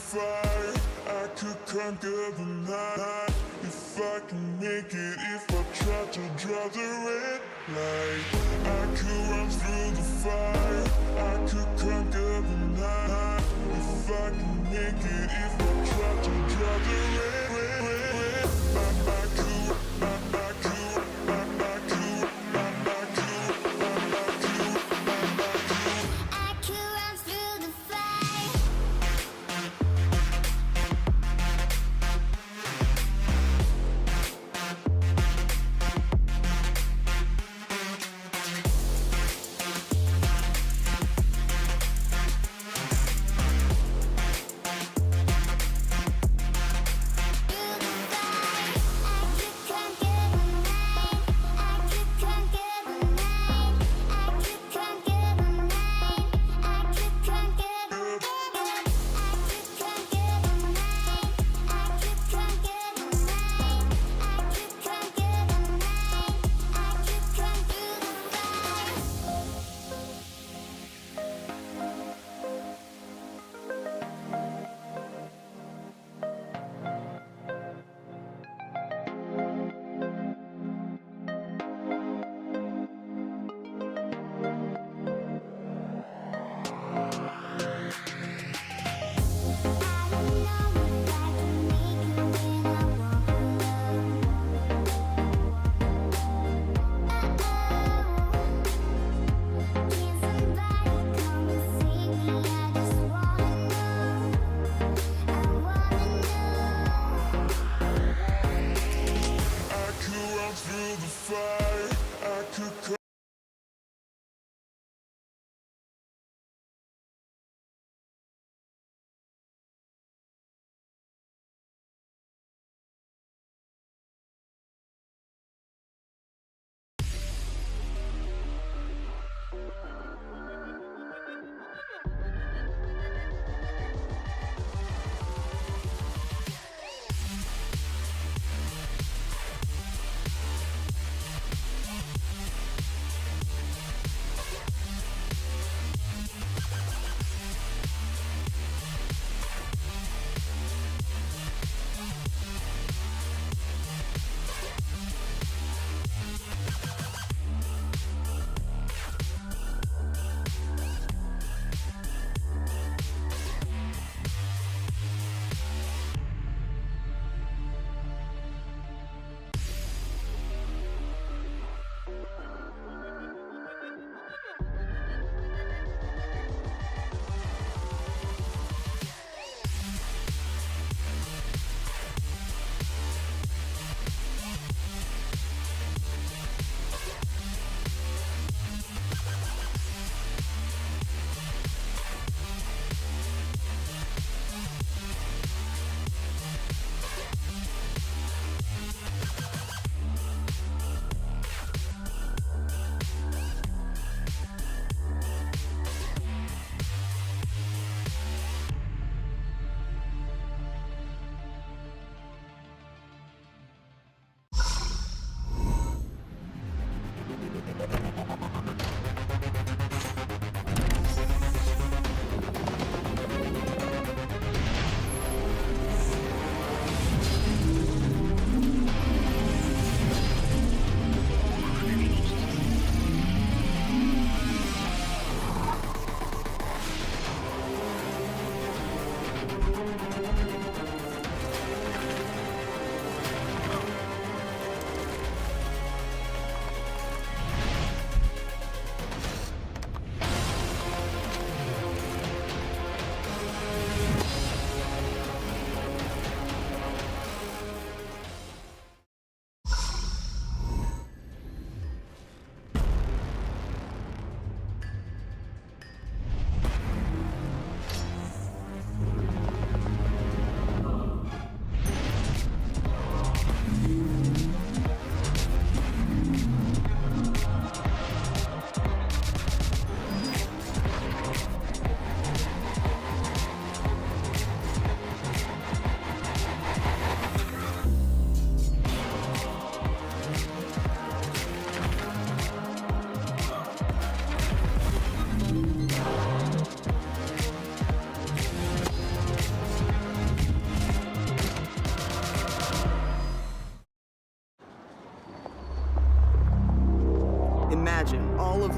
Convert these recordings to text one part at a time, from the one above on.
fire, I could conquer the night. If I can make it, if I try to draw the red light, I could run through the fire, I could conquer the night. If I can make it, if I try to draw the red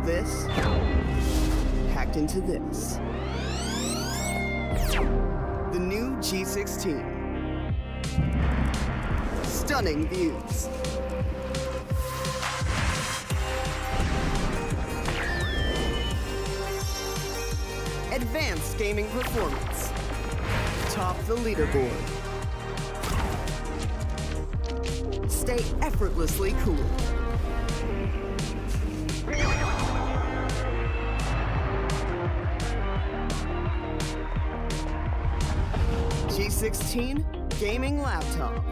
this packed into this. The new G16. Stunning views. Advanced gaming performance. Top the leaderboard. Stay effortlessly cool. G16 gaming laptop.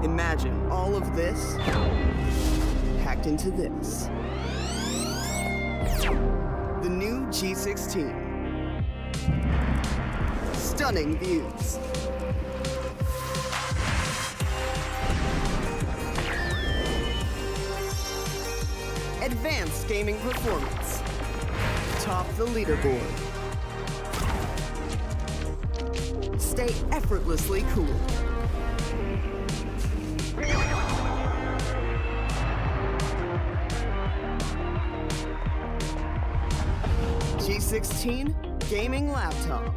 Imagine all of this packed into this. The new G16. Stunning views. Advanced gaming performance. Top the leaderboard. Stay effortlessly cool. G16 gaming laptop.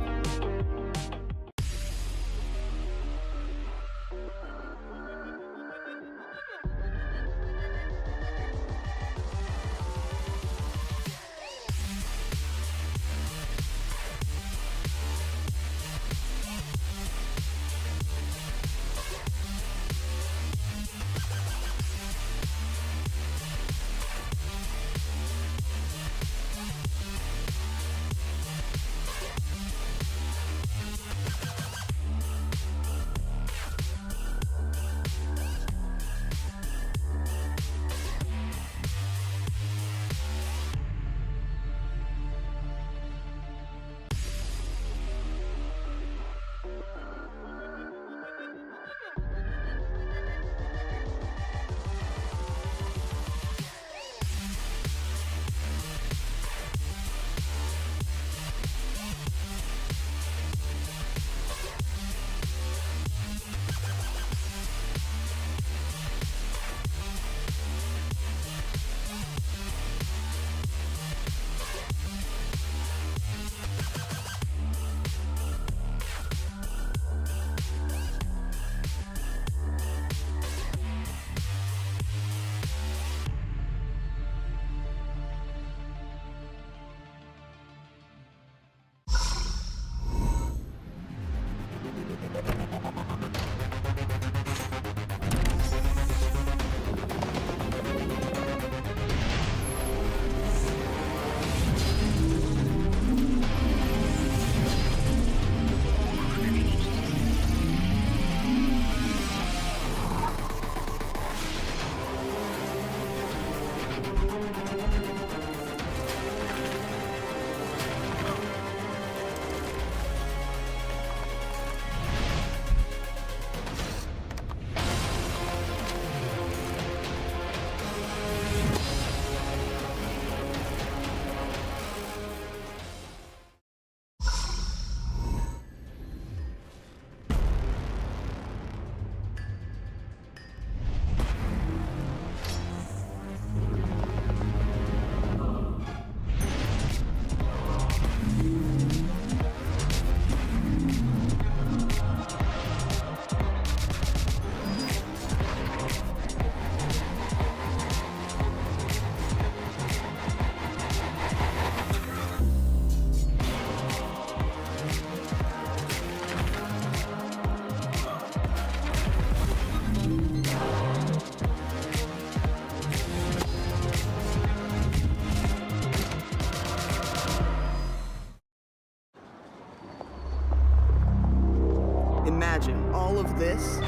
Imagine all of this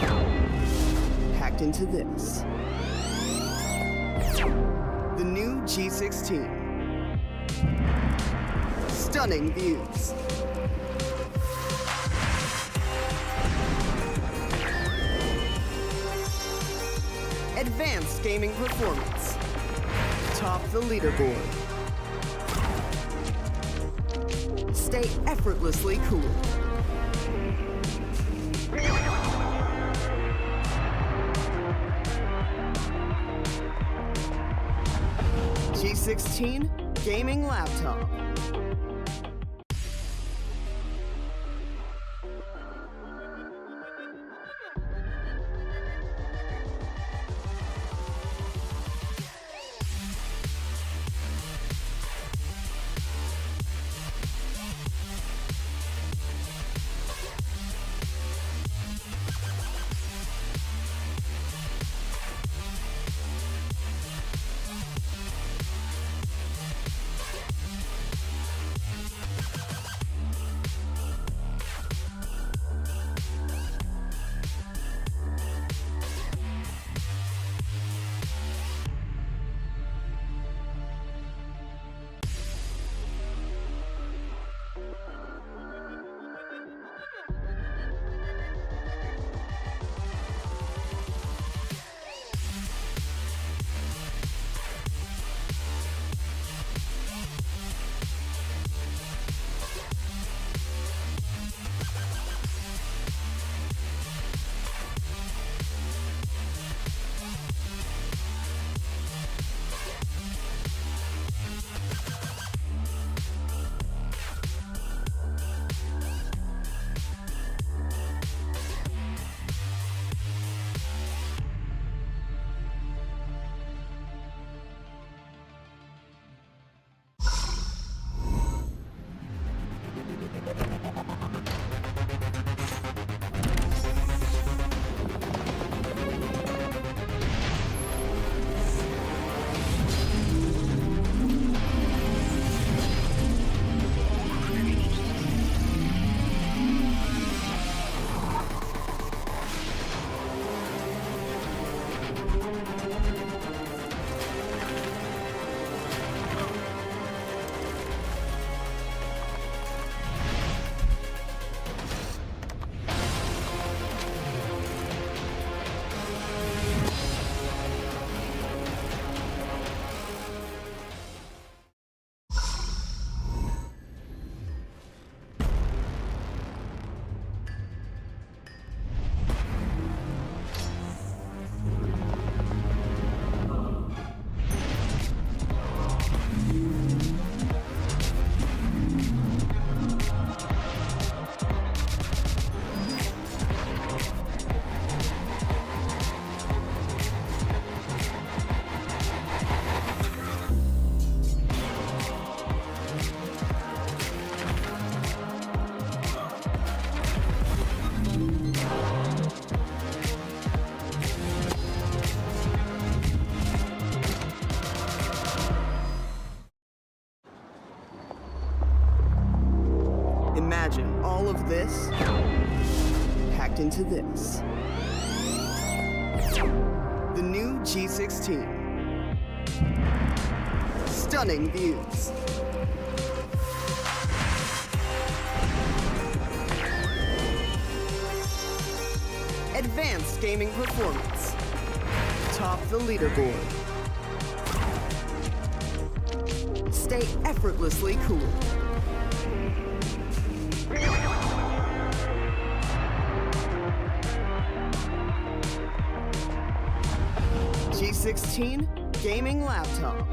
packed into this. The new G16. Stunning views. Advanced gaming performance. Top the leaderboard. Stay effortlessly cool. G16 gaming laptop. Imagine all of this packed into this. The new G16. Stunning views. Advanced gaming performance. Top the leaderboard. Stay effortlessly cool. G16 gaming laptop.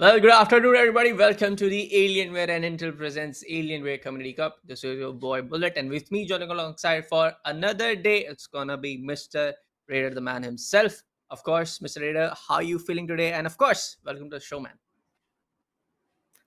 Well, good afternoon, everybody. Welcome to the Alienware and Intel presents Alienware Community Cup. This is your boy Bullet, and with me joining alongside for another day, it's gonna be Mr. Raider, the man himself. Of course, Mr. Raider, how you feeling today? And of course, welcome to the show, man.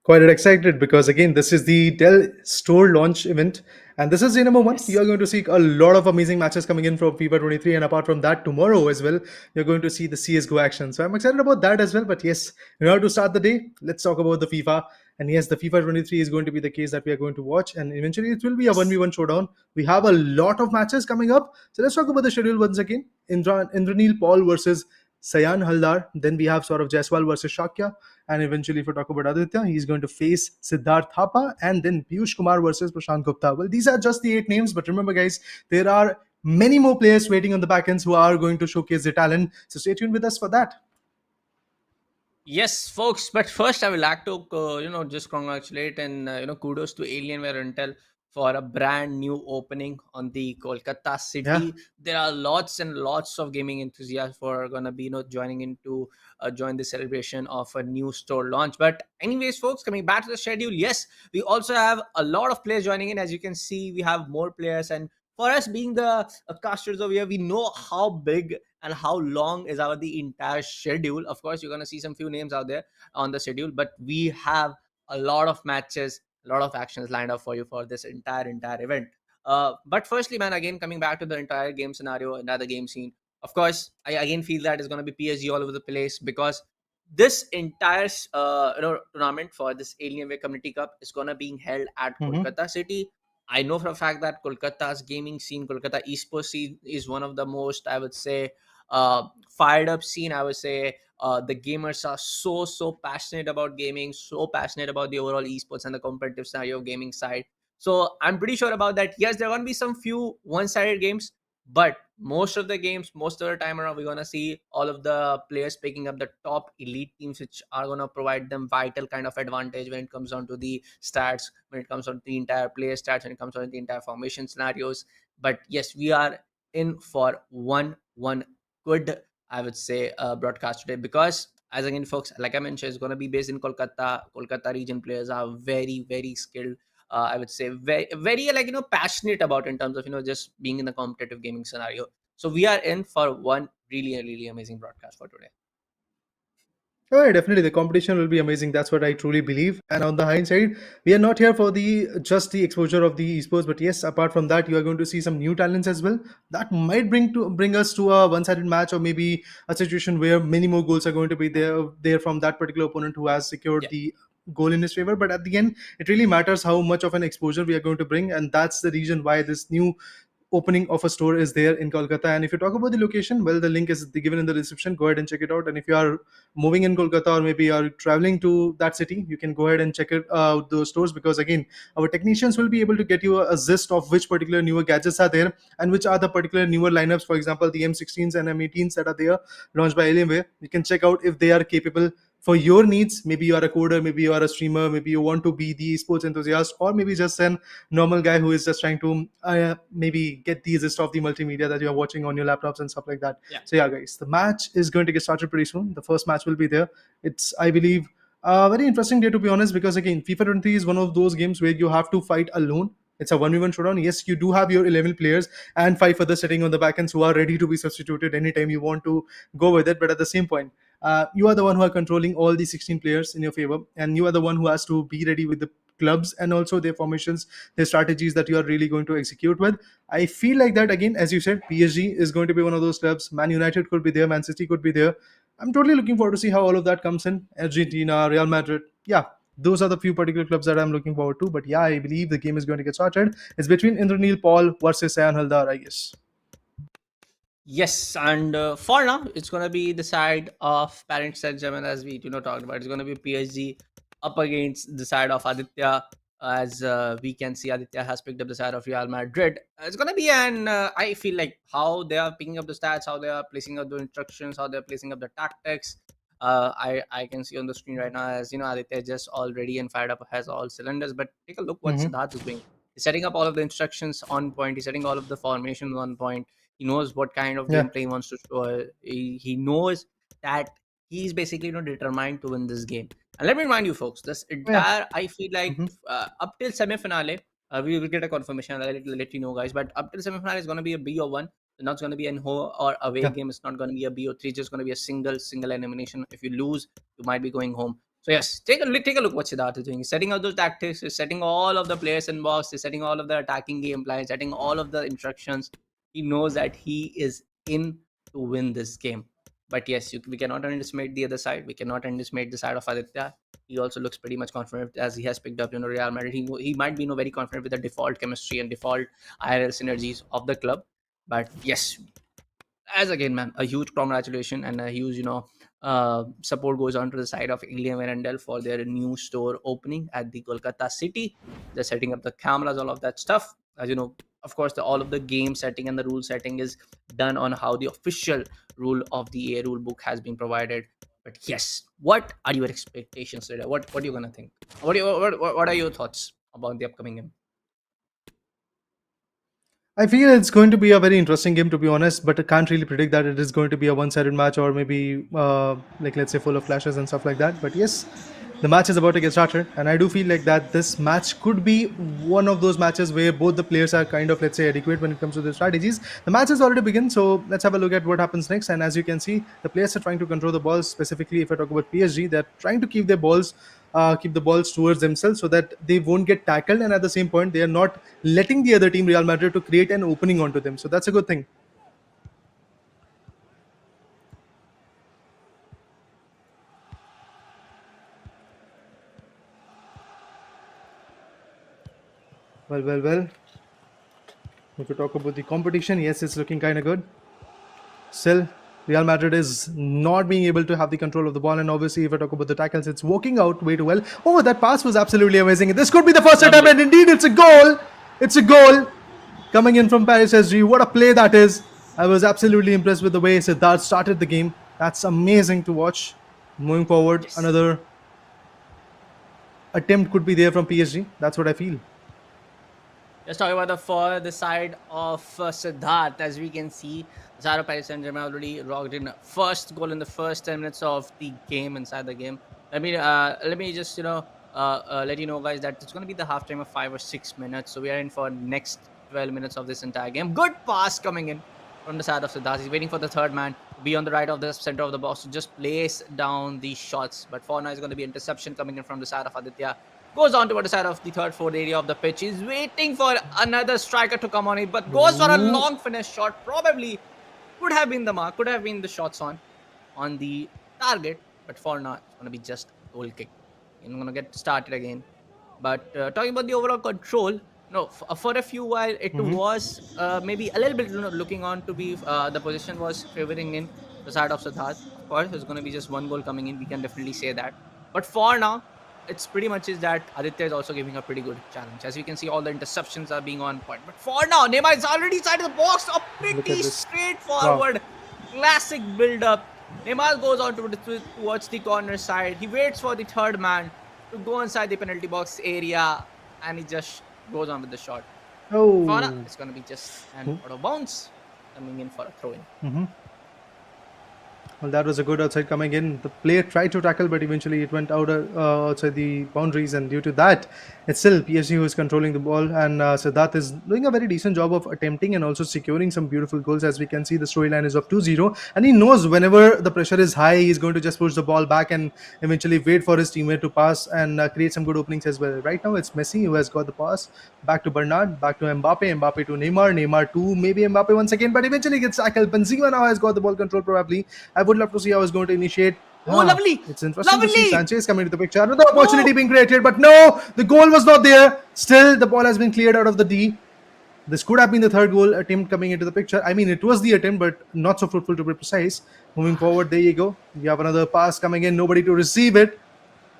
Quite excited because again, this is the Dell store launch event, and this is the number one. You Yes. are going to see a lot of amazing matches coming in from FIFA 23, and apart from that, tomorrow as well, you're going to see the CS:GO action. So I'm excited about that as well. But yes, in order to start the day, let's talk about the FIFA. And yes, the FIFA 23 is going to be the case that we are going to watch, and eventually it will be a Yes. 1v1 showdown. We have a lot of matches coming up, so let's talk about the schedule once again. Indranil Paul versus Sayan Haldar. Then we have sort of Jaswal versus Shakya. And eventually, if we talk about Aditya, he's going to face Siddharth Thapa and then Piyush Kumar versus Prashant Gupta. Well, these are just the 8 names, but remember, guys, there are many more players waiting on the back ends who are going to showcase their talent. So stay tuned with us for that. Yes, folks. But first, I would like to, just congratulate and kudos to Alienware Intel for a brand new opening on the Kolkata Yeah. city. There are lots and lots of gaming enthusiasts who are gonna be, joining into join the celebration of a new store launch. But anyways, folks, coming back to the schedule, yes, we also have a lot of players joining in. As you can see, we have more players, and for us being the casters over here, we know how big and how long is our the entire schedule. Of course, you're going to see some few names out there on the schedule, but we have a lot of matches, a lot of actions lined up for you for this entire event. But firstly, man, again coming back to the entire game scenario, another game scene, of course I again feel that is going to be PSG all over the place, because this entire tournament for this Alienware Community Cup is going to being held at Mhm. Kolkata city. I know for a fact that Kolkata's gaming scene, Kolkata esports scene, is one of the most, I would say, fired up scene. I would say the gamers are so passionate about gaming, so passionate about the overall esports and the competitive scenario of gaming side. So I'm pretty sure about that. Yes, there are gonna be some few one-sided games, but most of the games, most of the time around, we're gonna see all of the players picking up the top elite teams, which are gonna provide them vital kind of advantage when it comes down to the stats, when it comes down to the entire player stats, when it comes down to the entire formation scenarios. But yes, we are in for one good, I would say, broadcast today, because as again, folks, like I mentioned, it's going to be based in Kolkata region. Players are very skilled. I would say very like passionate about in terms of just being in the competitive gaming scenario. So we are in for one really amazing broadcast for today. Oh, yeah, definitely. The competition will be amazing. That's what I truly believe. And on the hindsight, we are not here for the just the exposure of the esports, but yes, apart from that, you are going to see some new talents as well. That might bring us to a one-sided match, or maybe a situation where many more goals are going to be there from that particular opponent who has secured Yeah. the goal in his favor. But at the end, it really matters how much of an exposure we are going to bring, and that's the reason why this new opening of a store is there in Kolkata. And if you talk about the location, well, the link is given in the description. Go ahead and check it out. And if you are moving in Kolkata, or maybe you are traveling to that city, you can go ahead and check it those stores, because again, our technicians will be able to get you a gist of which particular newer gadgets are there and which are the particular newer lineups. For example, the M16s and M18s that are there launched by Alienware. You can check out if they are capable for your needs. Maybe you are a coder, maybe you are a streamer, maybe you want to be the esports enthusiast, or maybe just an normal guy who is just trying to maybe get the gist of the multimedia that you're watching on your laptops and stuff like that. Yeah. So yeah, guys, the match is going to get started pretty soon. The first match will be there. It's, I believe, a very interesting day, to be honest, because again, FIFA 23 is one of those games where you have to fight alone. It's a 1v1 showdown. Yes, you do have your 11 players and 5 others sitting on the back ends who are ready to be substituted anytime you want to go with it. But at the same point, you are the one who are controlling all the 16 players in your favor, and you are the one who has to be ready with the clubs and also their formations, their strategies that you are really going to execute with. I feel like that, again, as you said, PSG is going to be one of those clubs. Man United could be there, Man City could be there. I'm totally looking forward to see how all of that comes in. Argentina, Real Madrid, yeah, those are the few particular clubs that I'm looking forward to. But yeah, I believe the game is going to get started. It's between Indranil Paul versus Sayan Haldar, I guess. Yes, and for now, it's gonna be the side of Paris Saint-Germain, as we talked about. It's gonna be PSG up against the side of Aditya, as we can see Aditya has picked up the side of Real Madrid. It's gonna be an I feel like how they are picking up the stats, how they are placing up the instructions, how they're placing up the tactics. I can see on the screen right now, as Aditya just already and fired up, has all cylinders. But take a look what Mm-hmm. Siddharth is doing. He's setting up all of the instructions on point. He's setting all of the formations on point. He knows what kind of Yeah. gameplay he wants to show. He knows that he's basically determined to win this game. And let me remind you, folks, this Yeah. entire, I feel like Hmm. up till semi-finale, we will get a confirmation. I'll let you know, guys. But up till semi-finale, it's going to be a B or one. It's not going to be an home or away Yeah. game. It's not going to be a B or three. It's just going to be a single elimination. If you lose, you might be going home. So yes, take a look what Siddharth is doing. He's setting out those tactics. He's setting all of the players in box. He's setting all of the attacking game plans. Setting all of the instructions. He knows that he is in to win this game. But yes, we cannot underestimate the other side. We cannot underestimate the side of Aditya. He also looks pretty much confident as he has picked up, Real Madrid. He might be, very confident with the default chemistry and default IRL synergies of the club. But yes, as again, man, a huge congratulation and a huge, support goes on to the side of Alienware and Dell for their new store opening at the Kolkata city. They're setting up the cameras, all of that stuff. As you know, of course, all of the game setting and the rule setting is done on how the official rule of the A rule book has been provided. But yes, what are your expectations today? What are you gonna think? What are your thoughts about the upcoming game? I feel it's going to be a very interesting game, to be honest, but I can't really predict that it is going to be a one-sided match or maybe, like, let's say, full of flashes and stuff like that. But yes, the match is about to get started, and I do feel like that this match could be one of those matches where both the players are kind of, let's say, adequate when it comes to their strategies. The match has already begun, so let's have a look at what happens next. And as you can see, the players are trying to control the balls. Specifically, if I talk about PSG, they're trying to keep the balls towards themselves so that they won't get tackled, and at the same point, they are not letting the other team, Real Madrid, to create an opening onto them. So that's a good thing. Well. If we talk about the competition, yes, it's looking kind of good. Still, Real Madrid is not being able to have the control of the ball, and obviously, if I talk about the tackles, it's working out way too well. Oh, that pass was absolutely amazing. This could be the first attempt, and indeed, it's a goal. It's a goal coming in from Paris SG. What a play that is! I was absolutely impressed with the way Siddharth started the game. That's amazing to watch. Moving forward, Yes. another attempt could be there from PSG. That's what I feel. Let's talk about for the side of Siddharth. As we can see, Zara Paris Saint-Germain already logged in first goal in the first 10 minutes of the game inside the game. Let me just let you know, guys, that it's going to be the halftime of 5 or 6 minutes. So we are in for next 12 minutes of this entire game. Good pass coming in from the side of Siddharth. He's waiting for the third man to be on the right of the center of the box to just place down these shots. But for now, it's going to be interception coming in from the side of Aditya. Goes on to the side of the third, fourth area of the pitch. He's waiting for another striker to come on it, but goes for a long finish shot. Probably could have been the mark, could have been the shots on the target. But for now, it's going to be just a goal kick. I'm going to get started again. But talking about the overall control, no, for a few while it was maybe a little bit looking on to be the position was favoring in the side of Siddharth. Of course, there's going to be just one goal coming in. We can definitely say that. But for now, it's pretty much is that Aditya is also giving a pretty good challenge. As you can see, all the interceptions are being on point. But for now, Neymar is already inside the box. A Look pretty at this. straightforward, classic build-up. Neymar goes on towards the corner side. He waits for the third man to go inside the penalty box area, and he just goes on with the shot. For now, Oh. it's going to be just an out of bounds coming in for a throw-in. Well, that was a good outside coming in. The player tried to tackle, but eventually it went outside the boundaries, and due to that, it's still PSG who is controlling the ball. And Siddharth is doing a very decent job of attempting and also securing some beautiful goals. As we can see, the storyline is of 2-0, and he knows whenever the pressure is high, he's going to just push the ball back and eventually wait for his teammate to pass and create some good openings as well. Right now, it's Messi who has got the pass back to Bernard, back to Mbappe, Mbappe to Neymar, Neymar to maybe Mbappe once again, but eventually gets tackled. Benzema now has got the ball control probably. I would love to see how he's going to initiate. Oh, lovely! It's interesting to see Lovely! Sanchez coming to the picture. Another opportunity being created, but no, the goal was not there. Still, the ball has been cleared out of the D. This could have been the third goal attempt coming into the picture. I mean, it was the attempt, but not so fruitful to be precise. Moving forward, there you go. You have another pass coming in, nobody to receive it.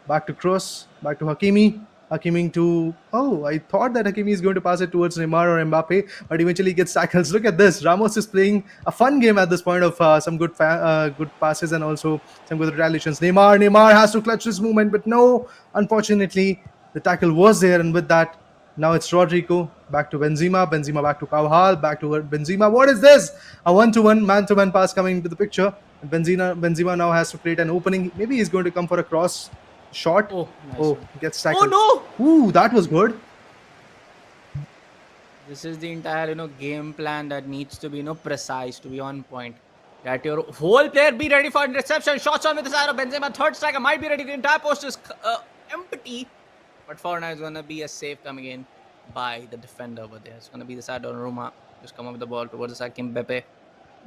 Back to Kroos, back to Hakimi. Hakimi to... Oh, I thought that Hakimi is going to pass it towards Neymar or Mbappe, but eventually gets tackles. Look at this. Ramos is playing a fun game at this point of some good passes and also some good retaliations. Neymar has to clutch this movement, but no, unfortunately, the tackle was there, and with that, now it's Rodrigo, back to Benzema back to Carvajal, back to Benzema. What is this? A one-to-one, man-to-man pass coming into the picture. And Benzema now has to create an opening. Maybe he's going to come for a cross. Shot. Oh, nice Oh, one. gets Oh tackled. no! Ooh, that was good. This is the entire game plan that needs to be precise, to be on point. That your whole player be ready for interception. Shots on with the side of Benzema. Third striker might be ready. The entire post is empty. But for now, it's gonna be a save coming in by the defender over there. It's gonna be the side on Roma. Just come up with the ball towards the side. Mbappe.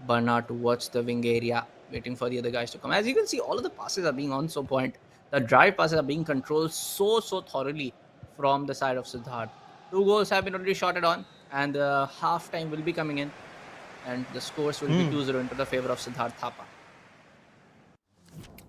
Bernard towards the wing area, waiting for the other guys to come. As you can see, all of the passes are being on so point. The drive passes are being controlled so thoroughly from the side of Siddharth. 2 goals have been already shotted on, and the half time will be coming in, and the scores will be 2-0 into the favor of Siddharth Thapa.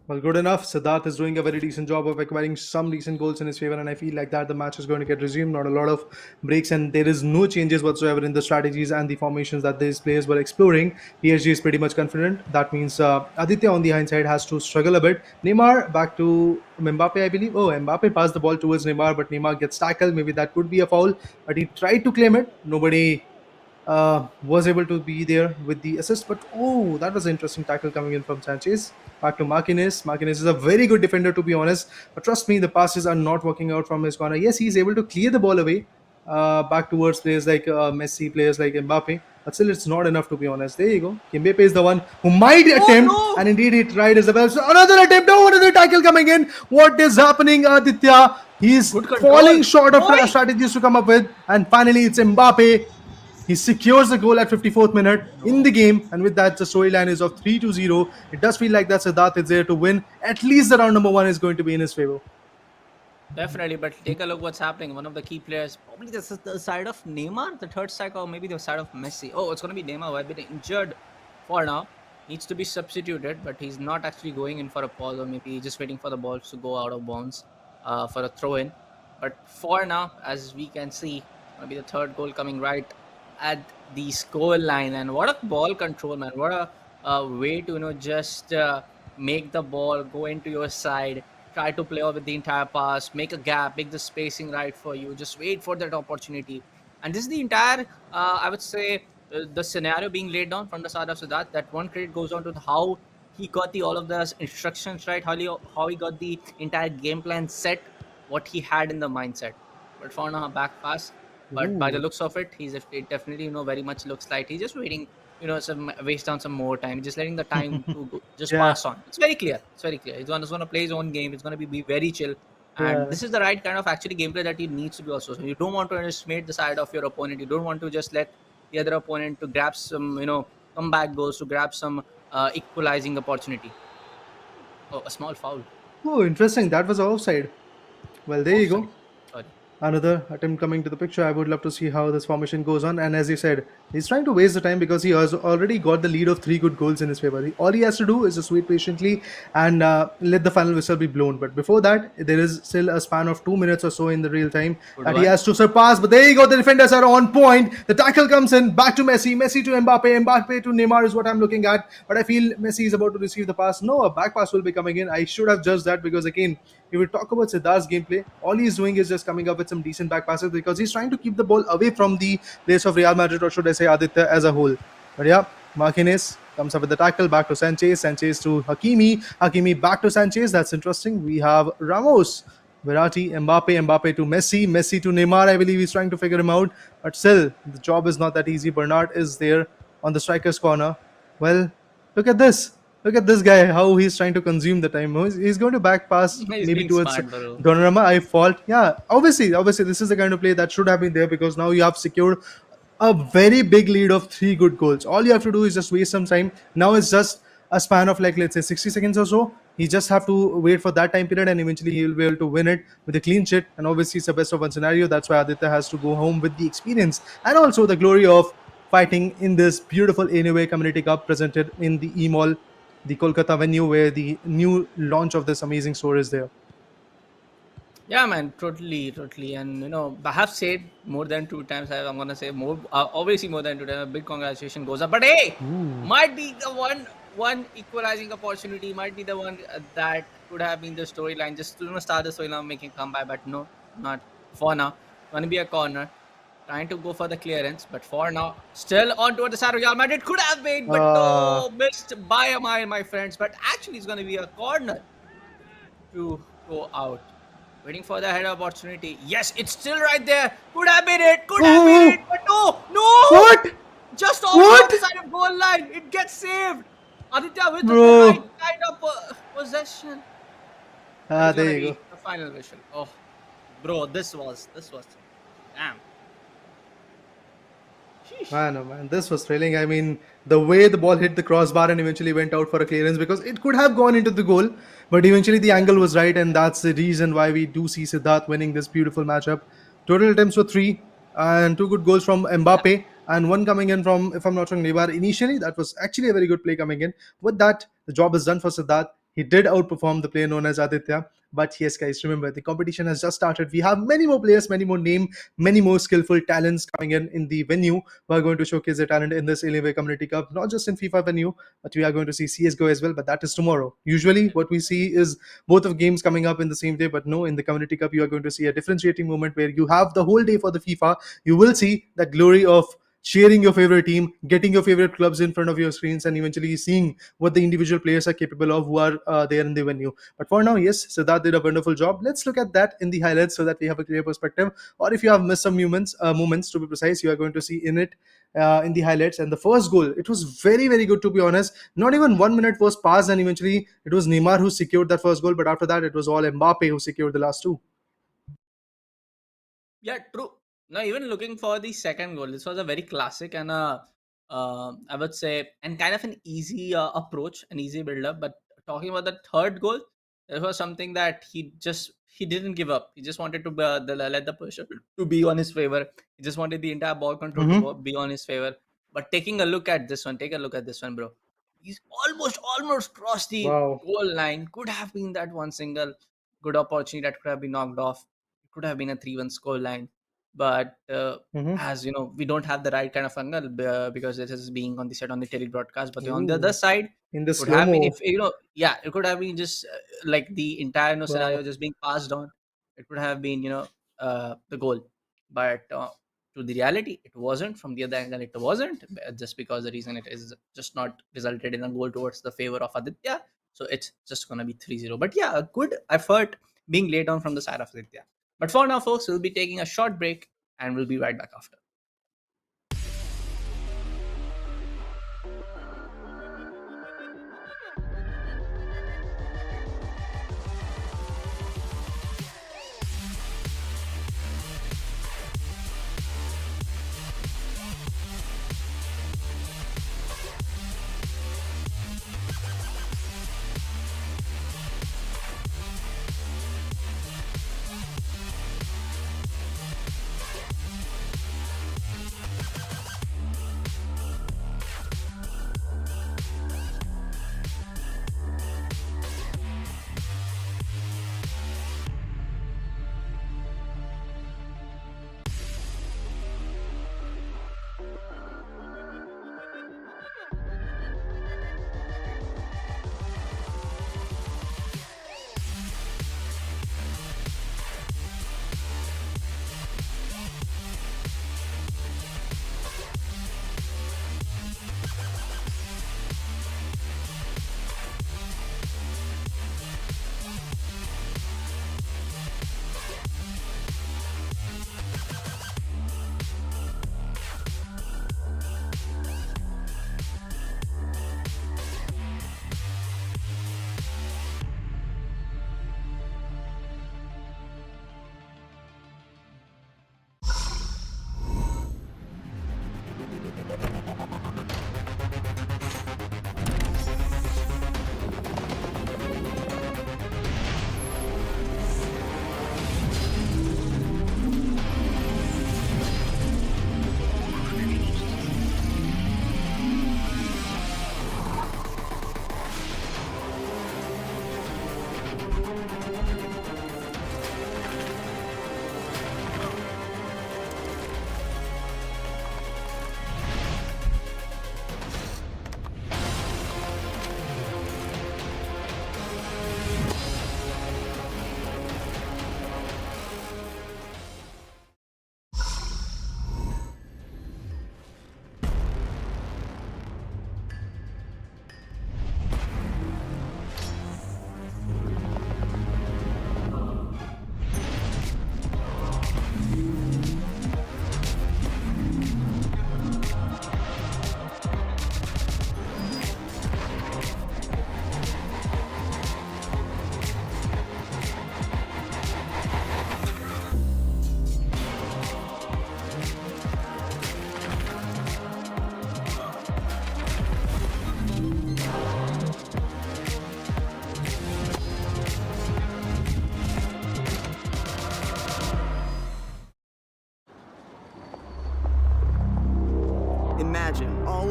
Well, good enough. Siddharth is doing a very decent job of acquiring some decent goals in his favor, and I feel like that the match is going to get resumed. Not a lot of breaks, and there is no changes whatsoever in the strategies and the formations that these players were exploring. PSG is pretty much confident. That means Aditya on the hindsight has to struggle a bit. Neymar back to Mbappe, I believe. Oh, Mbappe passed the ball towards Neymar, but Neymar gets tackled. Maybe that could be a foul, but he tried to claim it. Nobody was able to be there with the assist. But oh, that was an interesting tackle coming in from Sanchez. Back to Marquinhos. Marquinhos is a very good defender, to be honest. But trust me, the passes are not working out from his corner. Yes, he's able to clear the ball away back towards players like Messi, players like Mbappe. But still, it's not enough, to be honest. There you go. Mbappe is the one who might attempt, no! and indeed he tried as well. So another attempt. No, another tackle coming in. What is happening, Aditya? He's Good control. falling short of Oi! strategies to come up with, and finally it's Mbappe. He secures the goal at 54th minute in the game, and with that, the storyline is of 3-0. It does feel like that Siddharth is there to win. At least the round number 1 is going to be in his favor. Definitely, but take a look what's happening. One of the key players, probably this is the side of Neymar, the third striker, or maybe the side of Messi. Oh, it's going to be Neymar who has been injured for now. Needs to be substituted, but he's not actually going in for a pause, or maybe just waiting for the ball to go out of bounds for a throw in. But for now, as we can see, it's going to be the third goal coming right at the score line. And what a ball control, man. What a way to just make the ball go into your side, try to play with the entire pass, make a gap, make the spacing right for you, just wait for that opportunity. And this is the entire I would say the scenario being laid down from the side of Siddharth. That one credit goes on to how he got all of the instructions right, how he got the entire game plan set, what he had in the mindset. But for now, a back pass. But by the Ooh. looks of it, it definitely very much looks like he's just waiting, some waste down some more time, just letting the time to just Yeah, pass on. It's very clear. It's very clear. He's going to play his own game. It's going to be very chill, and yeah. this is the right kind of actually gameplay that he needs to be also. So you don't want to underestimate the side of your opponent. You don't want to just let the other opponent to grab some comeback goals, to grab some equalizing opportunity. Oh, a small foul. Oh, interesting. That was offside. Well, there you Offside. go. Sorry. Another attempt coming to the picture. I would love to see how this formation goes on. And as you said, he's trying to waste the time because he has already got the lead of 3 good goals in his favor. All he has to do is just wait patiently and let the final whistle be blown. But before that, there is still a span of 2 minutes or so in the real time Good that he one. has to surpass. But there you go. The defenders are on point. The tackle comes in. Back to Messi. Messi to Mbappe. Mbappe to Neymar is what I'm looking at. But I feel Messi is about to receive the pass. No, a back pass will be coming in. I should have judged that because, again, if we talk about Siddharth's gameplay, all he's doing is just coming up with some decent back passes because he's trying to keep the ball away from the place of Real Madrid, or should I say Aditya as a whole. But yeah, Marquinhos comes up with the tackle, back to Sanchez, Sanchez to Hakimi, Hakimi back to Sanchez. That's interesting. We have Ramos, Verratti, Mbappe, Mbappe to Messi, Messi to Neymar. I believe he's trying to figure him out, but still, the job is not that easy. Bernard is there on the striker's corner. Well, look at this. Look at this guy, how he's trying to consume the time. He's going to back pass He's maybe being towards smart, bro. Donnarumma. I fault. Yeah, obviously, this is the kind of play that should have been there because now you have secured a very big lead of 3 good goals. All you have to do is just waste some time. Now it's just a span of like, let's say, 60 seconds or so. He just have to wait for that time period, and eventually he will be able to win it with a clean sheet. And obviously, it's the best of one scenario. That's why Aditya has to go home with the experience and also the glory of fighting in this beautiful Anyway Community Cup presented in the E-Mall, the Kolkata venue where the new launch of this amazing store is there. Yeah, man, totally. And I have said more than 2 times. I'm gonna say more, obviously more than 2 times. A big congratulations goes up. But hey, Ooh. might be the one equalizing opportunity. Might be the one that could have been the storyline. Just to start the storyline, making comeback. But no, not for now. Gonna be a corner. Trying to go for the clearance, but for now, still on toward the side of Real Madrid. Could have been, but no, missed by a mile, my friends. But actually, it's going to be a corner to go out. Waiting for the header opportunity. Yes, it's still right there. Could have been it. Could have been Oh, it. But no, no. what? Just off the What? offside of goal line. It gets saved. Aditya with the right Bro. kind of possession. But Ah, it's there gonna you be go. the final whistle. Oh, bro, this was damn. Sheesh. Man, oh man, this was thrilling. I mean, the way the ball hit the crossbar and eventually went out for a clearance, because it could have gone into the goal, but eventually the Yeah. angle was right, and that's the reason why we do see Siddharth winning this beautiful matchup. Total attempts were three, and two good goals from Yeah. Mbappe, and one coming in from, if I'm not wrong, Neymar. Initially, that was actually a very good play coming in. With that, the job is done for Siddharth. He did outperform the player known as Aditya. But yes, guys, remember the competition has just started. We have many more players, many more name, many more skillful talents coming in the venue who are going to showcase their talent in this Alienware Community Cup, not just in FIFA venue, but we are going to see CSGO as well. But that is tomorrow. Usually, what we see is both of games coming up in the same day, but no, in the Community Cup, you are going to see a differentiating moment where you have the whole day for the FIFA. You will see that glory of cheering your favorite team, getting your favorite clubs in front of your screens, and eventually seeing what the individual players are capable of who are there in the venue. But for now, yes, Siddharth did a wonderful job. Let's look at that in the highlights so that we have a clear perspective. Or if you have missed some moments to be precise, you are going to see in it in the highlights. And the first goal, it was very, very good to be honest. Not even 1 minute was passed, and eventually it was Neymar who secured that first goal. But after that, it was all Mbappe who secured the last two. Yeah, true. Now, even looking for the second goal, this was a very classic and I would say, and kind of an easy approach, an easy build up. But talking about the third goal, it was something that he didn't give up. He just wanted to let the pressure to be on his favor. He just wanted the entire ball control to Mm-hmm. be on his favor. But taking a look at this one, take a look at this one, bro. He's almost crossed the Wow. goal line. Could have been that one single good opportunity that could have been knocked off. It could have been a 3-1 score line. But Mm-hmm. as you know, we don't have the right kind of angle because it is being on the set on the telebroadcast. But on the other Ooh, side, in the could slow have been if mo. yeah, it could have been just like the entire scenario Wow. just being passed on. It could have been the goal, but to the reality, it wasn't. From the other angle, it wasn't just because the reason it is just not resulted in a goal towards the favor of Aditya. So it's just gonna be 3-0. But yeah, a good effort being laid on from the side of Aditya. But for now, folks, we'll be taking a short break and we'll be right back after.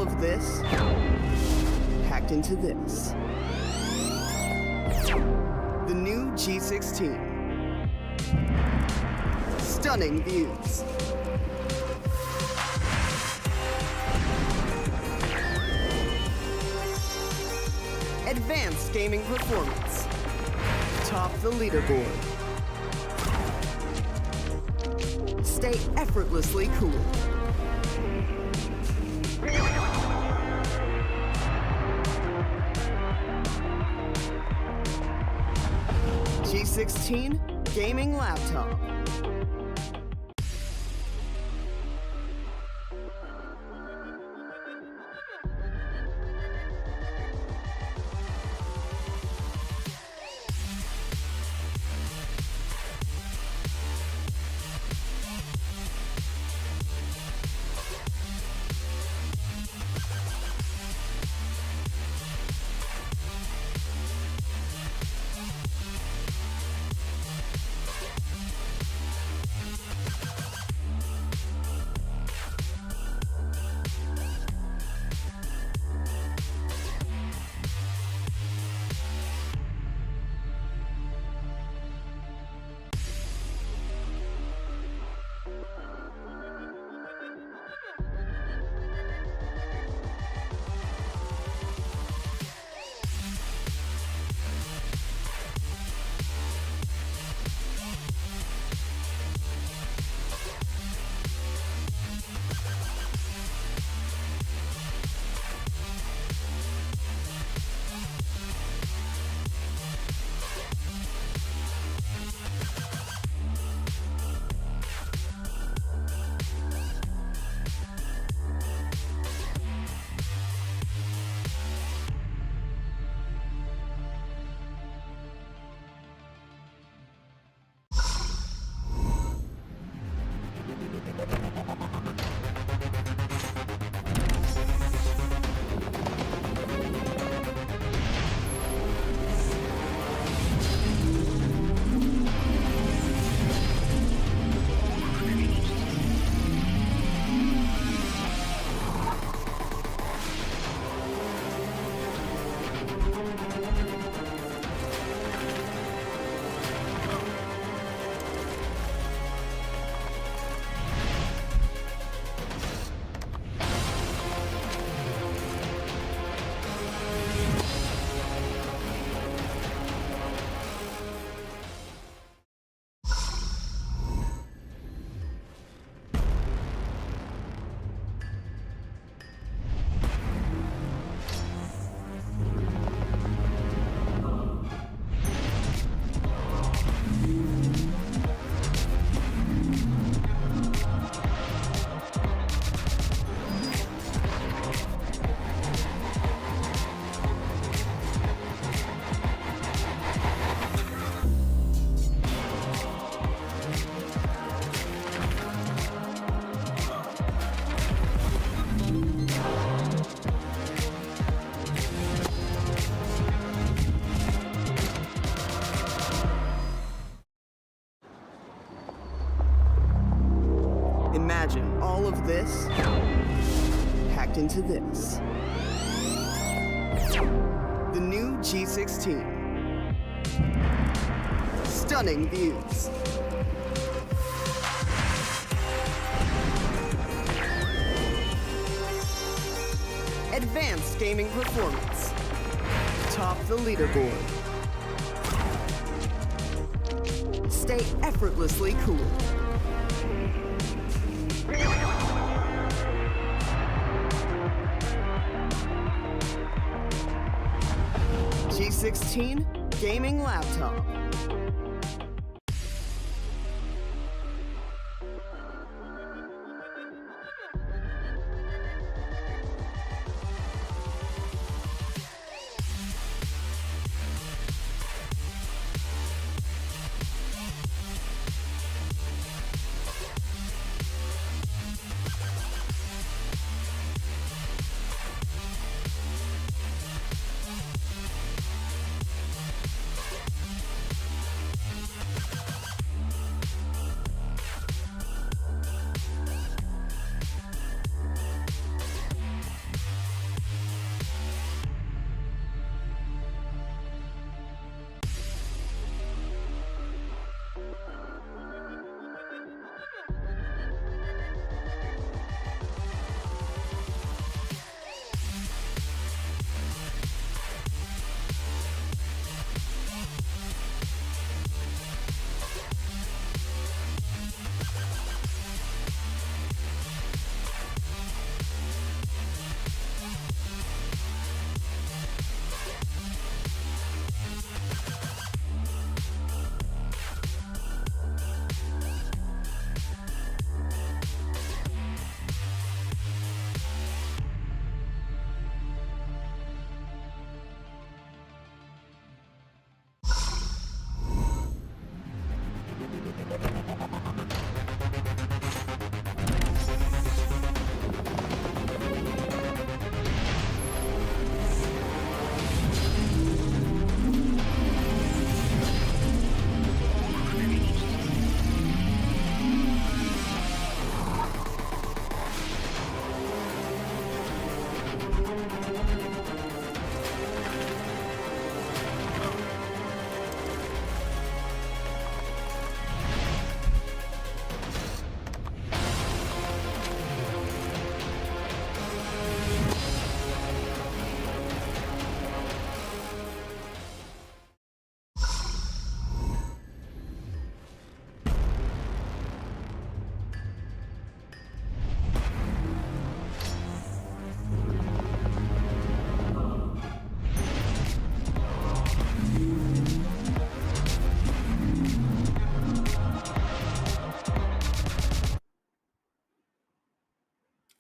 all of this packed into this. The new G16. Stunning views. Advanced gaming performance. Top the leaderboard. Stay effortlessly cool. G16 gaming laptop. Imagine all of this packed into this. The new G16. Stunning views. Advanced gaming performance. Top the leaderboard. Stay effortlessly cool. G16 gaming laptop.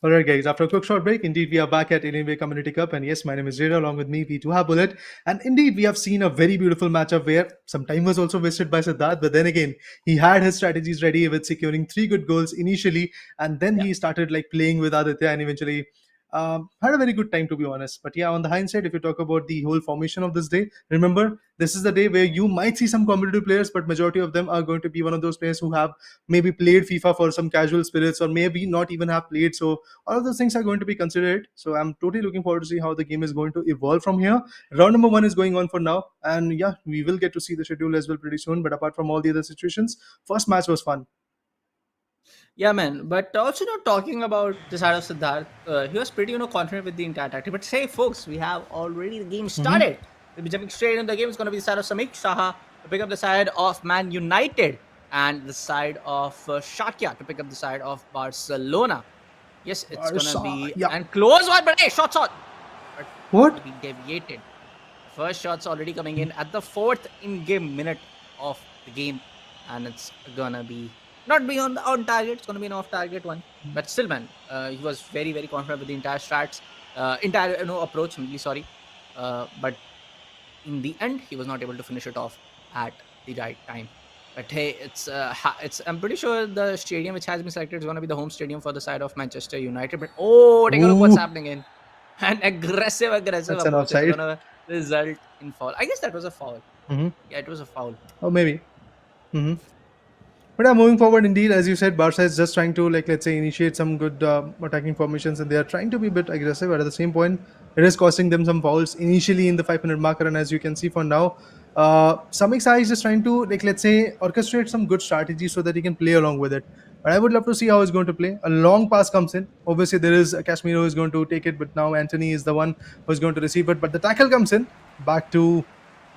All right, guys. After a quick short break, indeed, we are back at Alienware Community Cup. And yes, my name is Jada. Along with me, we do have Bullet. And indeed, we have seen a very beautiful matchup where some time was also wasted by Siddharth. But then again, he had his strategies ready with securing 3 good goals initially. And then Yeah. he started like playing with Aditya and eventually had a very good time, to be honest. But yeah, on the hindsight, if you talk about the whole formation of this day, remember, this is the day where you might see some competitive players, but majority of them are going to be one of those players who have maybe played FIFA for some casual spirits or maybe not even have played. So all of those things are going to be considered. So I'm totally looking forward to see how the game is going to evolve from here. Round number 1 is going on for now, and yeah, we will get to see the schedule as well pretty soon. But apart from all the other situations, first match was fun. Yeah, man. But also, talking about the side of Siddharth, he was pretty, confident with the entire tactic. But say, folks, we have already the game Mhm. started. We'll be jumping straight into the game. It's going to be the side of Samik Saha to pick up the side of Man United and the side of Shakya to pick up the side of Barcelona. Yes, it's going to Barca, be yeah. and close one, but hey, shots on. But going to What? be deviated. The first shot's already coming in at the 4th in-game minute of the game, and it's gonna be not be on target. It's gonna be an off-target one, but still, man, he was very very confident with the entire strats, entire approach. I'm really sorry, but in the end, he was not able to finish it off at the right time. But hey, it's I'm pretty sure the stadium which has been selected is gonna be the home stadium for the side of Manchester United. But oh, take a look what's Ooh, happening in an aggressive that's an approach is offside. gonna result in foul. I guess that was a foul. Hmm. Yeah, it was a foul. Or maybe. Hmm. But yeah, moving forward, indeed, as you said, Barca is just trying to, like, let's say, initiate some good attacking formations, and they are trying to be a bit aggressive. But at the same point, it is costing them some fouls initially in the 500 marker. And as you can see for now, Samik Sai is just trying to, like, let's say, orchestrate some good strategy so that he can play along with it. But I would love to see how he's going to play. A long pass comes in. Obviously, there is Casemiro who is going to take it, but now Anthony is the one who is going to receive it. But the tackle comes in back to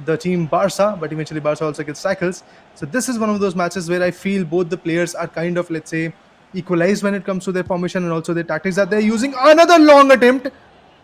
the team Barca, but eventually Barca also gets tackles. So this is one of those matches where I feel both the players are kind of, let's say, equalized when it comes to their formation and also their tactics that they're using. Another long attempt.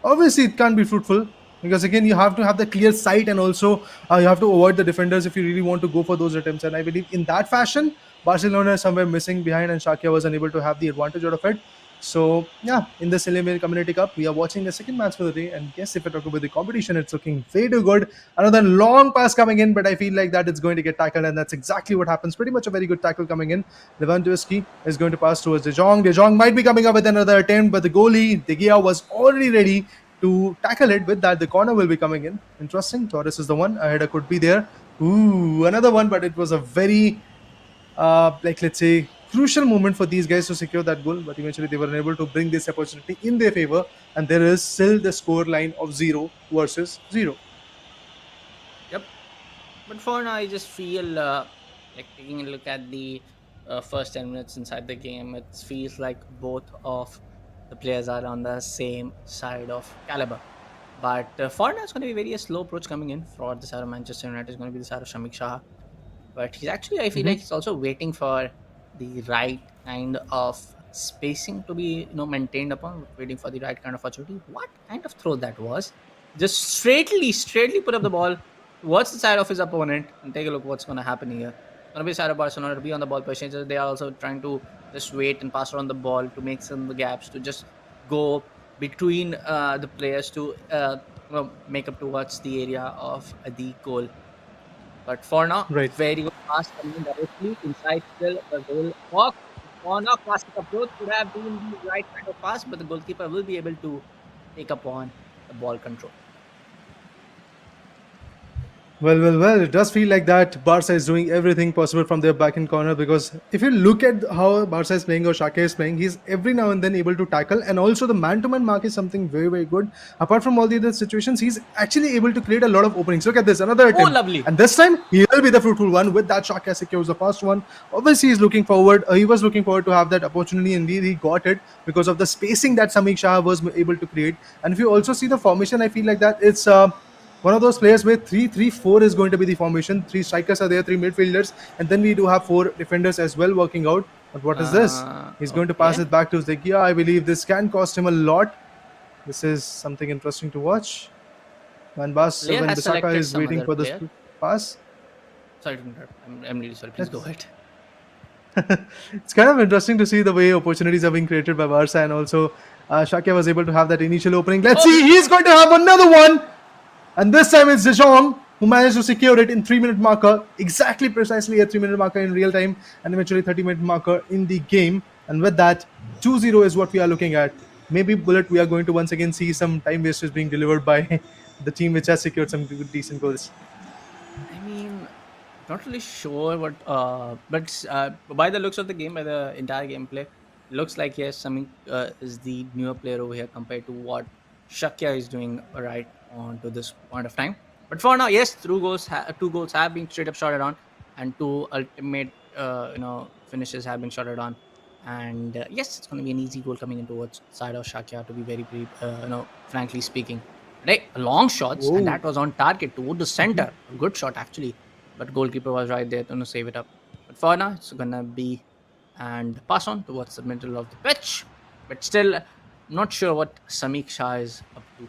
Obviously, it can't be fruitful because again, you have to have the clear sight and also you have to avoid the defenders if you really want to go for those attempts. And I believe in that fashion, Barcelona is somewhere missing behind, and Shakya was unable to have the advantage out of it. So yeah, in the Alienware Community Cup, we are watching the second match for the day. And yes, if I talk about the competition, it's looking way too good. Another long pass coming in, but I feel like that it's going to get tackled, and that's exactly what happens. Pretty much a very good tackle coming in. Lewandowski is going to pass towards De Jong. De Jong might be coming up with another attempt, but the goalie De Gea was already ready to tackle it. With that, the corner will be coming in. Interesting. Torres is the one. A header could be there. Ooh, another one, but it was a very like, let's say, crucial moment for these guys to secure that goal, but eventually they were unable to bring this opportunity in their favor, and there is still the score line of 0 versus 0. Yep. But for now, I just feel like taking a look at the first 10 minutes inside the game, it feels like both of the players are on the same side of caliber. But for now, it's going to be very a slow approach coming in for the side of Manchester United. Is going to be the side of Shamik Shah. But he's actually, I feel like Mhm. he's also waiting for the right kind of spacing to be maintained upon, waiting for the right kind of opportunity. What kind of throw that was? Just straightly put up the ball towards the side of his opponent, and take a look what's going to happen here. Going to be side of Barcelona to be on the ball position. They are also trying to just wait and pass around the ball to make some of the gaps to just go between the players to make up towards the area of the goal. But for now, Right. very good pass coming in directly inside still the goal box. For now, classic approach could have been the right kind of pass, but the goalkeeper will be able to take upon the ball control. Well, it does feel like that Barca is doing everything possible from their back end corner, because if you look at how Barca is playing or Shaka is playing, he's every now and then able to tackle, and also the man to man mark is something very, very good. Apart from all the other situations, he's actually able to create a lot of openings. Look at this, another Oh, attempt. lovely. And this time, he will be the fruitful one. With that, Shaka secures the first one. Obviously, he's looking forward. He was looking forward to have that opportunity, and indeed, he got it because of the spacing that Samik Shah was able to create. And if you also see the formation, I feel like that it's one of those players where 3-3-4 is going to be the formation. 3 strikers are there, 3 midfielders, and then we do have 4 defenders as well working out. But what is this? He's going to pass Okay. it back to Zakia. I believe this can cost him a lot. This is something interesting to watch. When The player has Bissaka selected is some waiting other for this player. pass. Sorry to interrupt. I'm really sorry. Please go That's ahead. It's kind of interesting to see the way opportunities are being created by Barca, and also Shakya was able to have that initial opening. Let's see, he's going to have another one, and this time it's De Jong who managed to secure it in 3-minute marker, exactly precisely a 3-minute marker in real time, and eventually 30-minute marker in the game. And with that, 2-0 is what we are looking at. Maybe Bullet, we are going to once again see some time wasters being delivered by the team which has secured some good, decent goals. I mean, not really sure what, but by the looks of the game, by the entire gameplay, looks like yes, Samik is the newer player over here compared to what Shakya is doing right on to this point of time. But for now, yes, two goals have been straight up shotted on, and two ultimate, finishes have been shotted on. And yes, it's going to be an easy goal coming in towards side of Shakya. To be frankly speaking, right, long shots, and Whoa. that was on target toward the center. A good shot actually, but goalkeeper was right there to save it up. But for now, it's gonna be and pass on towards the middle of the pitch. But still, not sure what Samik Shah is up to.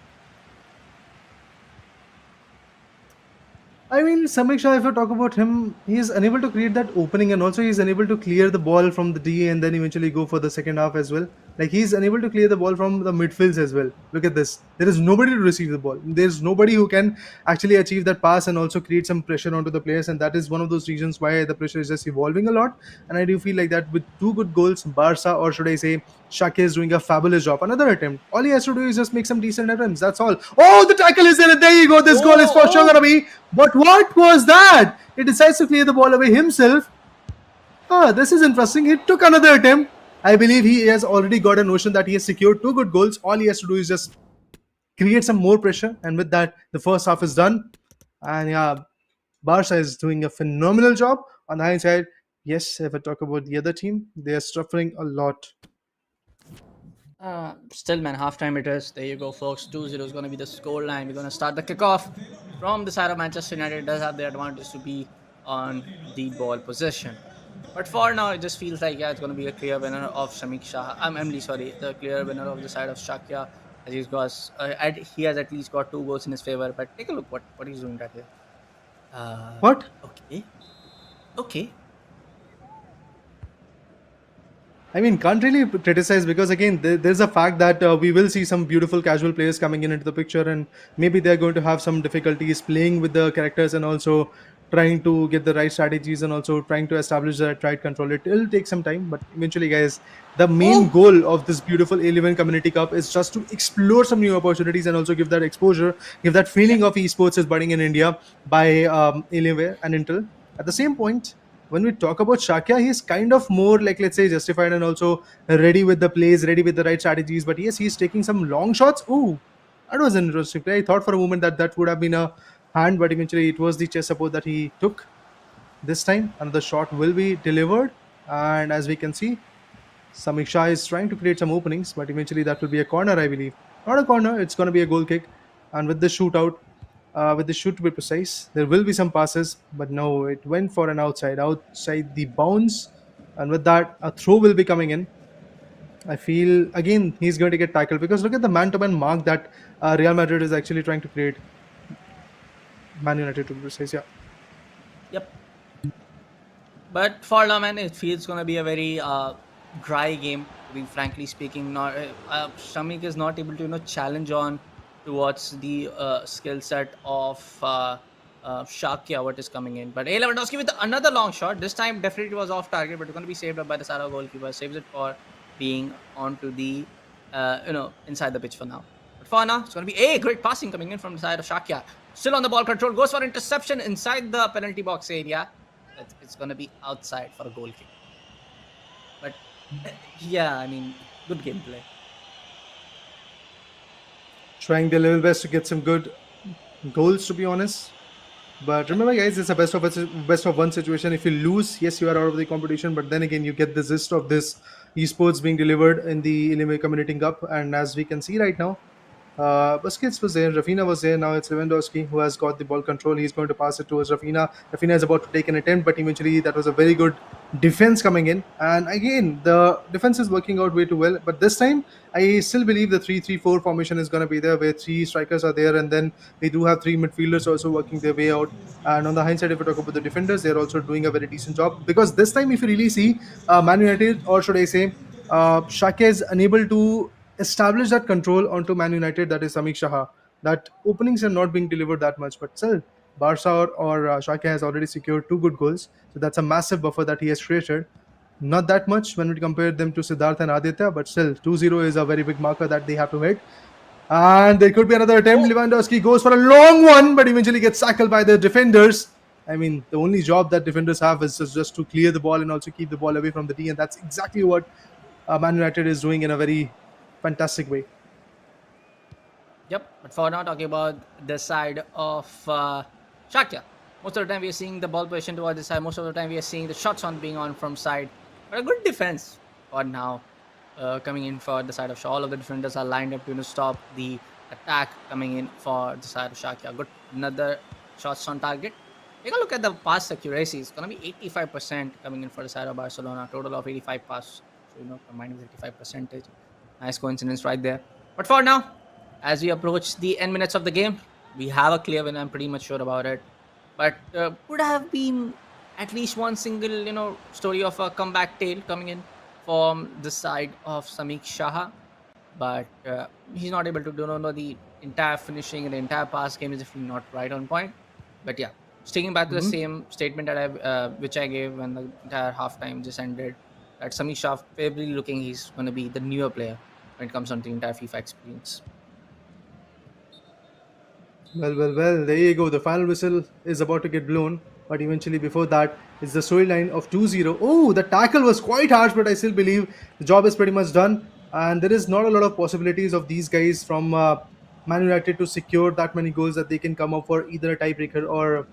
I mean, Samik Shah, if you talk about him, he is unable to create that opening, and also he's unable to clear the ball from the DA and then eventually go for the second half as well. Like, he's unable to clear the ball from the midfields as well. Look at this. There is nobody to receive the ball. There's nobody who can actually achieve that pass and also create some pressure onto the players, and that is one of those reasons why the pressure is just evolving a lot. And I do feel like that with two good goals, Barca, or should I say, Shakya is doing a fabulous job. Another attempt. All he has to do is just make some decent attempts. That's all. Oh, the tackle is there. And there you go. This goal is for sure going to be. But what was that? He decides to clear the ball away himself. This is interesting. He took another attempt. I believe he has already got a notion that he has secured two good goals. All he has to do is just create some more pressure. And with that, the first half is done. And yeah, Barca is doing a phenomenal job. On the hindsight, yes, if I talk about the other team, they are suffering a lot. Still, man, halftime it is. There you go, folks. 2-0 is going to be the score line. We're going to start the kickoff from the side of Manchester United. It does have the advantage to be on the ball possession. But for now, it just feels like, yeah, it's going to be a clear winner of Samik Shah. I'm Emily, sorry, the clear winner of the side of Shakya. As he has at least got two goals in his favor. But take a look what he's doing right here. What? Okay. Okay. I mean, can't really criticize because again, there's a fact that we will see some beautiful casual players coming into the picture, and maybe they're going to have some difficulties playing with the characters and also trying to get the right strategies and also trying to establish the right control. It'll take some time, but eventually, guys, the main goal of this beautiful 11 Community Cup is just to explore some new opportunities and also give that exposure, give that feeling of esports is budding in India by Alienware and Intel. At the same point, when we talk about Shakya, he's kind of more like, let's say, justified and also ready with the plays, ready with the right strategies. But yes, he's taking some long shots. Ooh, that was an interesting play. I thought for a moment that that would have been a hand, but eventually it was the chest support that he took. This time, another shot will be delivered. And as we can see, Samik Shah is trying to create some openings, but eventually that will be a corner, I believe. Not a corner, it's going to be a goal kick. And with the shootout, with the shoot to be precise, there will be some passes, but no, it went for an outside the bounce. And with that, a throw will be coming in. I feel again he's going to get tackled because look at the man-to-man mark that Real Madrid is actually trying to create. Man United to be precise, yeah. Yep. But for now, man, it feels gonna be a very dry game. To be frankly speaking, not Shamik is not able to challenge on towards the skill set of Shakya, what is coming in. But Lewandowski with another long shot. This time definitely was off target, but it's going to be saved up by the Saga goalkeeper. Saves it for being onto the inside the pitch for now. But for now, it's going to be a great passing coming in from the side of Shakya. Still on the ball control, goes for interception inside the penalty box area. It's going to be outside for a goal kick. But yeah, I mean, good gameplay. Trying their level best to get some good goals, to be honest. But remember, guys, it's a best of one situation. If you lose, yes, you are out of the competition. But then again, you get the gist of this esports being delivered in the Illinois Community Cup. And as we can see right now, Busquets was there, Rafinha was there. Now it's Lewandowski who has got the ball control. He's going to pass it towards Rafinha. Rafinha is about to take an attempt, but eventually that was a very good defense coming in. And again, the defense is working out way too well. But this time, I still believe the 3-3-4 formation is going to be there, where three strikers are there, and then they do have three midfielders also working their way out. And on the hindsight, if we talk about the defenders, they're also doing a very decent job, because this time, if you really see, Man United, or should I say, Shakya is unable to establish that control onto Man United, that is Samik Shah. That openings are not being delivered that much, but still, Barca or Shakya has already secured two good goals. So that's a massive buffer that he has created. Not that much when we compare them to Siddharth and Aditya, but still, 2-0 is a very big marker that they have to hit. And there could be another attempt. Lewandowski goes for a long one, but eventually gets tackled by the defenders. I mean, the only job that defenders have is just to clear the ball and also keep the ball away from the D, and that's exactly what Man United is doing in a very fantastic way. Yep, but for now, talking about the side of Shakya. Most of the time, we are seeing the ball position towards the side. Most of the time, we are seeing the shots on being on from side. But a good defense for now, coming in for the side of Shah. All of the defenders are lined up to stop the attack coming in for the side of Shakya. Good, another shots on target. Take a look at the pass accuracy. It's going to be 85% coming in for the side of Barcelona. Total of 85 pass. So, combined with 85 percentage. Nice coincidence right there. But for now, as we approach the end minutes of the game, we have a clear win. I'm pretty much sure about it. But would have been at least one single, story of a comeback tale coming in from the side of Samik Shah. But he's not able to do the entire finishing and the entire pass game is definitely not right on point. But yeah, sticking back to the same statement that which I gave when the entire halftime just ended, that Samik Shah favorably looking he's going to be the newer player when it comes on to the entire FIFA experience. Well, there you go. The final whistle is about to get blown, but eventually, before that, is the storyline of 2-0. Oh, the tackle was quite harsh, but I still believe the job is pretty much done. And there is not a lot of possibilities of these guys from Man United to secure that many goals that they can come up for either a tiebreaker or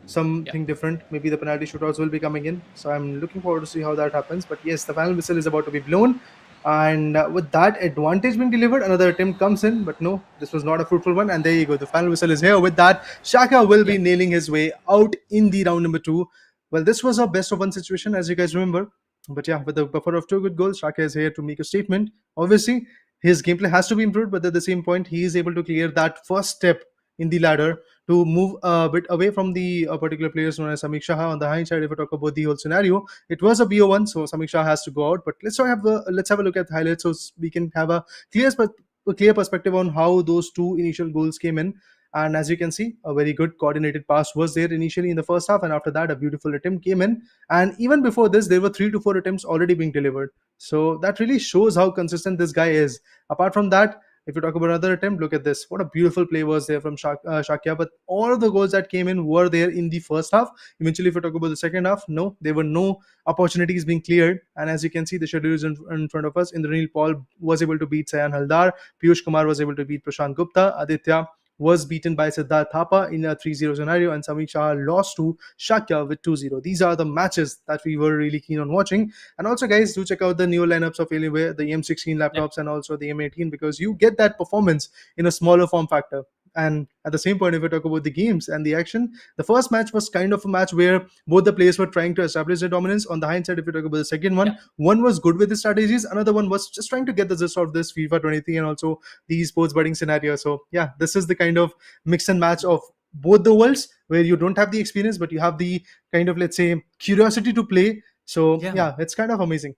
Yeah. something different. Maybe the penalty shootouts will be coming in. So I'm looking forward to see how that happens. But yes, the final whistle is about to be blown. And with that advantage being delivered, another attempt comes in. But no, this was not a fruitful one. And there you go. The final whistle is here. With that, Shaka will be Yeah. nailing his way out in the round number two. Well, this was a best of one situation, as you guys remember. But yeah, with the buffer of two good goals, Shaka is here to make a statement. Obviously, his gameplay has to be improved, but at the same point, he is able to clear that first step in the ladder to move a bit away from the particular players known as Samik Shah. On the hindsight, if we talk about the whole scenario, it was a BO1, so Samik Shah has to go out. But let's have a look at the highlights so we can have a clear perspective on how those two initial goals came in. And as you can see, a very good coordinated pass was there initially in the first half, and after that, a beautiful attempt came in. And even before this, there were 3 to 4 attempts already being delivered. So that really shows how consistent this guy is. Apart from that, if you talk about another attempt, look at this. What a beautiful play was there from Shakya. But all of the goals that came in were there in the first half. Eventually, if you talk about the second half, no, there were no opportunities being cleared. And as you can see, the schedule is in front of us. Indranil Paul was able to beat Sayan Haldar. Piyush Kumar was able to beat Prashant Gupta. Aditya was beaten by Siddharth Thapa in a 3-0 scenario, and Samik Shah lost to Shakya with 2-0. These are the matches that we were really keen on watching. And also, guys, do check out the new lineups of Alienware, the M16 laptops, and also the M18, because you get that performance in a smaller form factor. And at the same point, if we talk about the games and the action, the first match was kind of a match where both the players were trying to establish their dominance. On the hindsight, if we talk about the second one, one was good with the strategies, another one was just trying to get the gist of this FIFA 23 and also the sports betting scenario. So yeah, this is the kind of mix and match of both the worlds, where you don't have the experience, but you have the kind of, let's say, curiosity to play. So yeah, it's kind of amazing.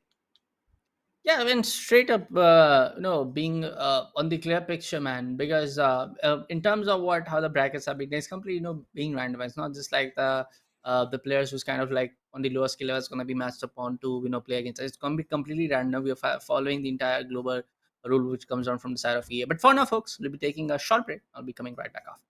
Yeah, I mean, straight up, being on the clear picture, man. Because in terms of how the brackets are being, it's completely, being randomized. It's not just like the players who's kind of like on the lower skill level is going to be matched upon to play against. It's going to be completely random. We are following the entire global rule which comes down from the side of EA. But for now, folks, we'll be taking a short break. I'll be coming right back after.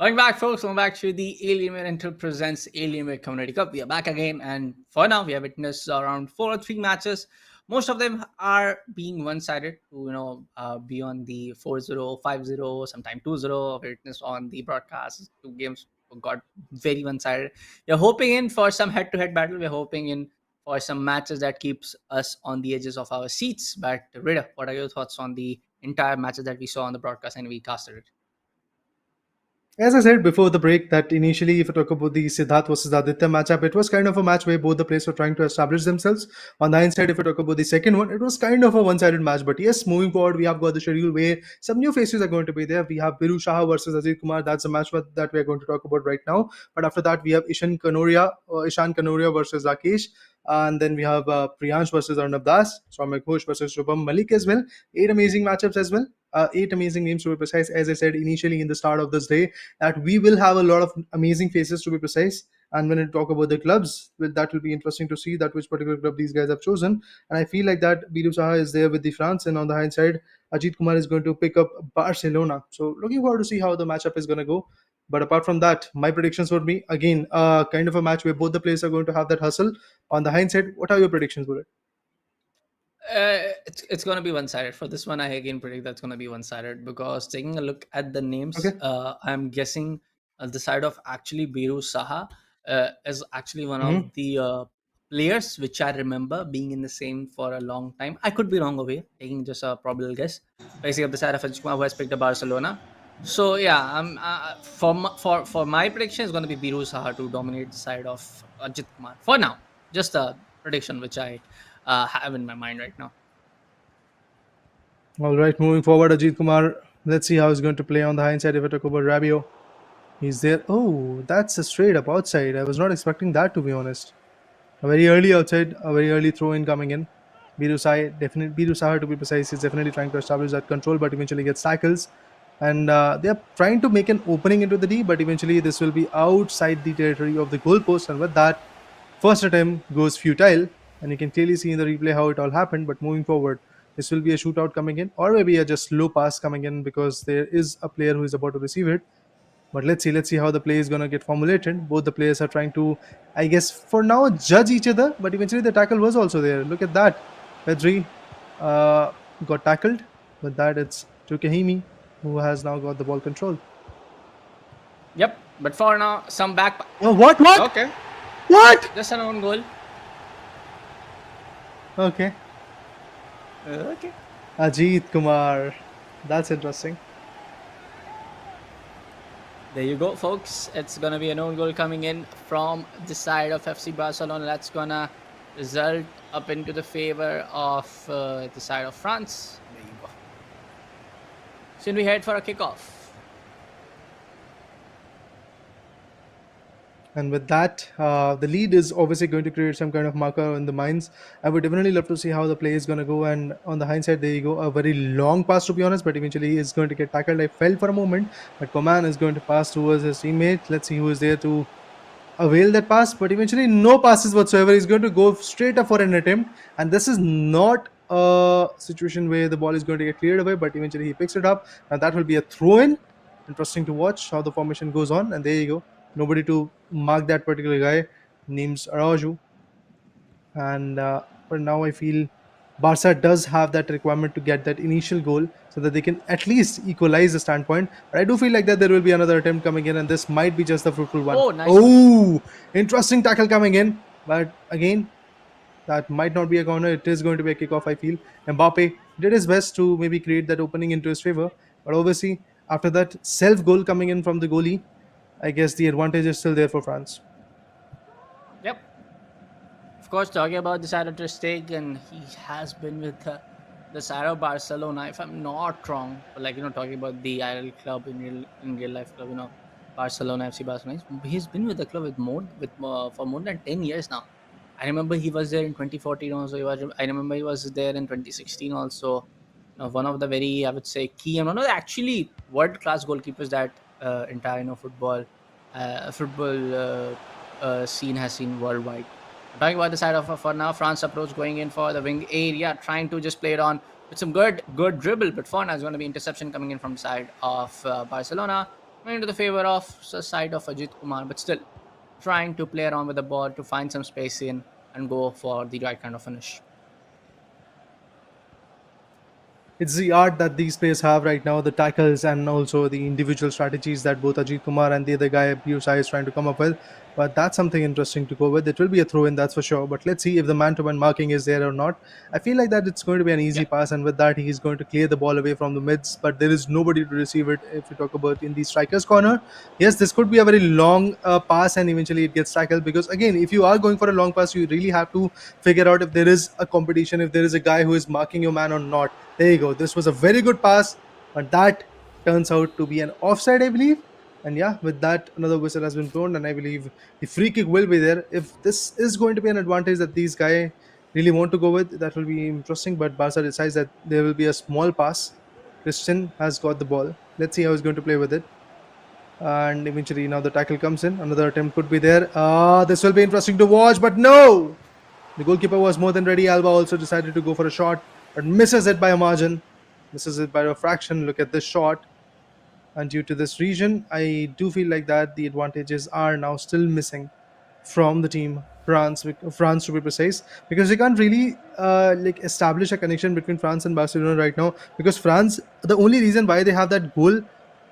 Welcome back, folks. Welcome back to the Alienware Intel presents Alienware Community Cup. We are back again, and for now, we have witnessed around 4 or 3 matches. Most of them are being one-sided to be on the 4-0, 5-0, sometime 2-0. We witnessed on the broadcast 2 games got very one-sided. We're hoping in for some head-to-head battle. We're hoping in for some matches that keeps us on the edges of our seats. But Rida, what are your thoughts on the entire matches that we saw on the broadcast and we casted it? As I said before the break, that initially, if you talk about the Siddharth versus Aditya matchup, it was kind of a match where both the players were trying to establish themselves. On the hindsight, if you talk about the second one, it was kind of a one-sided match. But yes, moving forward, we have got the schedule where some new faces are going to be there. We have Biru versus Ajit Kumar. That's a match that we are going to talk about right now. But after that, we have Ishan Kanoria versus Rakesh. And then we have Priyansh versus Arnab Das, Samik versus Shubham Malik as well. 8 amazing matchups as well. 8 amazing names to be precise. As I said initially in the start of this day, that we will have a lot of amazing faces to be precise. And when we talk about the clubs, that will be interesting to see that which particular club these guys have chosen. And I feel like that Biru Saha is there with the France, and on the hindsight, Ajit Kumar is going to pick up Barcelona. So looking forward to see how the matchup is going to go. But apart from that, my predictions would be again kind of a match where both the players are going to have that hustle. On the hindsight, what are your predictions, Bullet? It's gonna be one-sided for this one. I again predict that's gonna be one-sided because taking a look at the names, Okay. I'm guessing the side of actually Biru Saha is actually one Mm-hmm. of the players which I remember being in the same for a long time. I could be wrong over here, taking just a probable guess. Basically, of the side of Ajit Kumar who has picked up Barcelona. So yeah, for my prediction is going to be Biru Saha to dominate the side of Ajit Kumar for now. Just a prediction which I have in my mind right now. All right, moving forward, Ajit Kumar. Let's see how he's going to play on the hindsight if I talk about Rabio. He's there. Oh, that's a straight up outside. I was not expecting that, to be honest. A very early outside, a very early throw in coming in. Biru Saha to be precise, is definitely trying to establish that control, but eventually gets tackles. And they are trying to make an opening into the D, but eventually this will be outside the territory of the goalpost. And with that, first attempt goes futile. And you can clearly see in the replay how it all happened. But moving forward, this will be a shootout coming in, or maybe a just low pass coming in because there is a player who is about to receive it. But let's see how the play is gonna get formulated. Both the players are trying to, I guess, for now judge each other. But eventually the tackle was also there. Look at that. Pedri got tackled. With that, it's Tukahimi who has now got the ball control. Yep, but for now, some back. Oh, what? Okay, What? just an own goal. Okay. Okay. Ajit Kumar. That's interesting. There you go, folks. It's gonna be an own goal coming in from the side of FC Barcelona. That's gonna result up into the favor of the side of France. There you go. Soon we head for a kickoff. And with that, the lead is obviously going to create some kind of marker in the minds. I would definitely love to see how the play is going to go. And on the hindsight, there you go. A very long pass, to be honest, but eventually he is going to get tackled. I felt for a moment, but Coman is going to pass towards his teammate. Let's see who is there to avail that pass. But eventually, no passes whatsoever. He's going to go straight up for an attempt. And this is not a situation where the ball is going to get cleared away, but eventually he picks it up. And that will be a throw in. Interesting to watch how the formation goes on. And there you go. Nobody to mark that particular guy. Name's Araujo. And but now I feel Barca does have that requirement to get that initial goal so that they can at least equalize the standpoint. But I do feel like that there will be another attempt coming in, and this might be just the fruitful one. Oh, nice Oh, interesting tackle coming in. But again, that might not be a corner. It is going to be a kickoff, I feel. Mbappe did his best to maybe create that opening into his favor. But obviously, after that self goal coming in from the goalie, I guess the advantage is still there for France. Yep. Of course, talking about the side of Ter Stegen, he has been with the side of Barcelona, if I'm not wrong. But like talking about the IRL club in real life club, Barcelona FC Barcelona. He's been with the club for more than 10 years now. I remember he was there in 2014 also. I remember he was there in 2016 also. One of the very, I would say, key and one of the actually world class goalkeepers that entire football scene has seen worldwide. Talking about the side of for now, France approach going in for the wing area, trying to just play it on with some good dribble. But for now, it's going to be interception coming in from the side of Barcelona. into the favor of the side of Ajit Kumar, but still trying to play around with the ball to find some space in and go for the right kind of finish. It's the art that these players have right now, the tackles and also the individual strategies that both Ajit Kumar and the other guy Biru is trying to come up with. But that's something interesting to go with. It will be a throw in, that's for sure. But let's see if the man-to-man marking is there or not. I feel like that it's going to be an Yeah. easy pass, and with that he's going to clear the ball away from the mids. But there is nobody to receive it. If we talk about in the striker's corner, yes, this could be a very long pass, and eventually it gets tackled. Because again, if you are going for a long pass, you really have to figure out if there is a competition, if there is a guy who is marking your man or not. There you go. This was a very good pass, but that turns out to be an offside, I believe. And yeah, with that, another whistle has been blown, and I believe the free kick will be there. If this is going to be an advantage that these guys really want to go with, that will be interesting. But Barca decides that there will be a small pass. Christian has got the ball. Let's see how he's going to play with it. And eventually, now the tackle comes in. Another attempt could be there. This will be interesting to watch, but no! The goalkeeper was more than ready. Alba also decided to go for a shot, but misses it by a margin. Misses it by a fraction. Look at this shot. And due to this region, I do feel like that the advantages are now still missing from the team France to be precise, because they can't really like establish a connection between France and Barcelona right now, because France, the only reason why they have that goal,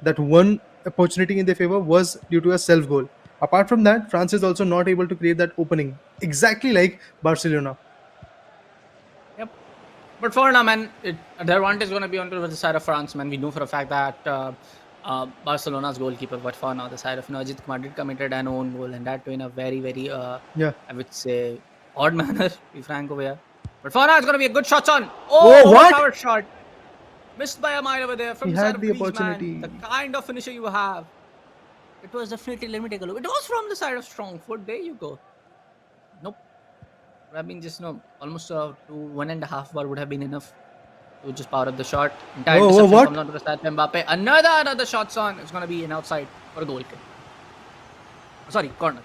that one opportunity in their favor, was due to a self goal. Apart from that, France is also not able to create that opening exactly like Barcelona. Yep. But for now, man, the advantage is going to be on the side of France, man. We know for a fact that Barcelona's goalkeeper, but for now, the side of Ajit Kumar did committed an own goal, and that too in a very, very, Yeah. I would say, odd manner, to be frank over here. But for now, it's going to be a good shot on. Oh, what? Overpowered shot. Missed by a mile over there from He the side had of the Griezmann. opportunity. The kind of finisher you have. It was definitely, let me take a look. It was from the side of strong foot. There you go. Nope. Would have been just almost 1.5 bar would have been enough to just power up the shot. Entire Whoa, interception what? comes onto the side of Mbappe. Another shot's on. It's gonna be an outside for a goal kick. Sorry, corner.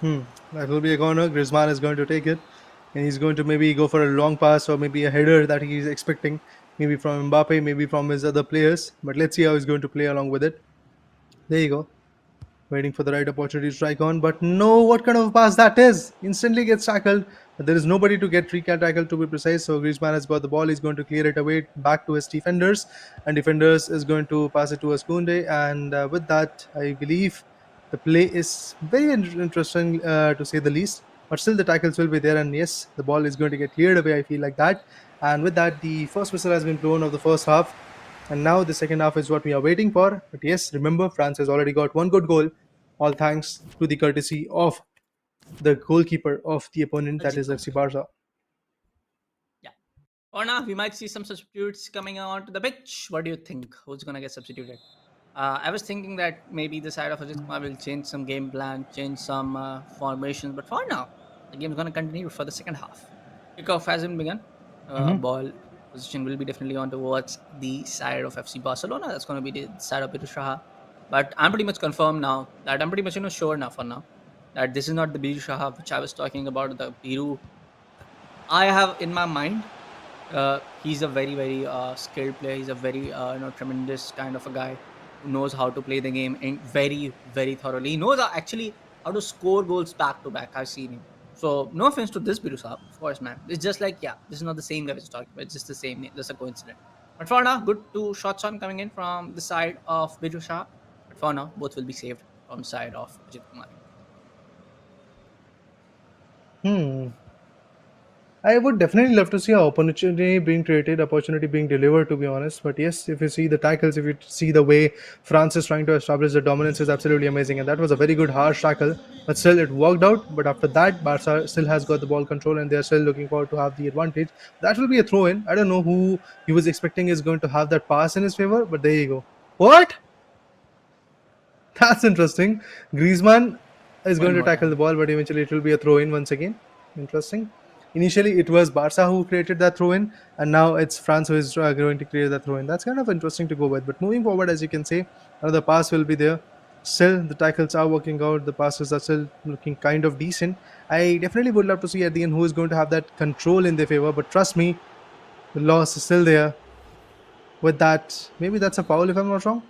That will be a corner. Griezmann is going to take it, and he's going to maybe go for a long pass or maybe a header that he's expecting, maybe from Mbappe, maybe from his other players. But let's see how he's going to play along with it. There you go. Waiting for the right opportunity to strike on, but no, what kind of a pass that is? Instantly gets tackled, but there is nobody to get recap tackled to be precise. So Griezmann has got the ball. He's going to clear it away back to his defenders, and defenders is going to pass it to Askunde. And with that, I believe the play is very interesting to say the least. But still, the tackles will be there, and yes, the ball is going to get cleared away. I feel like that. And with that, the first whistle has been blown of the first half. And now the second half is what we are waiting for. But yes, remember, France has already got one good goal, all thanks to the courtesy of the goalkeeper of the opponent, that Ajit is Kumar. FC Barca. Yeah. Or now we might see some substitutes coming onto the pitch. What do you think? Who's gonna get substituted? I was thinking that maybe the side of Ajit Kumar will change some game plan, change some formations, but for now, the game is gonna continue for the second half. Kickoff hasn't begun. Ball position will be definitely on towards the side of FC Barcelona. That's gonna be the side of Biru. But I'm pretty much confirmed now that I'm pretty much sure now for now that this is not the Biru which I was talking about. The Biru I have in my mind. He's a very very skilled player. He's a very tremendous kind of a guy who knows how to play the game and very very thoroughly. He knows actually how to score goals back to back. I've seen him. So no offense to this Biru, of course, man. It's just like this is not the same guy we're talking about. It's just the same name. Just a coincidence. But for now, good two shots on coming in from the side of Biru. But for now, both will be saved from the side of Ajit Kumar. Hmm. I would definitely love to see an opportunity being created, opportunity being delivered, to be honest. But yes, if you see the tackles, if you see the way France is trying to establish the dominance, is absolutely amazing. And that was a very good, harsh tackle. But still, it worked out. But after that, Barca still has got the ball control, and they're still looking forward to have the advantage. That will be a throw in. I don't know who he was expecting is going to have that pass in his favor, but there you go. What? That's interesting. Griezmann is One going to more tackle time. the ball, but eventually it will be a throw in once again. Interesting. Initially, it was Barca who created that throw in, and now it's France who is going to create that throw in. That's kind of interesting to go with. But moving forward, as you can see, another pass will be there. Still, the tackles are working out. The passes are still looking kind of decent. I definitely would love to see at the end who is going to have that control in their favor. But trust me, the loss is still there. With that, maybe that's a foul if I'm not wrong.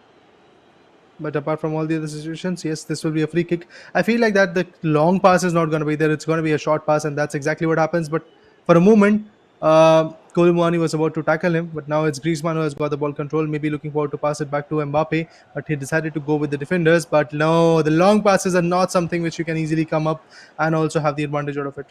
But apart from all the other situations, yes, this will be a free kick. I feel like that the long pass is not going to be there. It's going to be a short pass, and that's exactly what happens. But for a moment, Kolumani was about to tackle him, but now it's Griezmann who has got the ball control. Maybe looking forward to pass it back to Mbappe, but he decided to go with the defenders. But no, the long passes are not something which you can easily come up and also have the advantage out of it.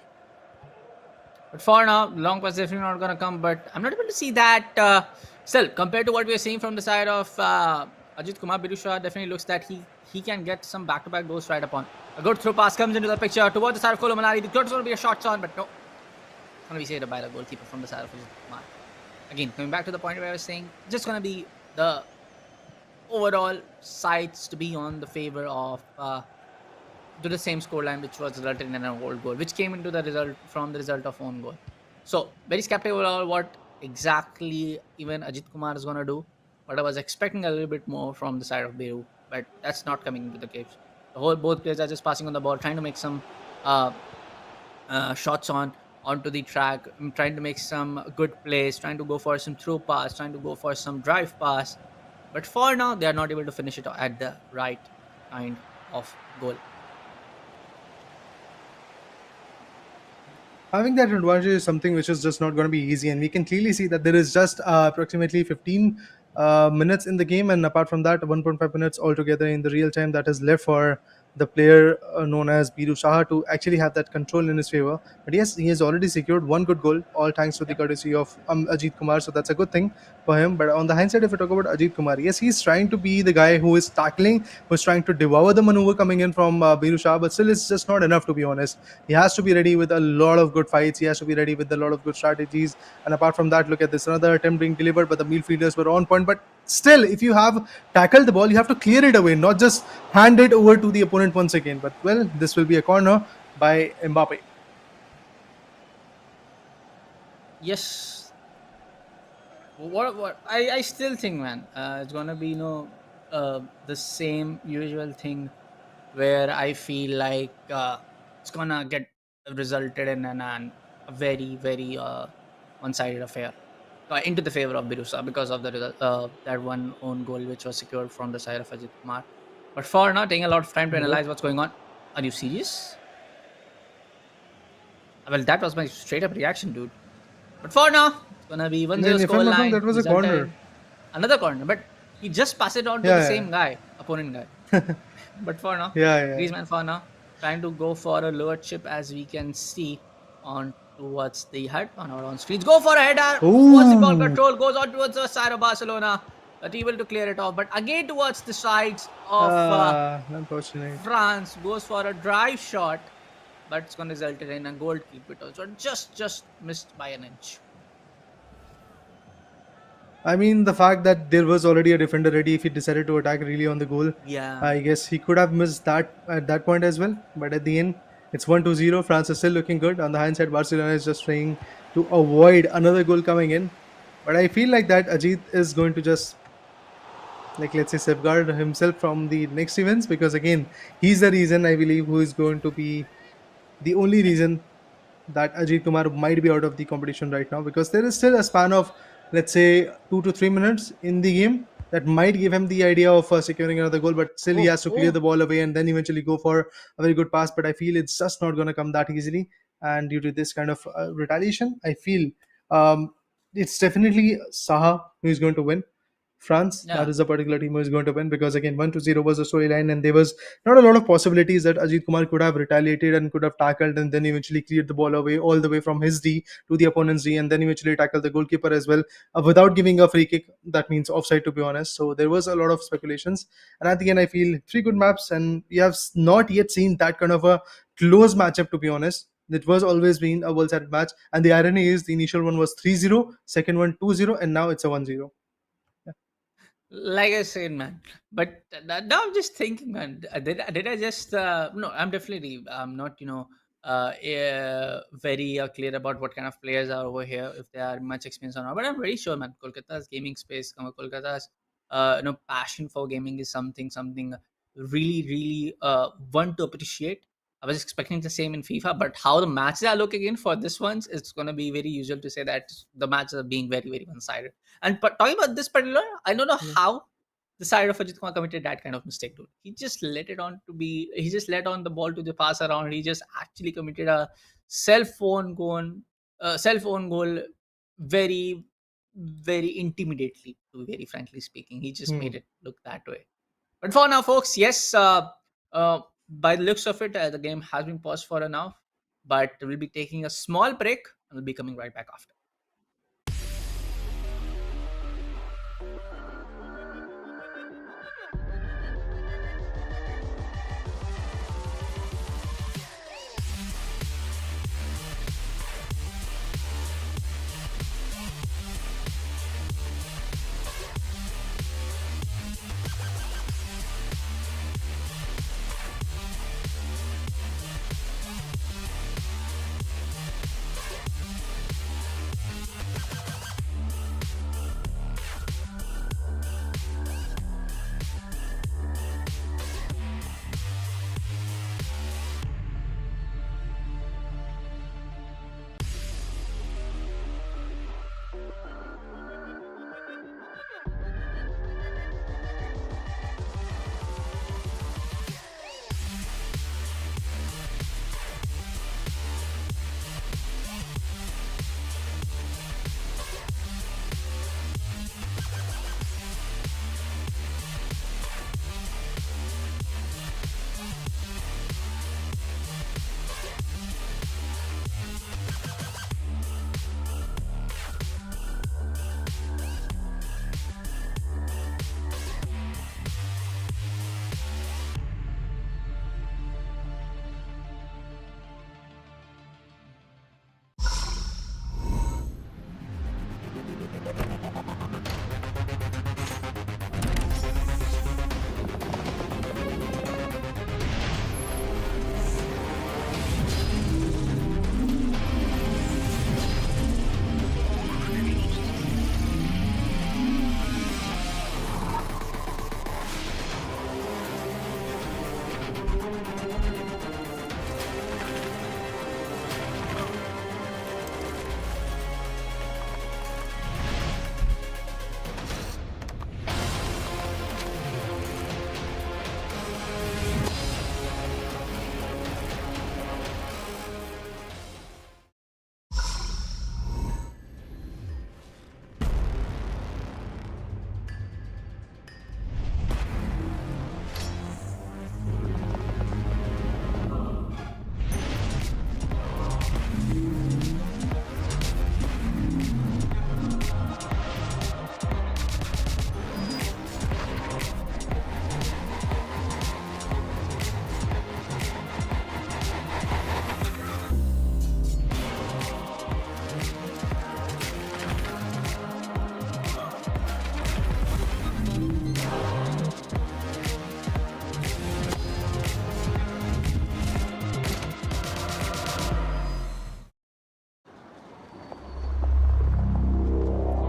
But for now, long pass definitely not going to come. But I'm not able to see that. Still, compared to what we are seeing from the side of Ajit Kumar, Biru definitely looks that he can get some back-to-back goals right upon. A good through pass comes into the picture towards the side of Kolomanari. The good is going to be a shot on, but no. It's going to be saved by the goalkeeper from the side of Ajit Kumar. Again, coming back to the point where I was saying, just going to be the overall sides to be on the favor of to the same scoreline, which was resulted in an own goal, which came into the result from the result of own goal. So very skeptical about what exactly even Ajit Kumar is gonna do. But I was expecting a little bit more from the side of Biru, but that's not coming into the case. Both players are just passing on the ball, trying to make some uh, shots onto the track, trying to make some good plays, trying to go for some through pass, trying to go for some drive pass. But for now, they are not able to finish it at the right kind of goal. Having that advantage is something which is just not going to be easy, and we can clearly see that there is just approximately 15 minutes in the game, and apart from that 1.5 minutes altogether in the real time that is left for the player known as Biru Saha to actually have that control in his favor. But yes, he has already secured one good goal, all thanks to the courtesy of Ajit Kumar, so that's a good thing for him. But on the hindsight, if we talk about Ajit Kumar, yes, he's trying to be the guy who is tackling, who's trying to devour the maneuver coming in from Biru Shah, but still it's just not enough, to be honest. He has to be ready with a lot of good fights. He has to be ready with a lot of good strategies. And apart from that, look at this, another attempt being delivered, but the midfielders were on point. But still, if you have tackled the ball, you have to clear it away, not just hand it over to the opponent once again. But well, this will be a corner by Mbappe. Yes. What I still think, man, it's gonna be the same usual thing where I feel like it's gonna get resulted in a very one-sided affair into the favor of Birusa because of the result, that one own goal which was secured from the side of Ajit Kumar. But for now, taking a lot of time to analyze what's going on. Are you serious? Well, that was my straight up reaction, dude. But for now, it's gonna be 1-0 Then, if I'm score not wrong, line. that was a Resulted corner. in another corner, but he just passed it on to the Yeah, same guy, opponent guy. But for now, yeah, yeah. Griezmann for now trying to go for a lower chip as we can see on towards the head on our own streets. Go for a header. What's the ball Ooh, control? Goes on towards the side of Barcelona, but able to clear it off. But again towards the sides of unfortunate. France, goes for a drive shot, but it's going to result in a goal kick. So just missed by an inch. I mean, the fact that there was already a defender ready, if he decided to attack really on the goal, Yeah. I guess he could have missed that at that point as well. But at the end, it's 1-0. France is still looking good. On the hindsight, Barcelona is just trying to avoid another goal coming in. But I feel like that Ajit is going to just, like, let's say, safeguard himself from the next events, because again, he's the reason, I believe, who is going to be the only reason that Ajit Kumar might be out of the competition right now, because there is still a span of, let's say, 2 to 3 minutes in the game that might give him the idea of securing another goal. But still, he Oh, has to clear oh. the ball away and then eventually go for a very good pass. But I feel it's just not going to come that easily. And due to this kind of retaliation, I feel um, it's definitely Saha who is going to win. France, that Yeah. is the particular team who is going to win, because again 1-0 was the storyline, and there was not a lot of possibilities that Ajit Kumar could have retaliated and could have tackled and then eventually cleared the ball away all the way from his D to the opponent's D, and then eventually tackled the goalkeeper as well without giving a free kick. That means offside, to be honest. So there was a lot of speculations, and at the end, I feel three good maps, and we have not yet seen that kind of a close matchup, to be honest. It was always been a well-sided match, and the irony is the initial one was 3-0, second one 2-0, and now it's a 1-0. Like I said, man. But now I'm just thinking, man. Did I just no? I'm definitely not very clear about what kind of players are over here, if they are much experienced or not. But I'm very sure, man. Kolkata's gaming space, Kolkata's passion for gaming is something really want to appreciate. I was expecting the same in FIFA, but how the matches are looking in for this ones, it's gonna be very usual to say that the matches are being very one sided. And but talking about this particular, I don't know Yeah. how the side of Ajit Kumar committed that kind of mistake, dude. He just let it on to be. He just let on the ball to the pass around. He just actually committed a self-own goal, very, very intimidately. To be very frankly speaking, he just made it look that way. But for now, folks, yes, by the looks of it, the game has been paused for now. But we'll be taking a small break and we'll be coming right back after.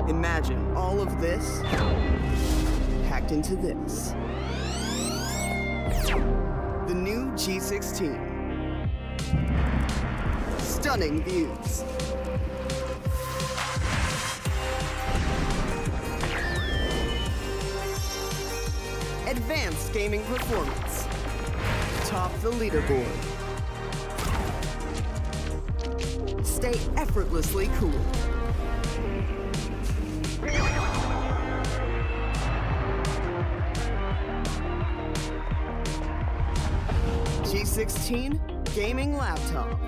Imagine all of this packed into this. The new G16. Stunning views. Advanced gaming performance. Top the leaderboard. Stay effortlessly cool. G16 gaming laptop.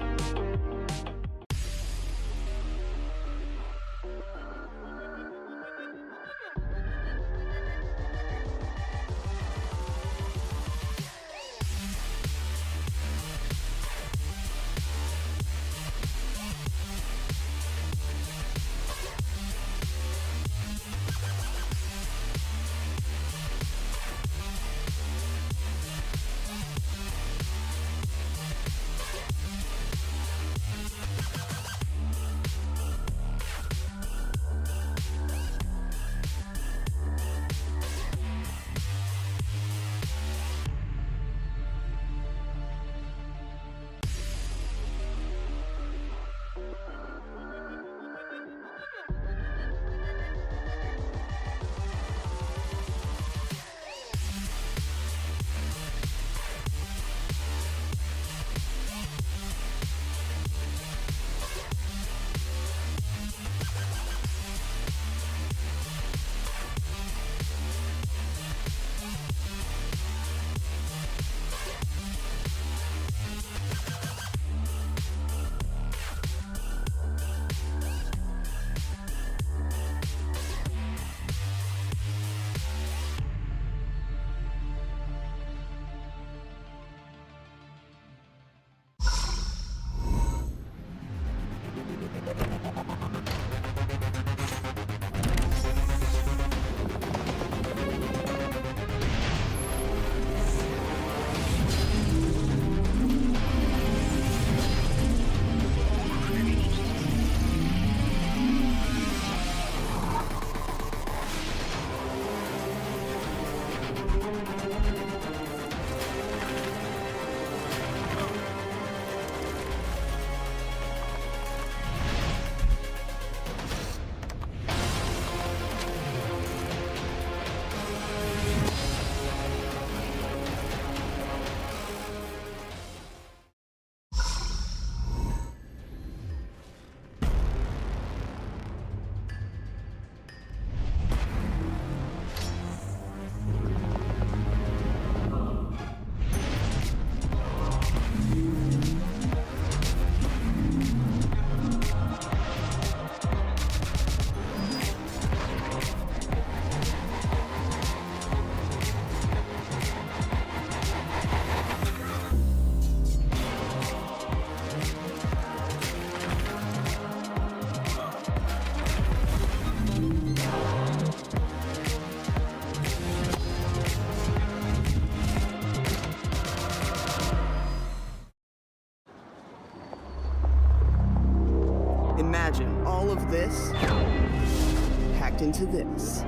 into this.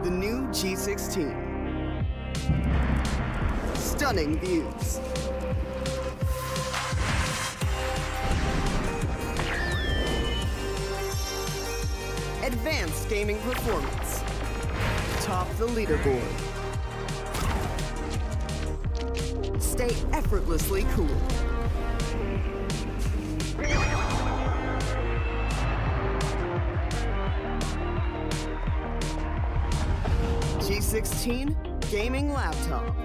The new G16. Stunning views. Advanced gaming performance. Top the leaderboard. Stay effortlessly cool. G16 gaming laptop.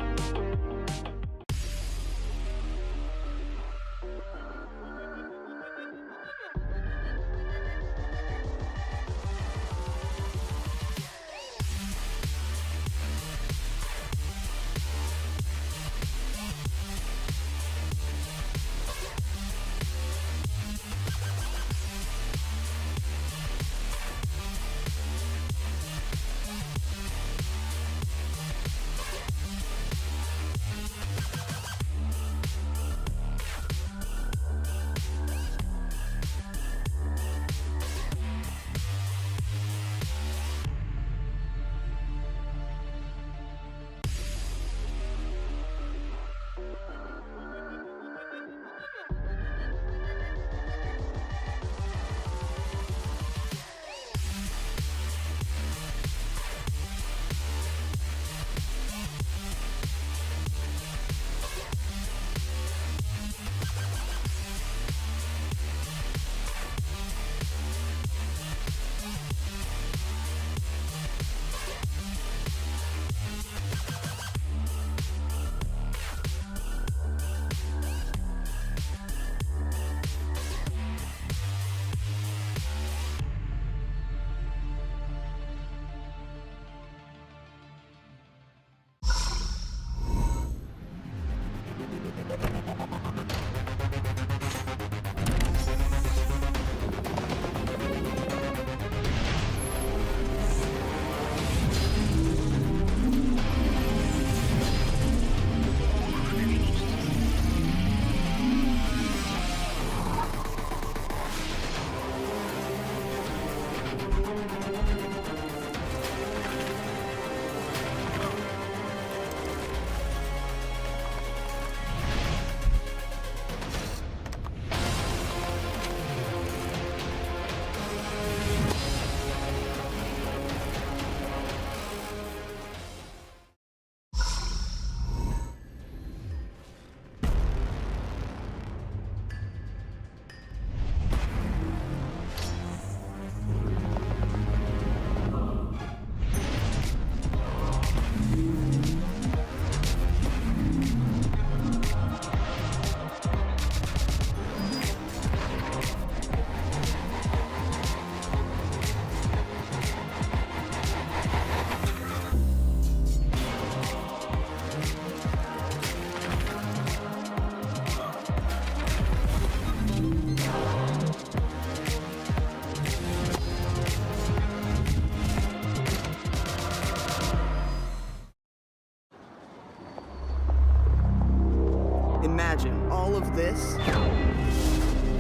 Imagine all of this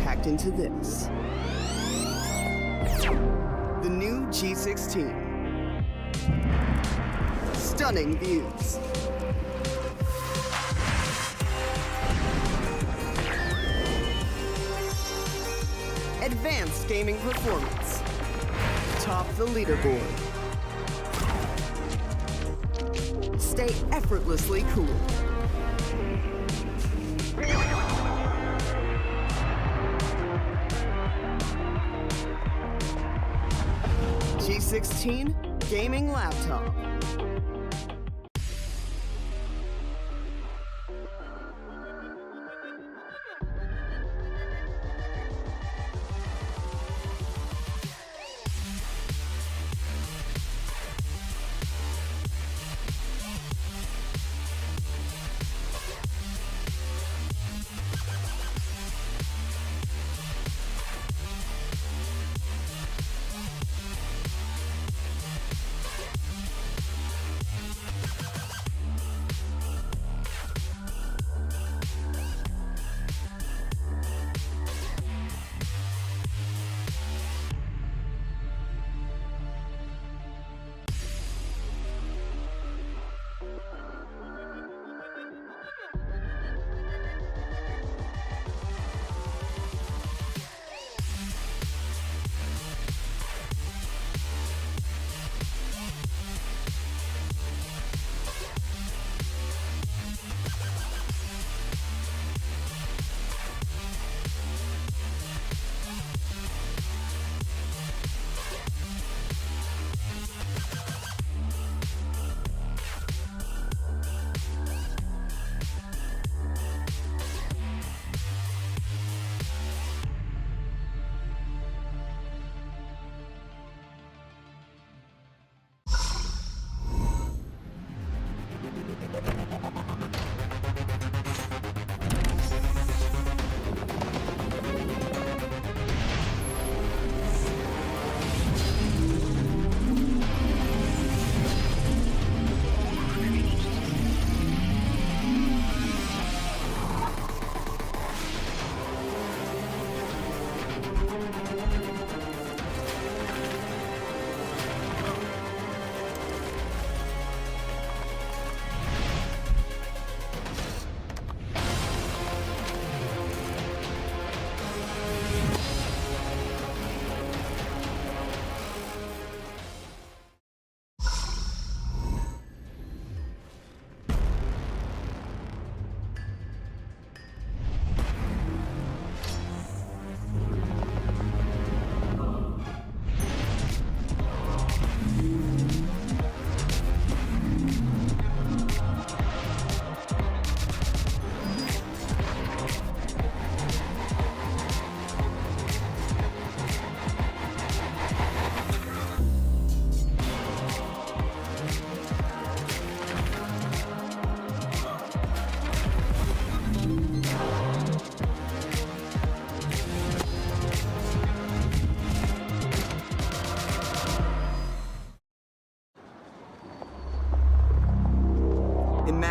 packed into this. The new G16. Stunning views. Advanced gaming performance. Top the leaderboard. Stay effortlessly cool. G16 gaming laptop.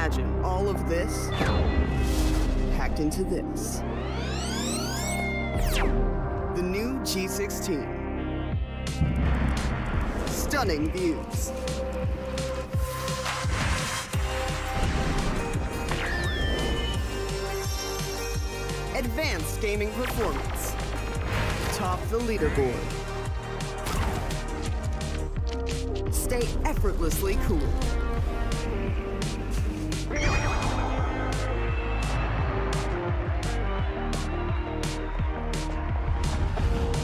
Imagine all of this packed into this. The new G16. Stunning views. Advanced gaming performance. Top the leaderboard. Stay effortlessly cool.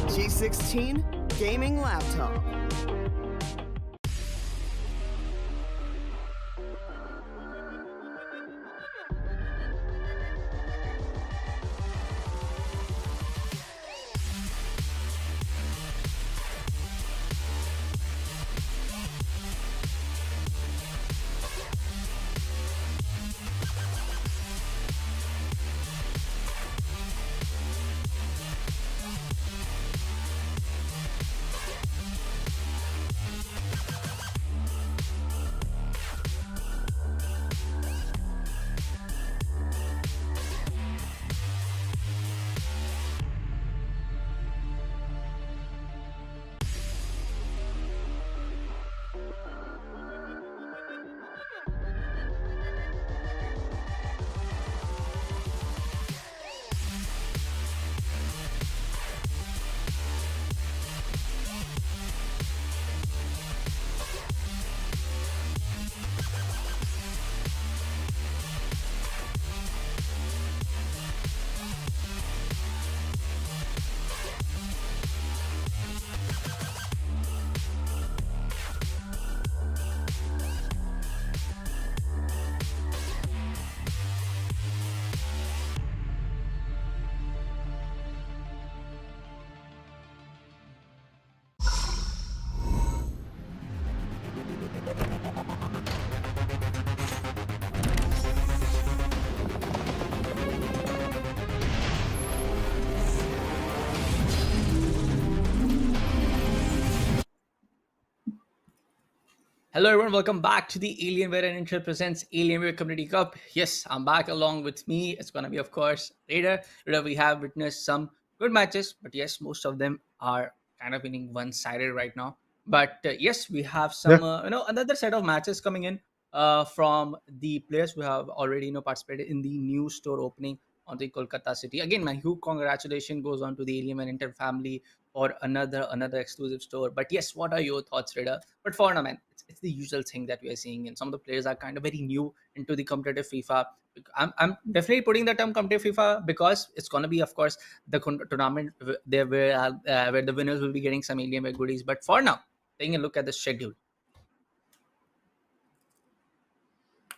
G16 gaming laptop. Hello everyone, welcome back to the Alienware and Intel presents Alienware Community Cup. Yes, I'm back along with me. It's gonna be, of course, Raider. Raider, we have witnessed some good matches, but yes, most of them are kind of winning one-sided right now. But yes, we have some, Yeah. another set of matches coming in from the players who have already, participated in the new store opening on the Kolkata city. Again, my huge congratulations goes on to the Alienware Intel family for another exclusive store. But yes, what are your thoughts, Raider? But for now, man, it's the usual thing that we are seeing, and some of the players are kind of very new into the competitive FIFA. I'm definitely putting the term competitive FIFA because it's gonna be, of course, the tournament there where the winners will be getting some Alienware goodies. But for now, taking a look at the schedule.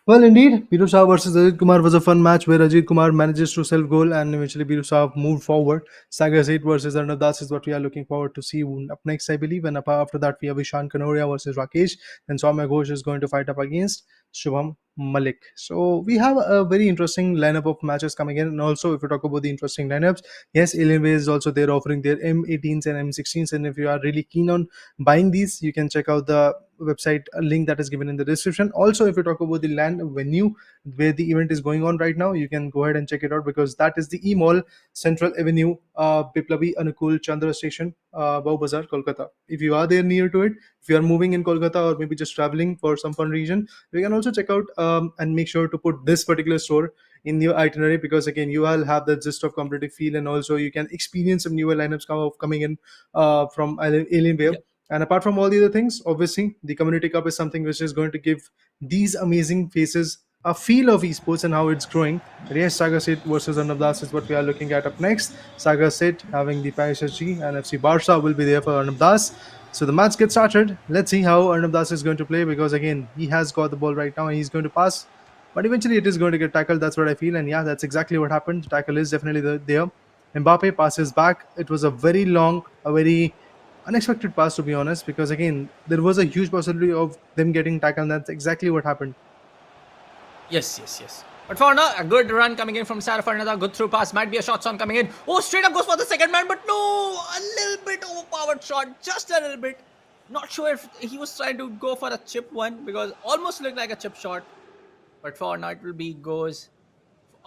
Well, indeed, Biru Saab versus Ajit Kumar was a fun match where Ajit Kumar manages to self goal and eventually Biru Saab moved forward. Saga Sept versus Arnav Das is what we are looking forward to see up next, I believe. And after that, we have Ishan Kanoria versus Rakesh. Then Soumya Ghosh is going to fight up against Shubham Malik. So we have a very interesting lineup of matches coming in. And also, if you talk about the interesting lineups, yes, Alienware is also there offering their M18s and M16s. And if you are really keen on buying these, you can check out the website link that is given in the description. Also, if you talk about the land venue where the event is going on right now, you can go ahead and check it out because that is the E-Mall, Central Avenue, Biplabi, Anukul, Chandra Station, Bowbazar, Kolkata. If you are there near to it, if you are moving in Kolkata or maybe just traveling for some fun region, you can also check out and make sure to put this particular store in your itinerary because again you will have the gist of competitive feel and also you can experience some newer lineups coming in from Alienware. And apart from all the other things, obviously, the Community Cup is something which is going to give these amazing faces a feel of esports and how it's growing. But yes, Saga Sid versus Arnab is what we are looking at up next. Saga Sid having the Paris SG and FC Barca will be there for Arnab. So the match gets started. Let's see how Arnab is going to play because again, he has got the ball right now and he's going to pass. But eventually it is going to get tackled. That's what I feel. And yeah, that's exactly what happened. The tackle is definitely there. Mbappe passes back. It was a very long, a very unexpected pass to be honest because again there was a huge possibility of them getting tackled and that's exactly what happened. Yes. But for now, a good run coming in from Sarah for another good through pass. Might be a shot on coming in. Oh, straight up goes for the second man, but no, a little bit overpowered shot, just a little bit. Not sure if he was trying to go for a chip one because almost looked like a chip shot. But for now, it will be goes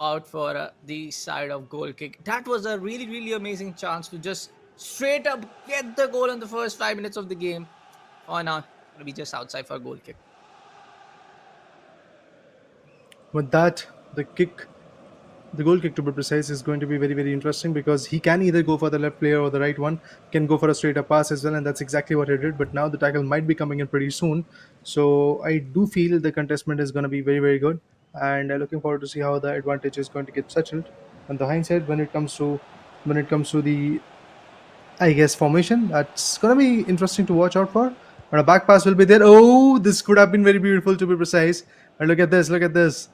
out for the side of goal kick. That was a really, really amazing chance to just straight up get the goal in the first 5 minutes of the game. For now, it'll be just outside for a goal kick. With that, the kick, the goal kick to be precise, is going to be very, very interesting because he can either go for the left player or the right one, can go for a straight up pass as well, and that's exactly what he did. But now the tackle might be coming in pretty soon. So I do feel the contestment is going to be very, very good. And I'm looking forward to see how the advantage is going to get settled. On the hindsight, when it comes to the I guess formation. That's gonna be interesting to watch out for. But a back pass will be there. Oh, this could have been very beautiful to be precise. And look at this, look at this.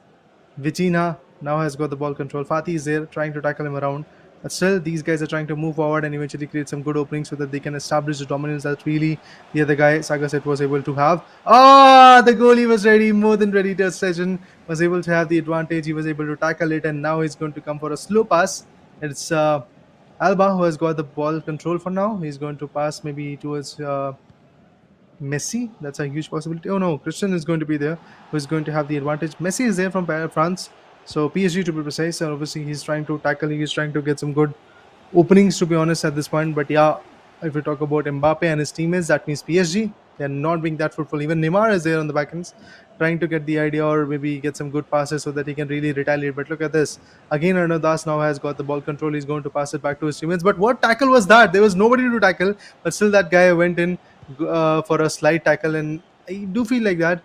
Vitina now has got the ball control. Fatih is there trying to tackle him around. But still, these guys are trying to move forward and eventually create some good openings so that they can establish the dominance that really the other guy, Saga Set, was able to have. Ah, the goalie was ready, more than ready to session, was able to have the advantage. He was able to tackle it, and now he's going to come for a slow pass. It's Alba who has got the ball control for now. He's going to pass maybe towards Messi. That's a huge possibility. Oh no, Christian is going to be there, who is going to have the advantage. Messi is there from France, so PSG to be precise. And obviously, he's trying to tackle. He's trying to get some good openings, to be honest, at this point. But yeah, if we talk about Mbappe and his teammates, that means PSG. They're not being that fruitful. Even Neymar is there on the back ends, trying to get the idea or maybe get some good passes so that he can really retaliate. But look at this. Again, Arnaud now has got the ball control. He's going to pass it back to his teammates. But what tackle was that? There was nobody to tackle, but still that guy went in for a slight tackle. And I do feel like that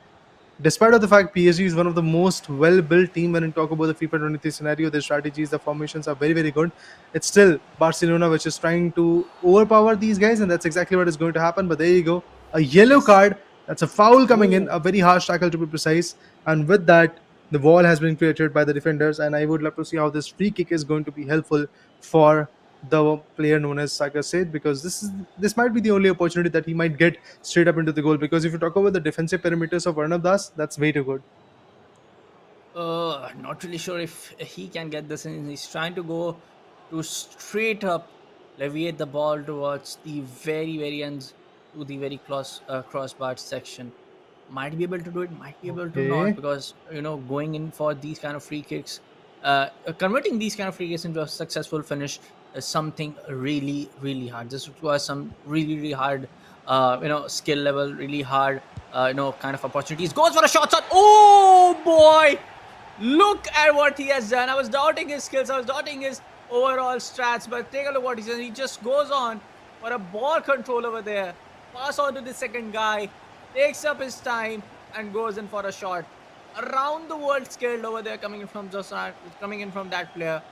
despite of the fact PSG is one of the most well-built team when you talk about the FIFA 23 scenario, their strategies, the formations are very, very good. It's still Barcelona which is trying to overpower these guys, and that's exactly what is going to happen. But there you go, a yellow Yes. card. That's a foul coming in, Oh. a very harsh tackle to be precise. And with that, the wall has been created by the defenders, and I would love to see how this free kick is going to be helpful for the player known as Saga said, because this might be the only opportunity that he might get straight up into the goal. Because if you talk about the defensive perimeters of Arnav Das, that's way too good. Not really sure if he can get this in. He's trying to go to straight up leviate the ball towards the very, very ends to the very crossbar section. Might be able to do it, might be able to not, Okay. because going in for these kind of free kicks, converting these kind of free kicks into a successful finish is something really, really hard. This was some really, really hard, skill level, really hard, kind of opportunities. Goes for a shot. Oh boy! Look at what he has done. I was doubting his skills. I was doubting his overall stats. But take a look what he's done. He just goes on for a ball control over there. Pass on to the second guy. Takes up his time and goes in for a shot. Around the world skilled over there coming in from Jaswal, coming in from that player.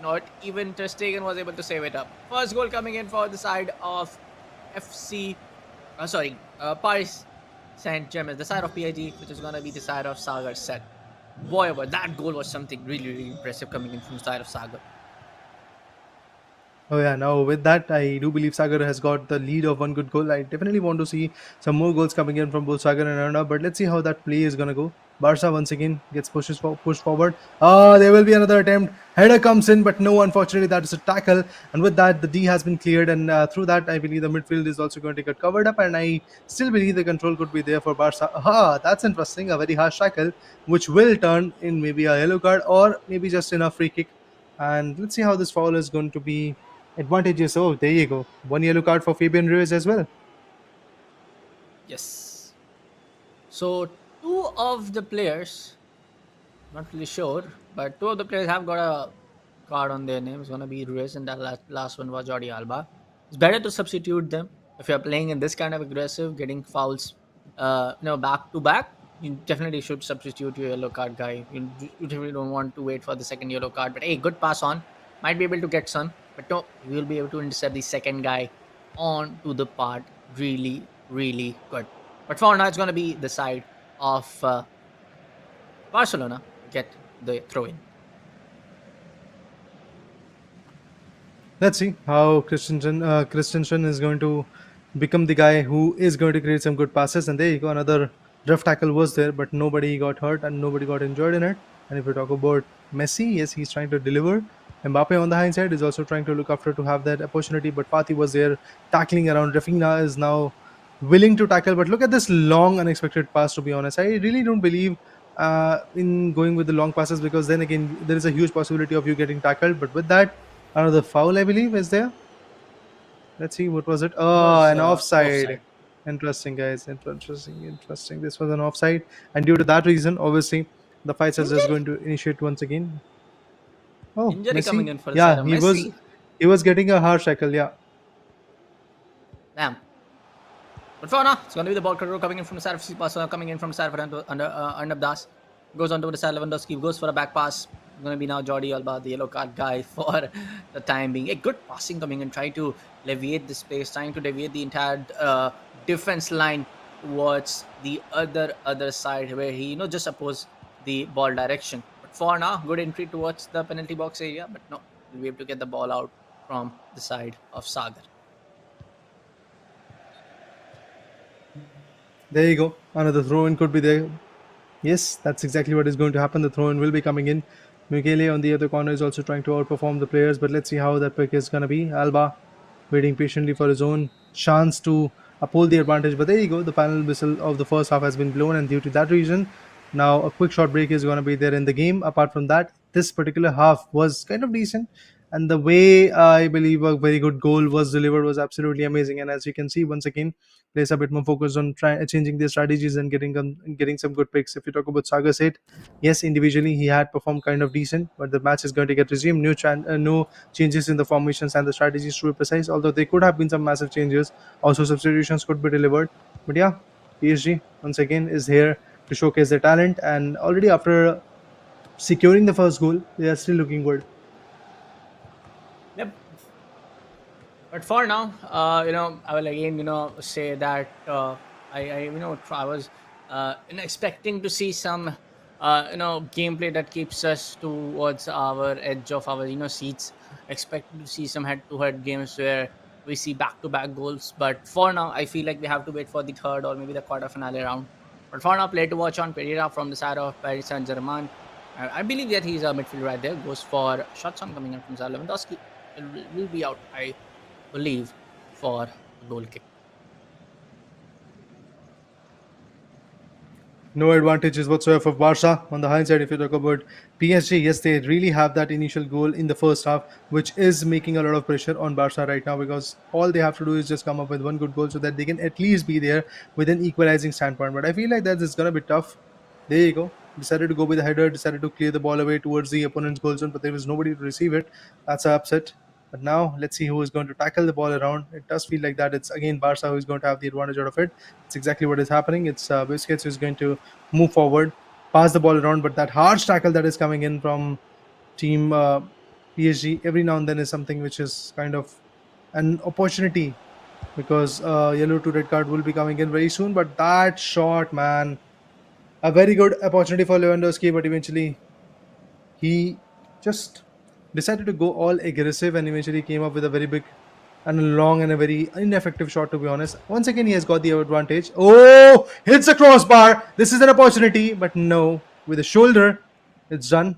Not even Ter Stegen was able to save it up. First goal coming in for the side of FC. Paris Saint Germain, the side of PSG, which is gonna be the side of Saga set. Boy, but that goal was something really, really impressive coming in from the side of Saga. Oh yeah, now with that, I do believe Sagar has got the lead of one good goal. I definitely want to see some more goals coming in from both Sagar and Arna, but let's see how that play is gonna go. Barca once again gets pushed forward. Ah, there will be another attempt. Header comes in, but no, unfortunately, that is a tackle. And with that, the D has been cleared, and through that, I believe the midfield is also going to get covered up. And I still believe the control could be there for Barca. Ah, that's interesting. A very harsh tackle, which will turn in maybe a yellow card or maybe just in a free kick. And let's see how this foul is going to be advantageous. Oh, there you go. One yellow card for Fabian Ruiz as well. Yes. So two of the players, not really sure, but two of the players have got a card on their name. It's gonna be Ruiz, and that last one was Jordi Alba. It's better to substitute them if you're playing in this kind of aggressive, getting fouls, back to back. You definitely should substitute your yellow card guy. You definitely don't want to wait for the second yellow card. But hey, good pass on. Might be able to get some, but no, we will be able to intercept the second guy on to the part. Really, really good. But for now, it's gonna be the side of Barcelona get the throw in. Let's see how Christensen is going to become the guy who is going to create some good passes. And there you go. Another rough tackle was there, but nobody got hurt and nobody got injured in it. And if we talk about Messi, yes, he's trying to deliver. Mbappe on the hindsight is also trying to look after to have that opportunity, but Fatih was there tackling around. Rafinha is now willing to tackle, but look at this long unexpected pass. To be honest, I really don't believe in going with the long passes, because then again there is a huge possibility of you getting tackled. But with that, another foul, I believe, is there. Let's see, what was it? It Oh, was an offside. offside. Interesting, guys. Interesting. This was an offside, and due to that reason, obviously, the fights are just Injury. going to initiate once again. Oh, Injury coming Messi. in for the side Yeah, of Messi. he was getting a harsh tackle. Yeah. Damn. But for now, it's going to be the ball control coming in from the side of Barcelona, coming in from the side of under Das. Goes on to the side Lewandowski, goes for a back pass. It's going to be now Jordi Alba, the yellow card guy, for the time being. A good passing coming in, trying to alleviate the space, trying to deviate the entire defense line towards the other side, where he just oppose the ball direction. But for now, good entry towards the penalty box area, but no, we'll be able to get the ball out from the side of Saga. There you go. Another throw in could be there. Yes, that's exactly what is going to happen. The throw in will be coming in. Michele on the other corner is also trying to outperform the players, but let's see how that pick is going to be. Alba waiting patiently for his own chance to uphold the advantage. But there you go. The final whistle of the first half has been blown, and due to that reason, now a quick short break is going to be there in the game. Apart from that, this particular half was kind of decent, and the way I believe a very good goal was delivered was absolutely amazing. And as you can see, once again, plays a bit more focus on changing their strategies and getting some good picks. If you talk about Saga Set, yes, individually he had performed kind of decent, but the match is going to get resumed. No changes in the formations and the strategies to be precise. Although there could have been some massive changes, also substitutions could be delivered. But yeah, PSG once again is here to showcase their talent, and already after securing the first goal, they are still looking good. Yep. But for now, I will again, say that I was, expecting to see some, gameplay that keeps us towards our edge of our, seats. Expecting to see some head-to-head games where we see back-to-back goals. But for now, I feel like we have to wait for the third or maybe the quarter finale round. But for now, play to watch on Pereira from the side of Paris Saint-Germain. I believe that he's a midfielder right there. Goes for shots on coming in from Lewandowski. Will be out, I believe, for a goal kick. No advantages whatsoever for Barca. On the hindsight, if you talk about PSG, yes, they really have that initial goal in the first half, which is making a lot of pressure on Barca right now, because all they have to do is just come up with one good goal so that they can at least be there with an equalizing standpoint. But I feel like that is going to be tough. There you go. Decided to go with the header, decided to clear the ball away towards the opponent's goal zone, but there was nobody to receive it. That's an upset. But now let's see who is going to tackle the ball around. It does feel like that it's again Barca who is going to have the advantage out of it. It's exactly what is happening. It's Busquets who is going to move forward, pass the ball around, but that harsh tackle that is coming in from team PSG every now and then is something which is kind of an opportunity, because yellow to red card will be coming in very soon. But that shot, man, a very good opportunity for Lewandowski, but eventually he just decided to go all aggressive and eventually came up with a very big and a long and a very ineffective shot, to be honest. Once again, he has got the advantage. Oh, hits the crossbar. This is an opportunity, but no. With the shoulder, it's done.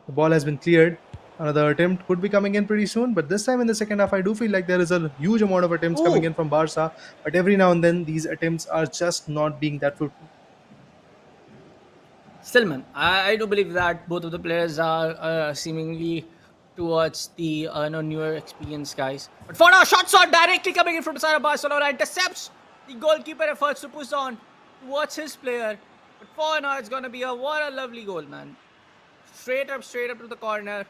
The ball has been cleared. Another attempt could be coming in pretty soon, but this time in the second half, I do feel like there is a huge amount of attempts coming Oh, in from Barca, but every now and then these attempts are just not being that fruitful. Stillman, I do believe that both of the players are seemingly towards the newer experienced guys. But for now, shots are directly coming in from the side of Barcelona. Intercepts the goalkeeper efforts to push on towards his player. But for now, it's going to be what a lovely goal, man. Straight up to the corner.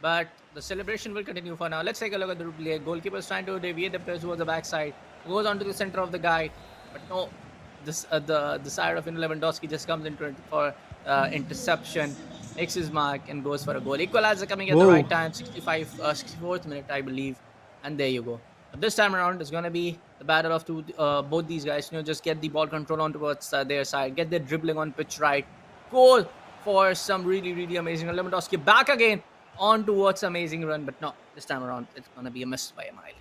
But the celebration will continue for now. Let's take a look at the replay. Goalkeeper is trying to deviate the player towards the backside. Goes onto the center of the guy. But no, this the side of Lewandowski just comes into it for interception, makes his mark and goes for a goal. Equalizer coming at the Whoa. right time, 64th minute, I believe, and there you go. But this time around, it's gonna be the battle of both these guys. Just get the ball control on towards their side, get their dribbling on pitch right, goal for some really amazing. Lewandowski back again on towards amazing run, but no, this time around it's gonna be a miss by a mile.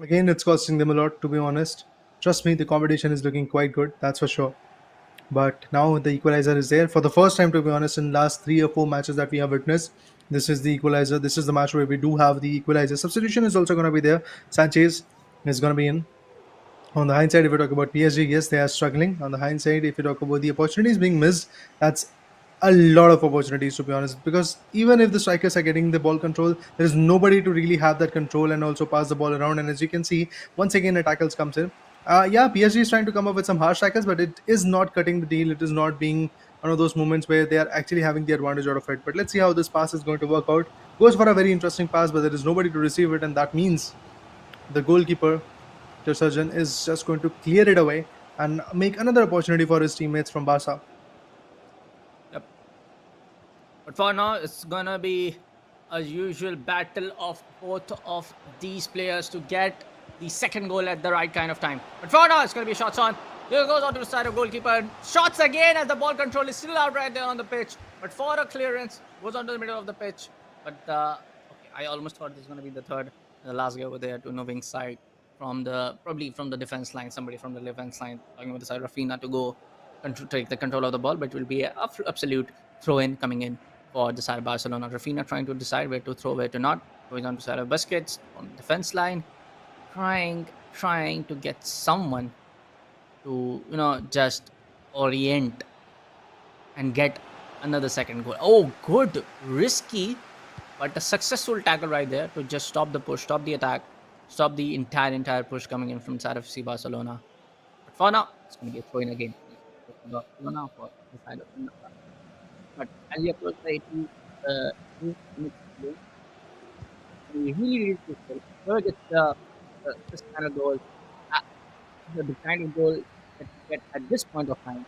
Again, it's costing them a lot, to be honest. Trust me, the competition is looking quite good, that's for sure. But now the equalizer is there for the first time, to be honest, in last 3 or 4 matches that we have witnessed. This is the equalizer. This is the match where we do have the equalizer. Substitution is also going to be there. Sanchez is going to be in. On the hindsight, if you talk about PSG, yes, they are struggling. On the hindsight, if you talk about the opportunities being missed, that's a lot of opportunities to be honest. Because even if the strikers are getting the ball control, there is nobody to really have that control and also pass the ball around. And as you can see, once again, a tackles comes in. Yeah, PSG is trying to come up with some harsh tackles, but it is not cutting the deal. It is not being one of those moments where they are actually having the advantage out of it. But let's see how this pass is going to work out. Goes for a very interesting pass, but there is nobody to receive it, and that means the goalkeeper Surgeon is just going to clear it away and make another opportunity for his teammates from Barca. Yep. But for now, it's gonna be a usual battle of both of these players to get the second goal at the right kind of time. But for now, it's gonna be shots on. There goes onto the side of goalkeeper. Shots again as the ball control is still out right there on the pitch. But for a clearance, goes onto the middle of the pitch. But okay, I almost thought this was gonna be the third, the last guy over there to no wing side from the probably from the defense line, somebody from the defense line talking about the side of Rafinha to go take the control of the ball, but it will be an absolute throw in coming in for the side of Barcelona. Rafinha trying to decide where to throw, where to not. Going on to side of Busquets on the defense line, trying to get someone to just orient and get another second goal. Oh, good, risky, but a successful tackle right there to just stop the push, stop the attack, stop the entire push coming in from side of FC Barcelona. But for now, it's going to be a throw in again. Barcelona for the side of Indranil. But as you approach the 80, 2 minutes game, we really need to score. Whoever gets this kind of goal, uh, the kind of goal that you get at this point of time,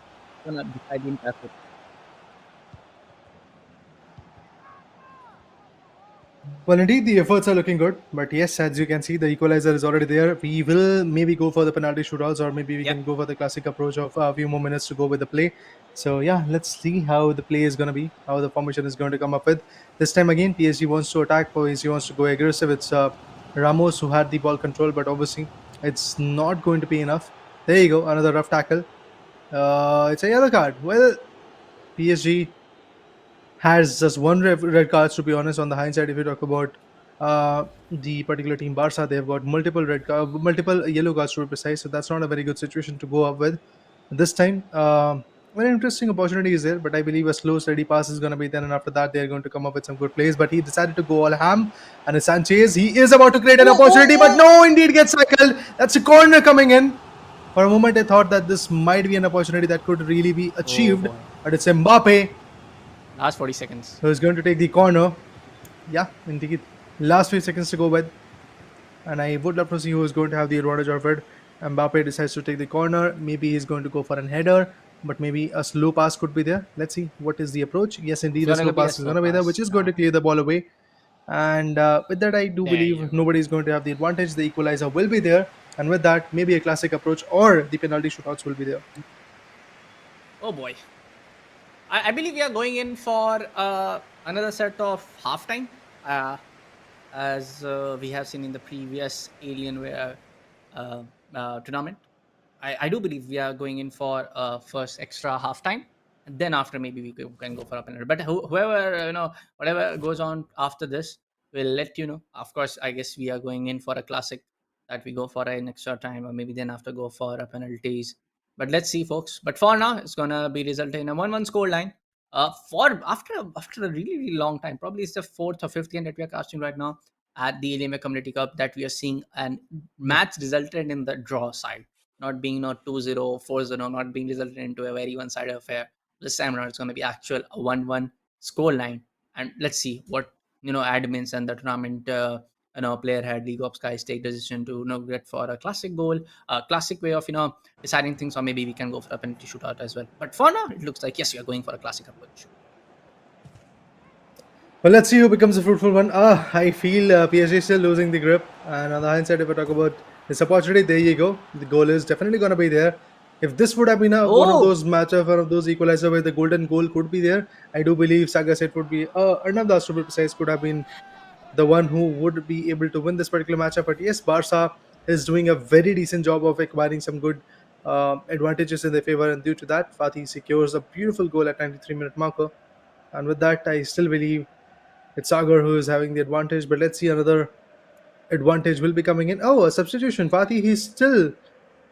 is going to decide the entire football. Well, indeed, the efforts are looking good. But yes, as you can see, the equalizer is already there. We will maybe go for the penalty shootouts, or maybe we Yep. can go for the classic approach of a few more minutes to go with the play. So yeah, let's see how the play is going to be, how the formation is going to come up with. This time again, PSG wants to attack, PSG wants to go aggressive. It's Ramos who had the ball control, but obviously it's not going to be enough. There you go, another rough tackle. It's a yellow card. Well, PSG has just one red cards, to be honest. On the hindsight, if you talk about the particular team Barca, they've got multiple yellow cards to be precise. So that's not a very good situation to go up with this time. Very interesting opportunity is there, but I believe a slow, steady pass is going to be there, and after that, they're going to come up with some good plays. But he decided to go all ham, and it's Sanchez. He is about to create an opportunity, but no, indeed gets cycled. That's a corner coming in. For a moment, I thought that this might be an opportunity that could really be achieved, boy. but it's Mbappe Last 40 seconds. who is going to take the corner. Yeah, indeed. Last few seconds to go with. And I would love to see who is going to have the advantage of it. Mbappe decides to take the corner. Maybe he's going to go for an header, but maybe a slow pass could be there. Let's see what is the approach. Yes, indeed, a It's slow gonna be a pass is slow going to be there, pass, which is going to clear the ball away. And with that, I do There you believe go. nobody is going to have the advantage. The equalizer will be there. And with that, maybe a classic approach or the penalty shootouts will be there. Oh boy. I believe we are going in for another set of halftime, as we have seen in the previous Alienware tournament. I do believe we are going in for first extra halftime, and then after maybe we can go for a penalty. But whoever whatever goes on after this, we'll let you know. Of course, I guess we are going in for a classic that we go for an extra time, or maybe then after go for a penalties. But let's see, folks. But for now, it's gonna be resulting in a 1-1 score line. For after a really long time, probably it's the fourth or fifth game that we are casting right now at the Alienware Community Cup that we are seeing, and match resulted in the draw side, not being not 2-0, 4-0, not being resulted into a very one-sided affair. This time around, it's going to be actual a 1-1 score line, and let's see what admins and the tournament player head League of Skies take decision to get for a classic goal, a classic way of deciding things, or maybe we can go for a penalty shootout as well. But for now, it looks like yes, we are going for a classic approach. Well, let's see who becomes a fruitful one. I feel PSG is still losing the grip. And on the hindsight, if I talk about this opportunity, there you go. The goal is definitely going to be there. If this would have been one of Oh, those matchup, one of those equalizer where the golden goal could be there, I do believe Saga Set would be, Arnav to be precise, could have been the one who would be able to win this particular matchup. But yes, Barca is doing a very decent job of acquiring some good advantages in their favor. And due to that, Fatih secures a beautiful goal at 93-minute marker. And with that, I still believe it's Sagar who is having the advantage, but let's see, another advantage will be coming in. Oh, a substitution. Fatih, he's still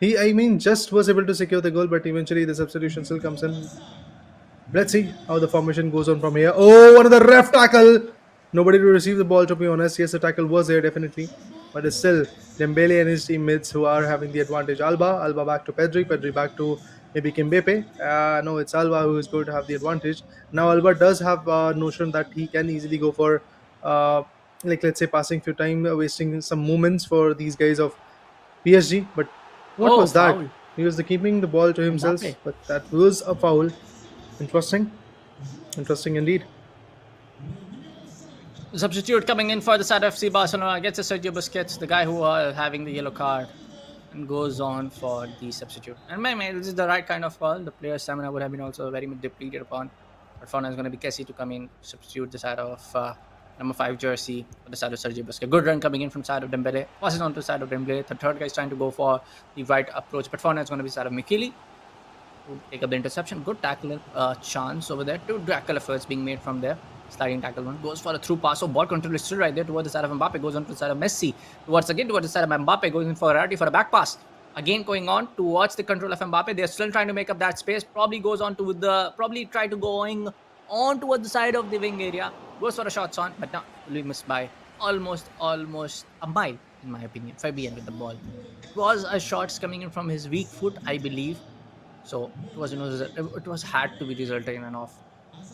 I mean, just was able to secure the goal, but eventually the substitution still comes in. Let's see how the formation goes on from here. Oh, another ref tackle. Nobody to receive the ball, to be honest. Yes, the tackle was there, definitely. But it's still Dembele and his teammates who are having the advantage. Alba back to Pedri back to maybe Kimbepe. No, it's Alba who is going to have the advantage. Now, Alba does have a notion that he can easily go for, uh, like, let's say, passing few time, wasting some moments for these guys of PSG. But what Oh, was that? foul. He was keeping the ball to himself, Mbappe. but that was a foul. Interesting. Interesting indeed. Substitute coming in for the side of FC Barcelona gets a Sergio Busquets, the guy who having the yellow card, and goes on for the substitute. And maybe this is the right kind of call. The player's stamina would have been also very much depleted upon. But for now, it's going to be Kessie to come in, substitute the side of number 5 jersey for the side of Sergio Busquets. Good run coming in from side of Dembele. Passes on to the side of Dembele. The third guy is trying to go for the right approach. But for now, it's going to be side of Mikili to take up the interception. Good tackle chance over there. Two tackle efforts being made from there. Sliding tackle one goes for a through pass. So ball control is still right there towards the side of Mbappe. Goes on to the side of Messi. Towards the side of Mbappe. Goes in for a back pass. Again going on towards the control of Mbappe. They're still trying to make up that space. Probably goes on to probably try to going on towards the side of the wing area. Goes for a shot on, but not fully missed by almost a mile in my opinion. Fabian with the ball. It was a shots coming in from his weak foot, I believe. So it was had to be resulted in an off.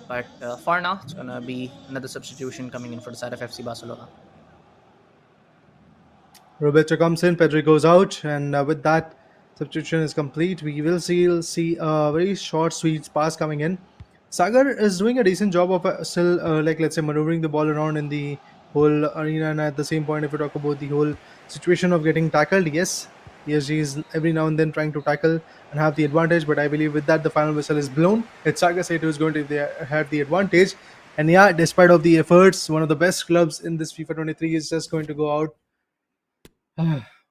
But for now, it's gonna be another substitution coming in for the side of FC Barcelona. Roberto comes in, Pedri goes out, and with that, substitution is complete. We will see a very short, sweet pass coming in. Saga is doing a decent job of still, like, let's say, maneuvering the ball around in the whole arena, and at the same point, if we talk about the whole situation of getting tackled, yes, PSG is every now and then trying to tackle and have the advantage, but I believe with that the final whistle is blown. It's Saga State who is going to have the advantage, and yeah, despite of the efforts, one of the best clubs in this FIFA 23 is just going to go out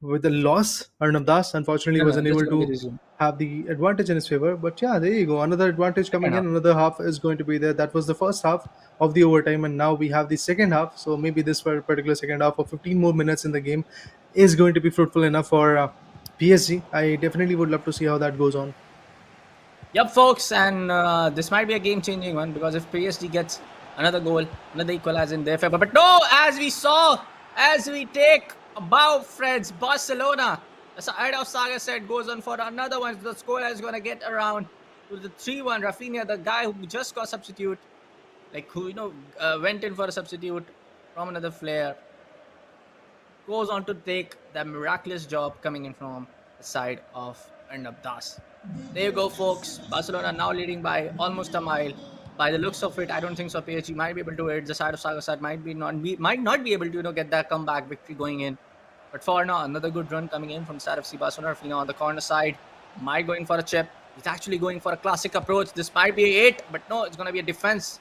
with the loss. Arnab Das unfortunately No, was no, this is unable going to be to resumed. have the advantage in his favor. But yeah, there you go. Another advantage coming Second in. half. Another half is going to be there. That was the first half of the overtime, and now we have the second half. So maybe this particular second half of 15 more minutes in the game is going to be fruitful enough for PSG. I definitely would love to see how that goes on. Yep, folks, and this might be a game-changing one because if PSG gets another goal, another equalizer in their favor. But no, as we saw, as we take a bow, friends, Barcelona, the side of Saga said goes on for another one. The score is going to get around to the 3-1. Rafinha, the guy who just got substitute, like who went in for a substitute from another player, goes on to take the miraculous job coming in from the side of Arnab Das. There you go, folks. Barcelona now leading by almost a mile. By the looks of it, I don't think so. PSG might be able to hit. The side of Saga side might not be able to get that comeback victory going in. But for now, another good run coming in from the side of FC Barcelona. Rafinha on the corner side, might going for a chip. He's actually going for a classic approach. This might be a 8, but no, it's going to be a defense.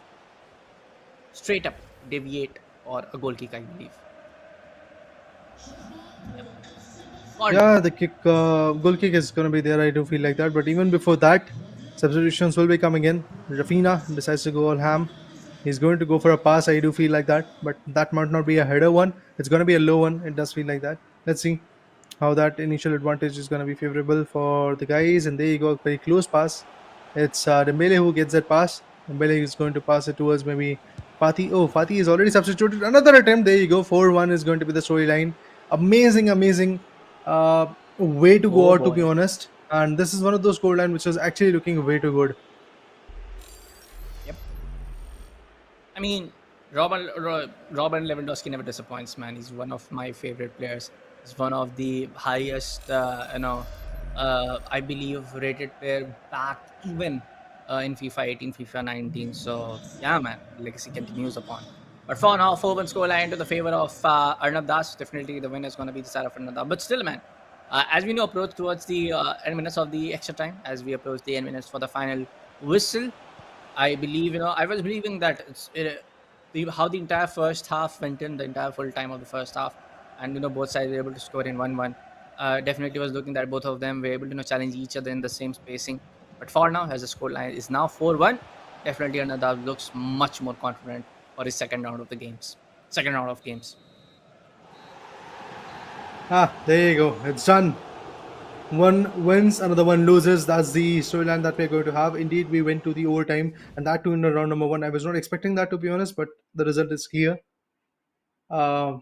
Straight up, deviate or a goal kick, I believe. Yeah, the goal kick is going to be there. I do feel like that. But even before that, substitutions will be coming in. Rafinha decides to go all ham. He's going to go for a pass. I do feel like that, but that might not be a header one. It's going to be a low one. It does feel like that. Let's see how that initial advantage is going to be favorable for the guys. And there you go, very close pass. It's Dembele who gets that pass. Dembele is going to pass it towards maybe Fatih. Oh, Fatih is already substituted. Another attempt. There you go. 4-1 is going to be the storyline. Amazing way to go Oh out, to be boy. honest. And this is one of those goal line which is actually looking way too good. Yep. I mean, Robin Lewandowski never disappoints, man. He's one of my favorite players. He's one of the highest, I believe, rated player back even in FIFA 18, FIFA 19. So yeah, man, legacy continues upon. But for now, 4-1 scoreline to the favor of Arnab Das. Definitely, the win is going to be the side of Arnab Das. But still, man, as we know, approach towards the end minutes of the extra time, as we approach the end minutes for the final whistle. I believe, I was believing that how the entire first half went in, the entire full time of the first half, and both sides were able to score in 1-1. Definitely was looking that both of them were able to challenge each other in the same spacing. But for now, as the score line is now 4-1, definitely another looks much more confident for his second round of games. There you go. It's done. One wins, another one loses. That's the storyline that we're going to have. Indeed, we went to the overtime, and that too in the round number one. I was not expecting that, to be honest, but the result is clear. Uh,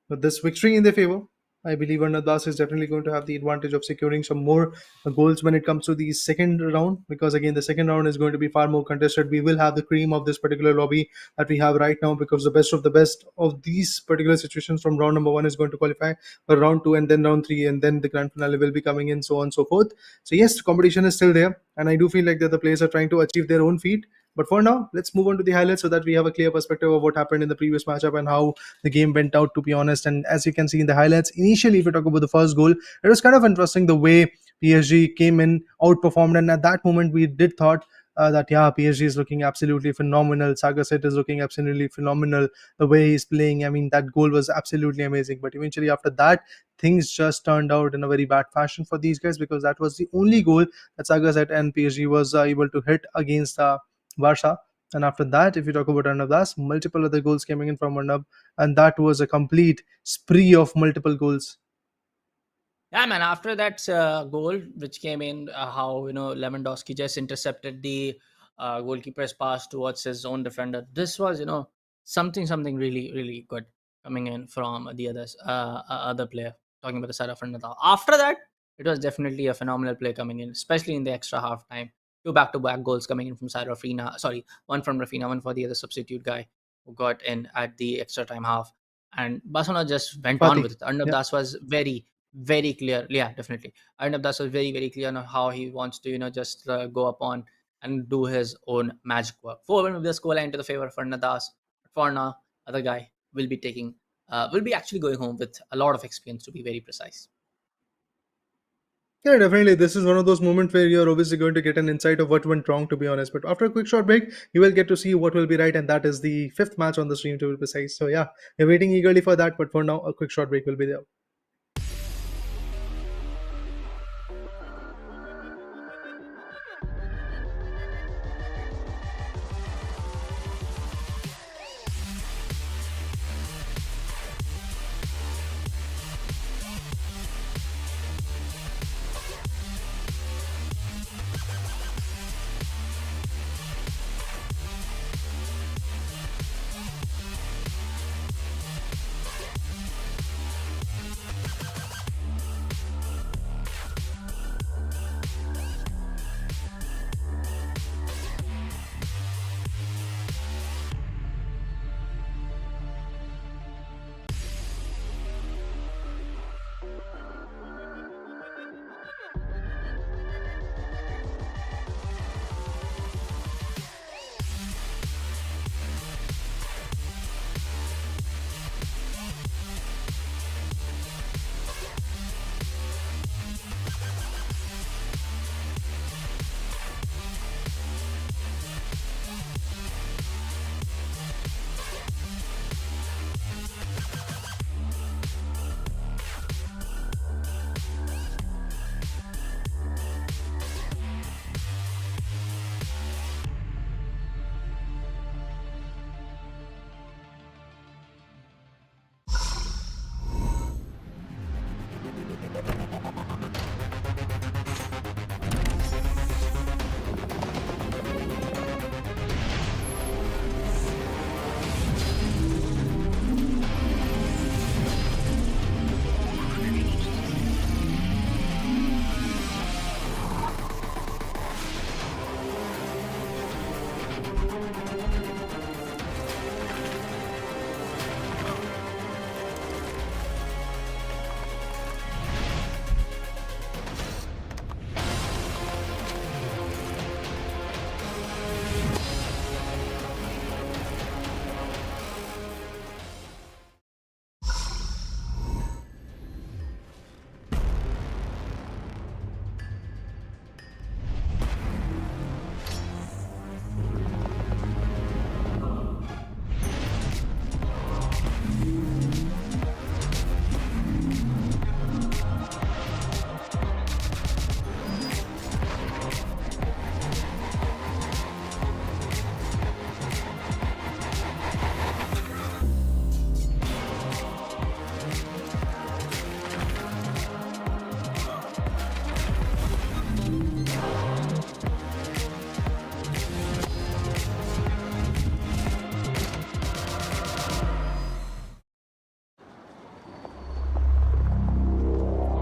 with this victory in their favor, I believe Arnav is definitely going to have the advantage of securing some more goals when it comes to the second round, because again, the second round is going to be far more contested. We will have the cream of this particular lobby that we have right now, because the best of these particular situations from round number one is going to qualify for round two, and then round three, and then the grand finale will be coming in, so on and so forth. So yes, the competition is still there, and I do feel like that the players are trying to achieve their own feat. But for now, let's move on to the highlights so that we have a clear perspective of what happened in the previous matchup and how the game went out, to be honest. And as you can see in the highlights, initially, if we talk about the first goal, it was kind of interesting the way PSG came in, outperformed, and at that moment, we did thought that yeah, PSG is looking absolutely phenomenal. Saga Set is looking absolutely phenomenal. The way he's playing, I mean, that goal was absolutely amazing. But eventually, after that, things just turned out in a very bad fashion for these guys, because that was the only goal that Saga Set and PSG was able to hit against Barca. And after that, if you talk about Arnav, multiple other goals coming in from Arnav, and that was a complete spree of multiple goals. Yeah, man. After that goal, which came in, how Lewandowski just intercepted the goalkeeper's pass towards his own defender. This was something really really good coming in from the other player. Talking about the side of Fernando. After that, it was definitely a phenomenal play coming in, especially in the extra half time. Two back-to-back goals coming in from side of Rafina. Sorry, one from Rafina, one for the other substitute guy who got in at the extra time half. And Barcelona just went on Fatih. with it. Arnav Yeah. Das was very clear. Yeah, definitely. Arnav Das was very clear on how he wants to just go upon and do his own magic work. 4-1 with the scoreline to the favor of Arnav Das. For now, other guy will be actually going home with a lot of experience, to be very precise. Yeah, definitely. This is one of those moments where you're obviously going to get an insight of what went wrong, to be honest. But after a quick short break, you will get to see what will be right, and that is the fifth match on the stream, to be precise. So yeah, we're waiting eagerly for that. But for now, a quick short break will be there.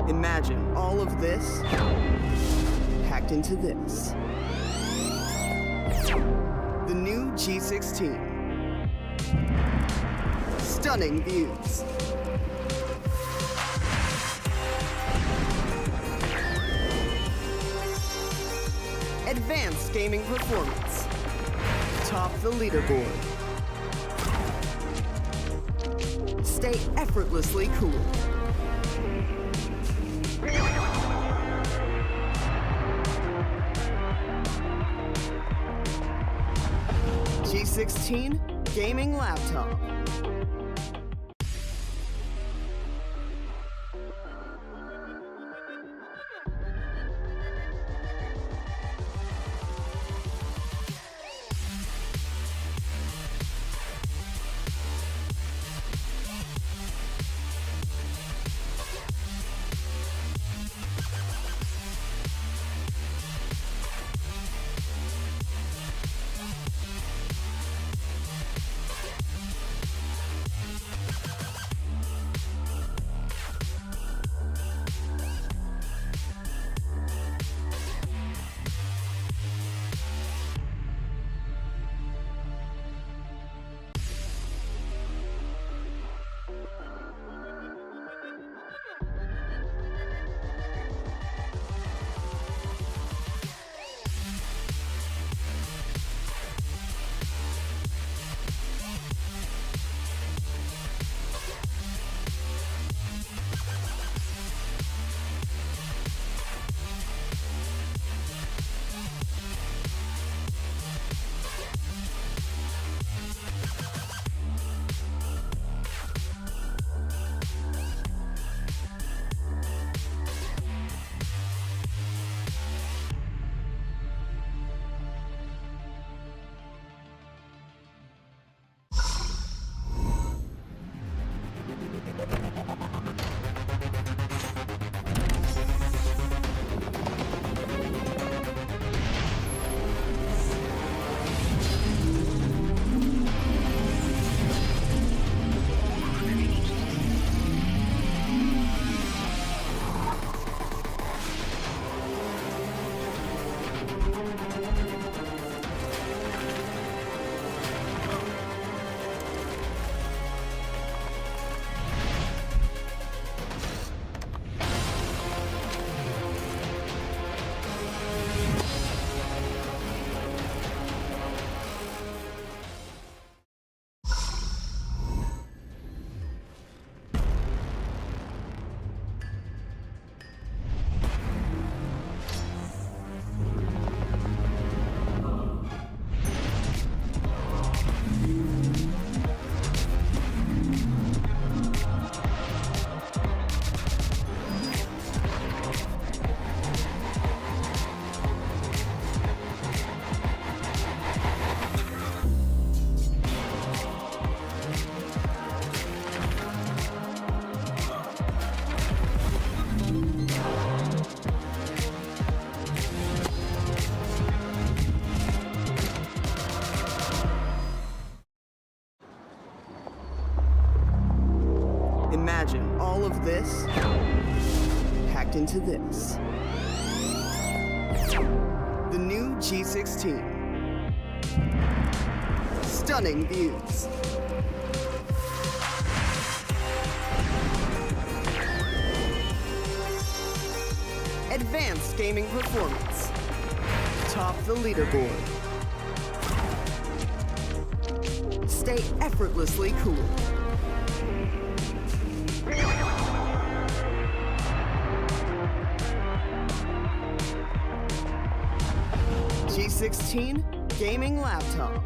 Imagine all of this packed into this. The new G16. Stunning views. Advanced gaming performance. Top the leaderboard. Stay effortlessly cool. G16 gaming laptop. Imagine all of this packed into this. The new G16. Stunning views. Advanced gaming performance. Top the leaderboard. Stay effortlessly cool. G16 gaming laptop.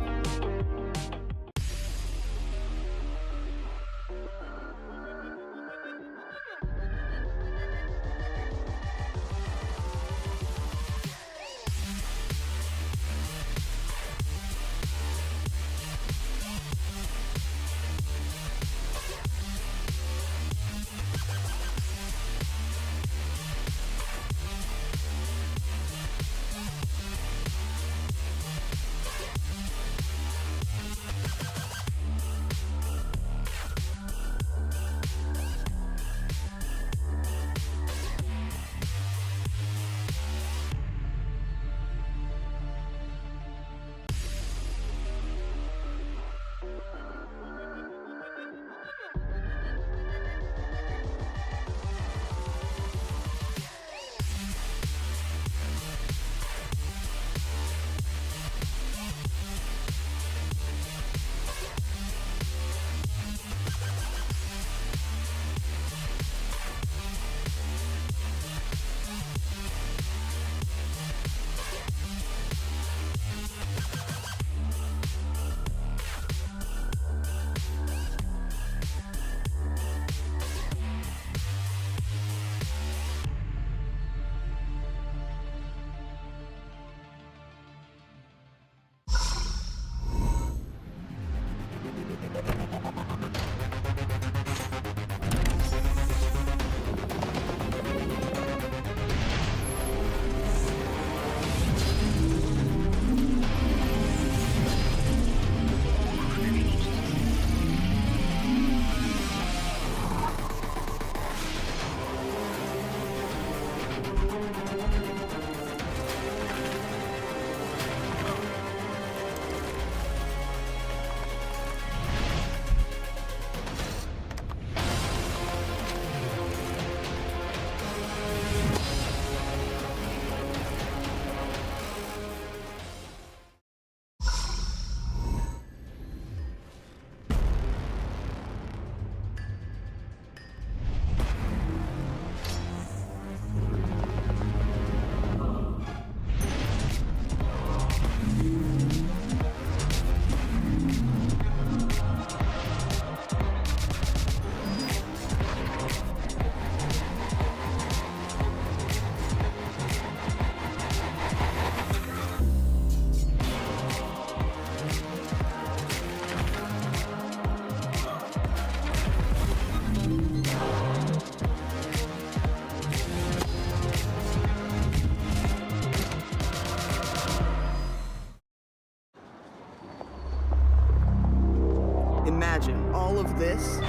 this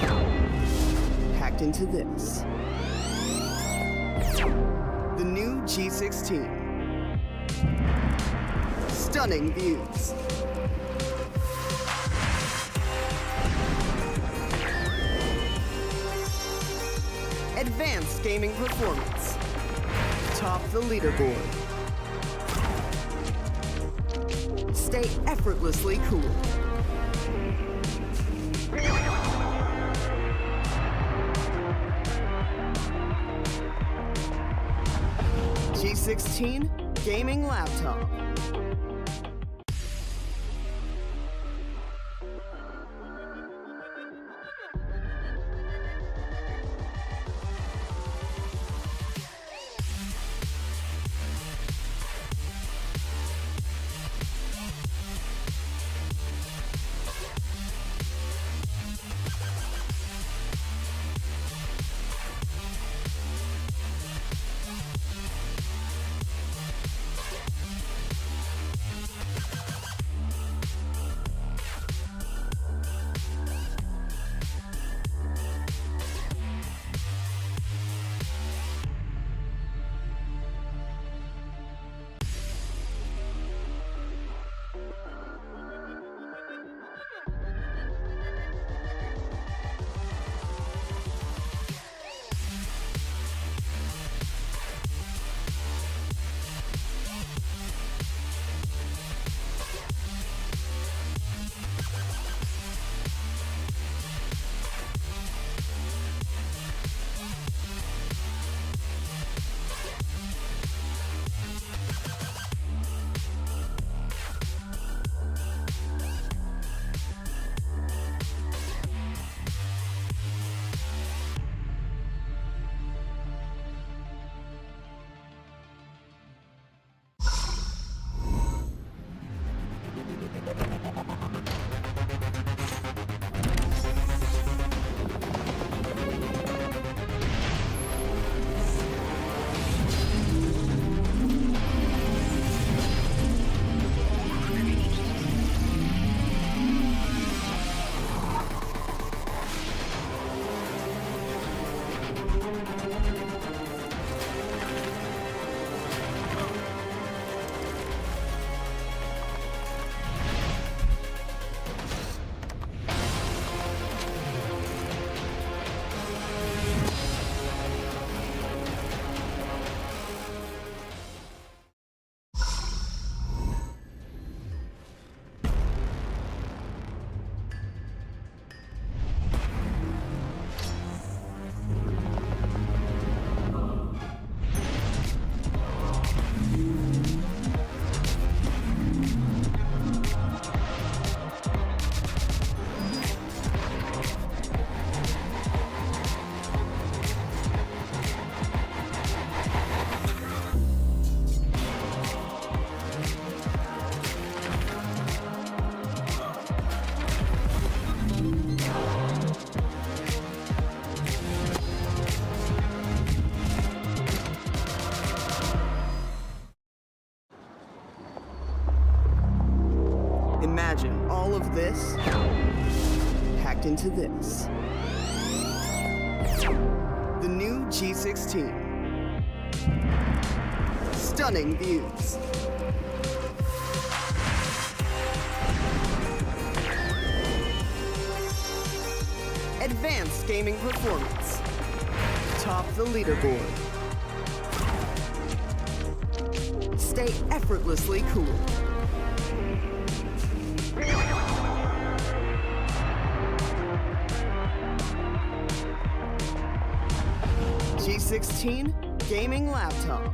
packed into this. The new G16. Stunning views. Advanced gaming performance. Top the leaderboard. Stay effortlessly cool. G16 gaming laptop. Imagine all of this packed into this. The new G16. Stunning views. Advanced gaming performance. Top the leaderboard. Stay effortlessly cool. G16 gaming laptop.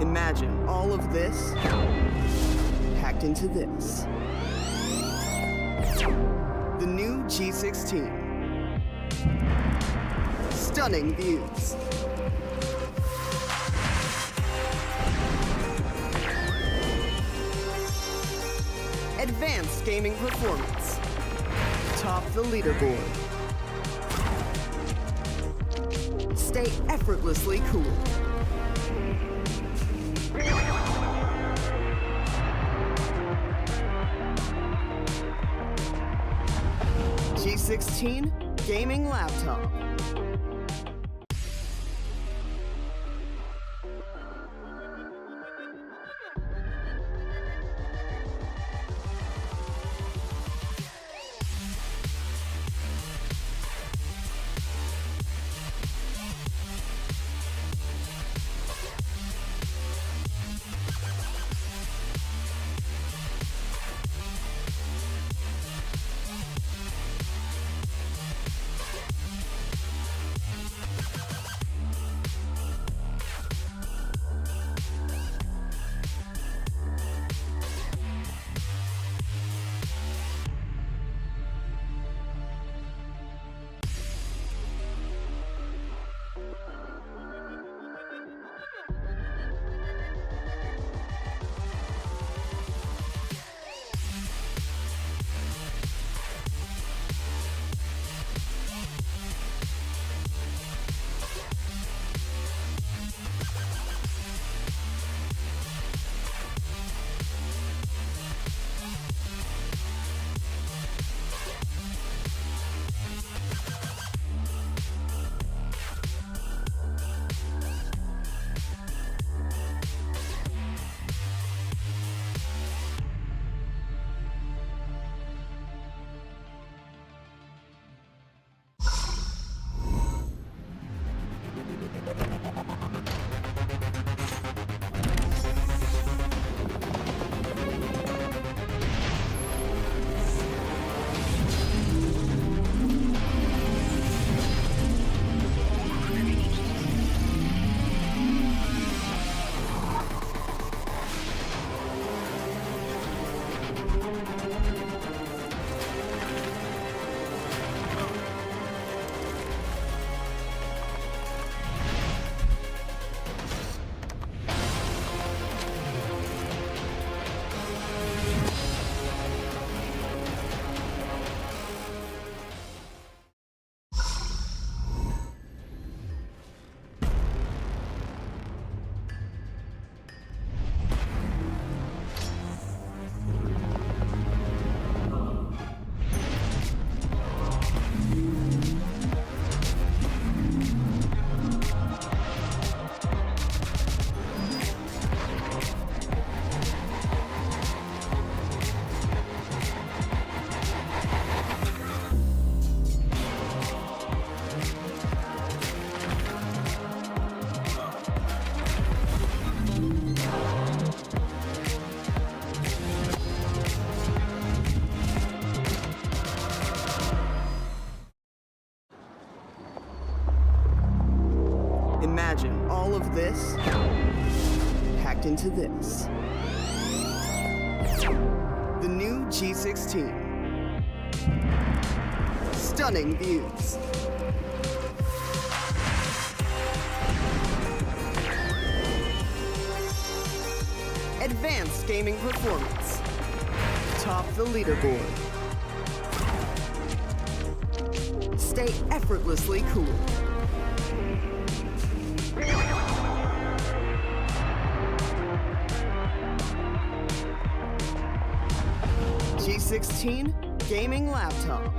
Imagine all of this packed into this. The new G16. Stunning views. Advanced gaming performance. Top the leaderboard. Stay effortlessly cool. G16 gaming laptop. Imagine all of this packed into this. The new G16. Stunning views. Advanced gaming performance. Top the leaderboard. Stay effortlessly cool. G16 gaming laptop.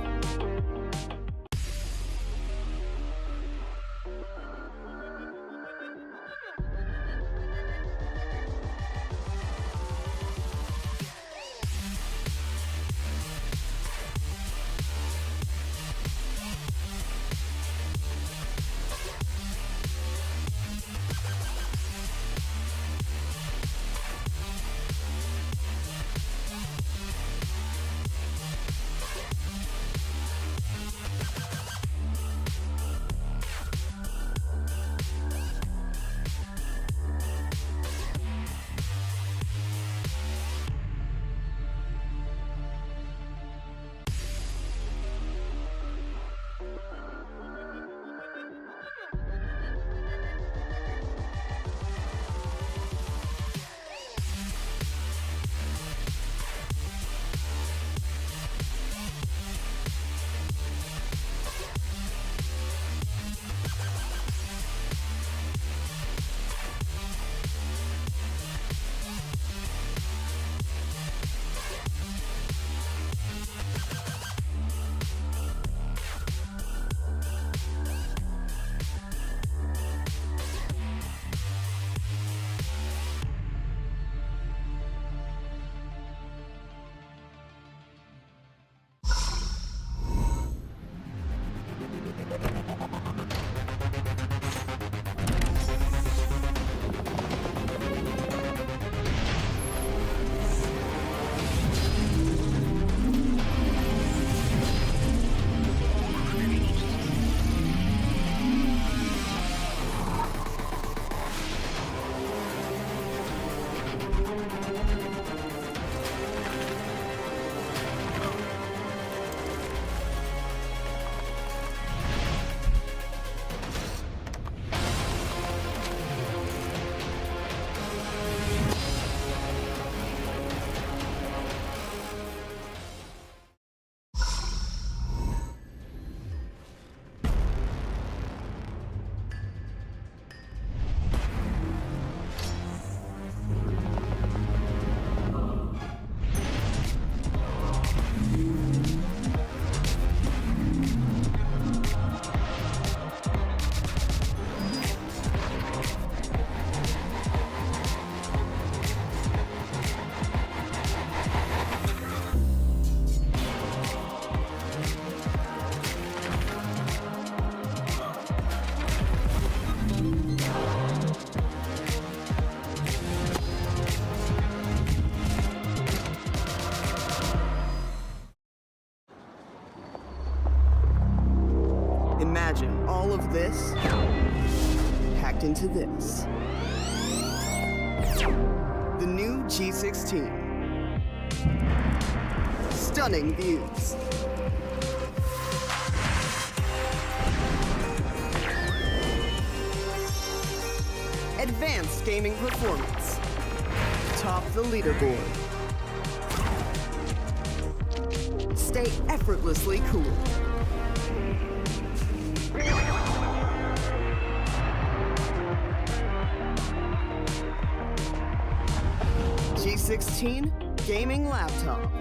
hacked into this. The new G16. Stunning views. Advanced gaming performance. Top the leaderboard. Stay effortlessly cool. G16 gaming laptop.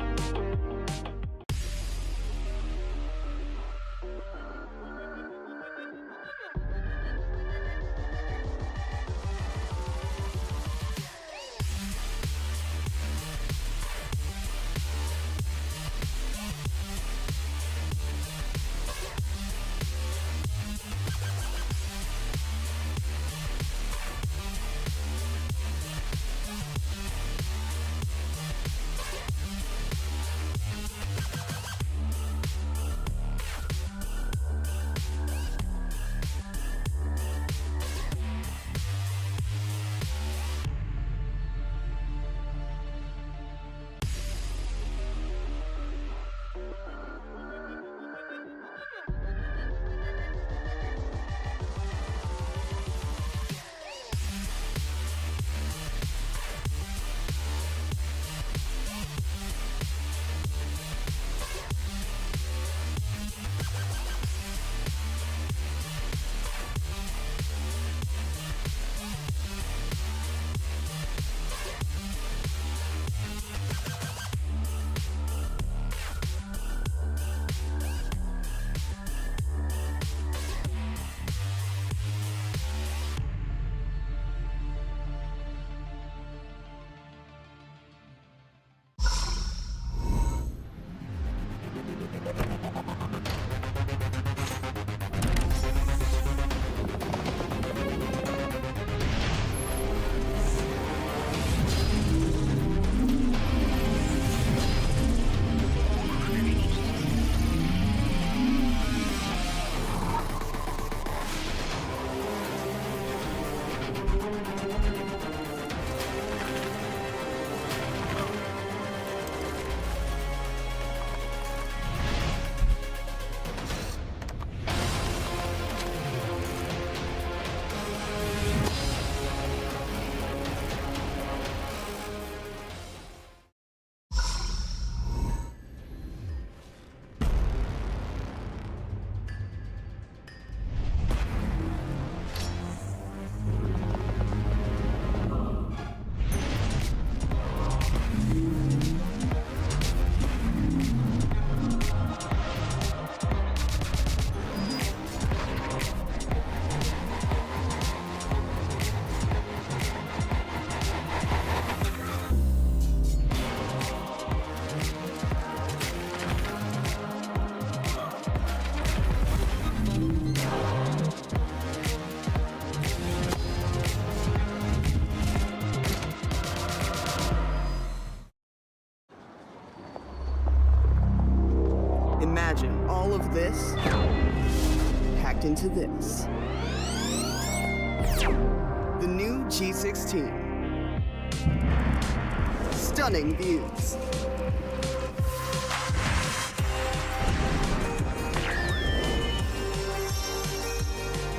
Imagine all of this packed into this. The new G16. Stunning views.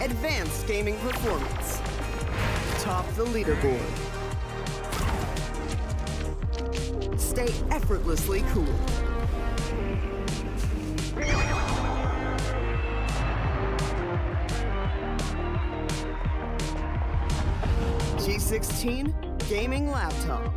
Advanced gaming performance. Top the leaderboard. Stay effortlessly cool. G16 gaming laptop.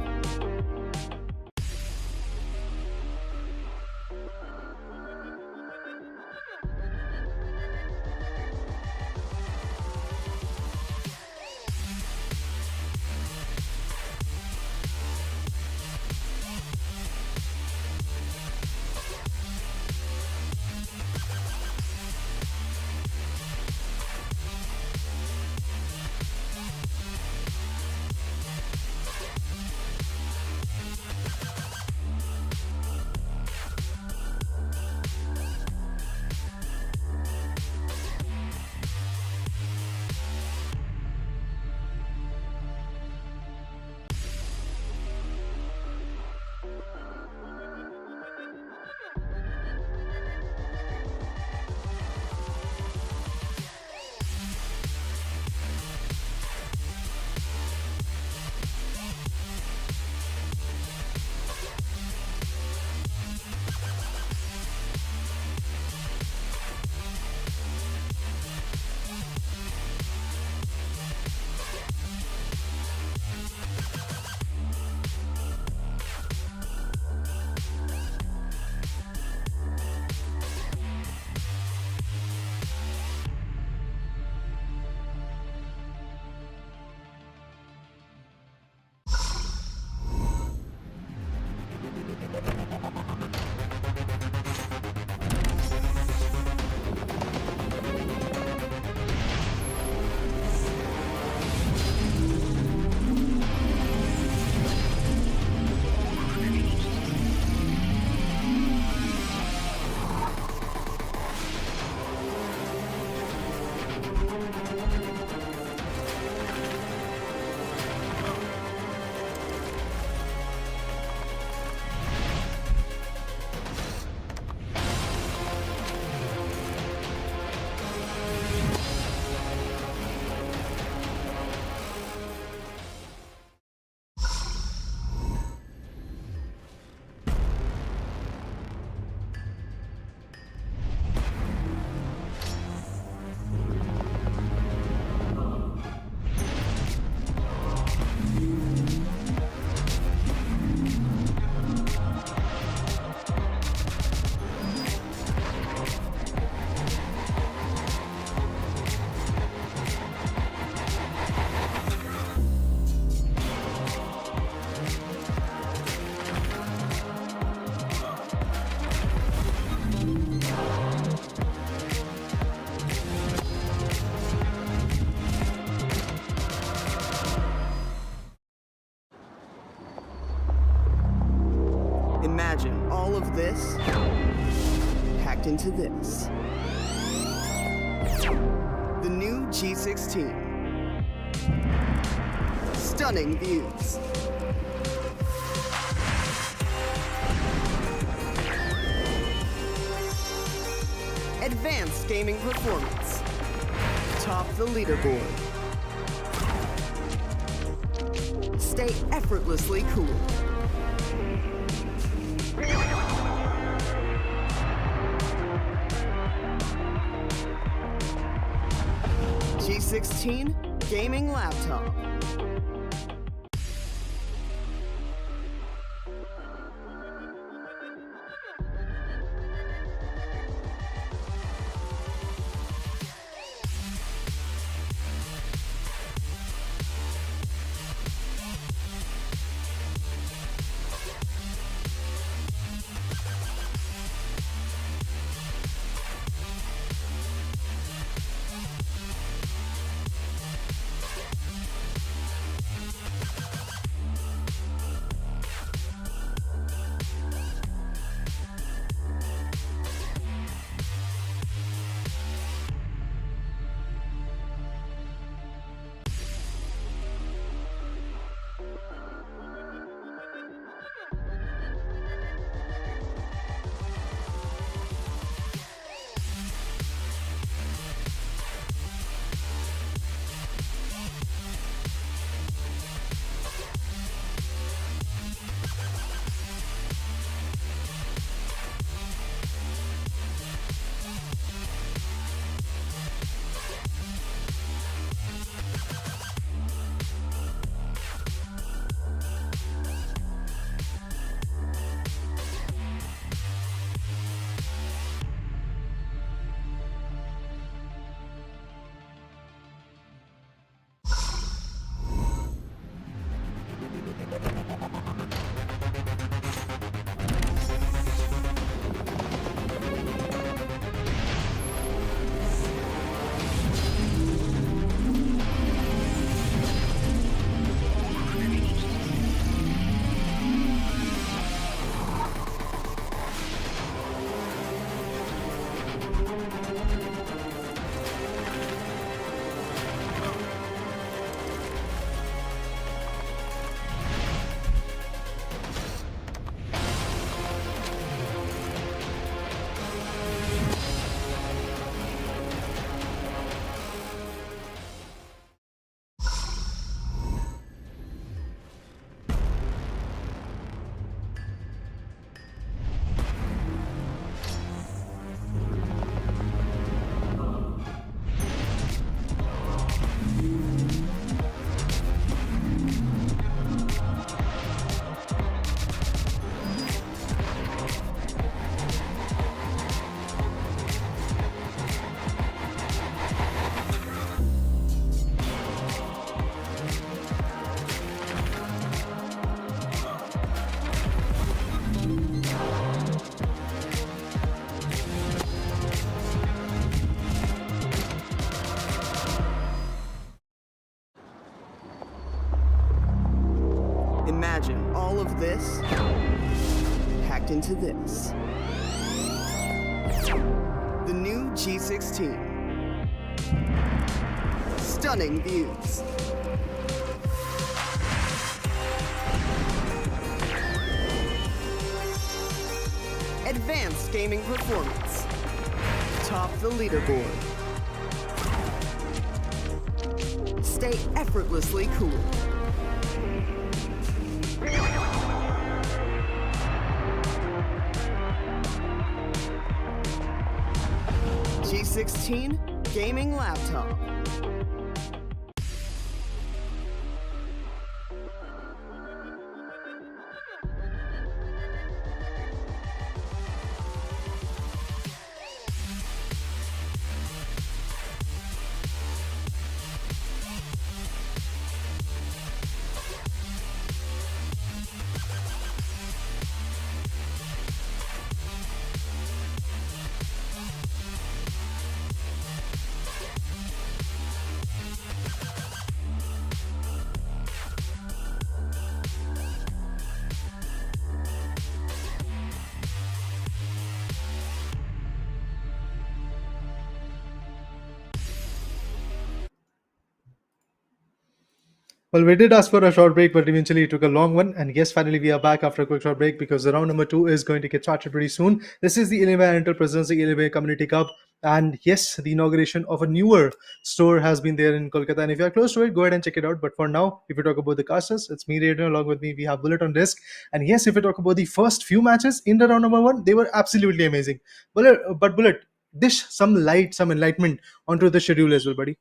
Imagine all of this packed into this. The new G16. Stunning views. Advanced gaming performance. Top the leaderboard. Stay effortlessly cool. G16 gaming laptop. Imagine all of this packed into this. The new G16. Stunning views. Advanced gaming performance. Top the leaderboard. Stay effortlessly cool. G16 gaming laptop. Well, we did ask for a short break, but eventually it took a long one. And yes, finally we are back after a quick short break because the round number two is going to get started pretty soon. This is the Alienware Intel presents the Alienware Community Cup. And yes, the inauguration of a newer store has been there in Kolkata. And if you're close to it, go ahead and check it out. But for now, if you talk about the casters, it's me, Rayden, along with me. We have Bullet on disc. And yes, if you talk about the first few matches in the round number one, they were absolutely amazing. Bullet, dish some light, some enlightenment onto the schedule as well, buddy.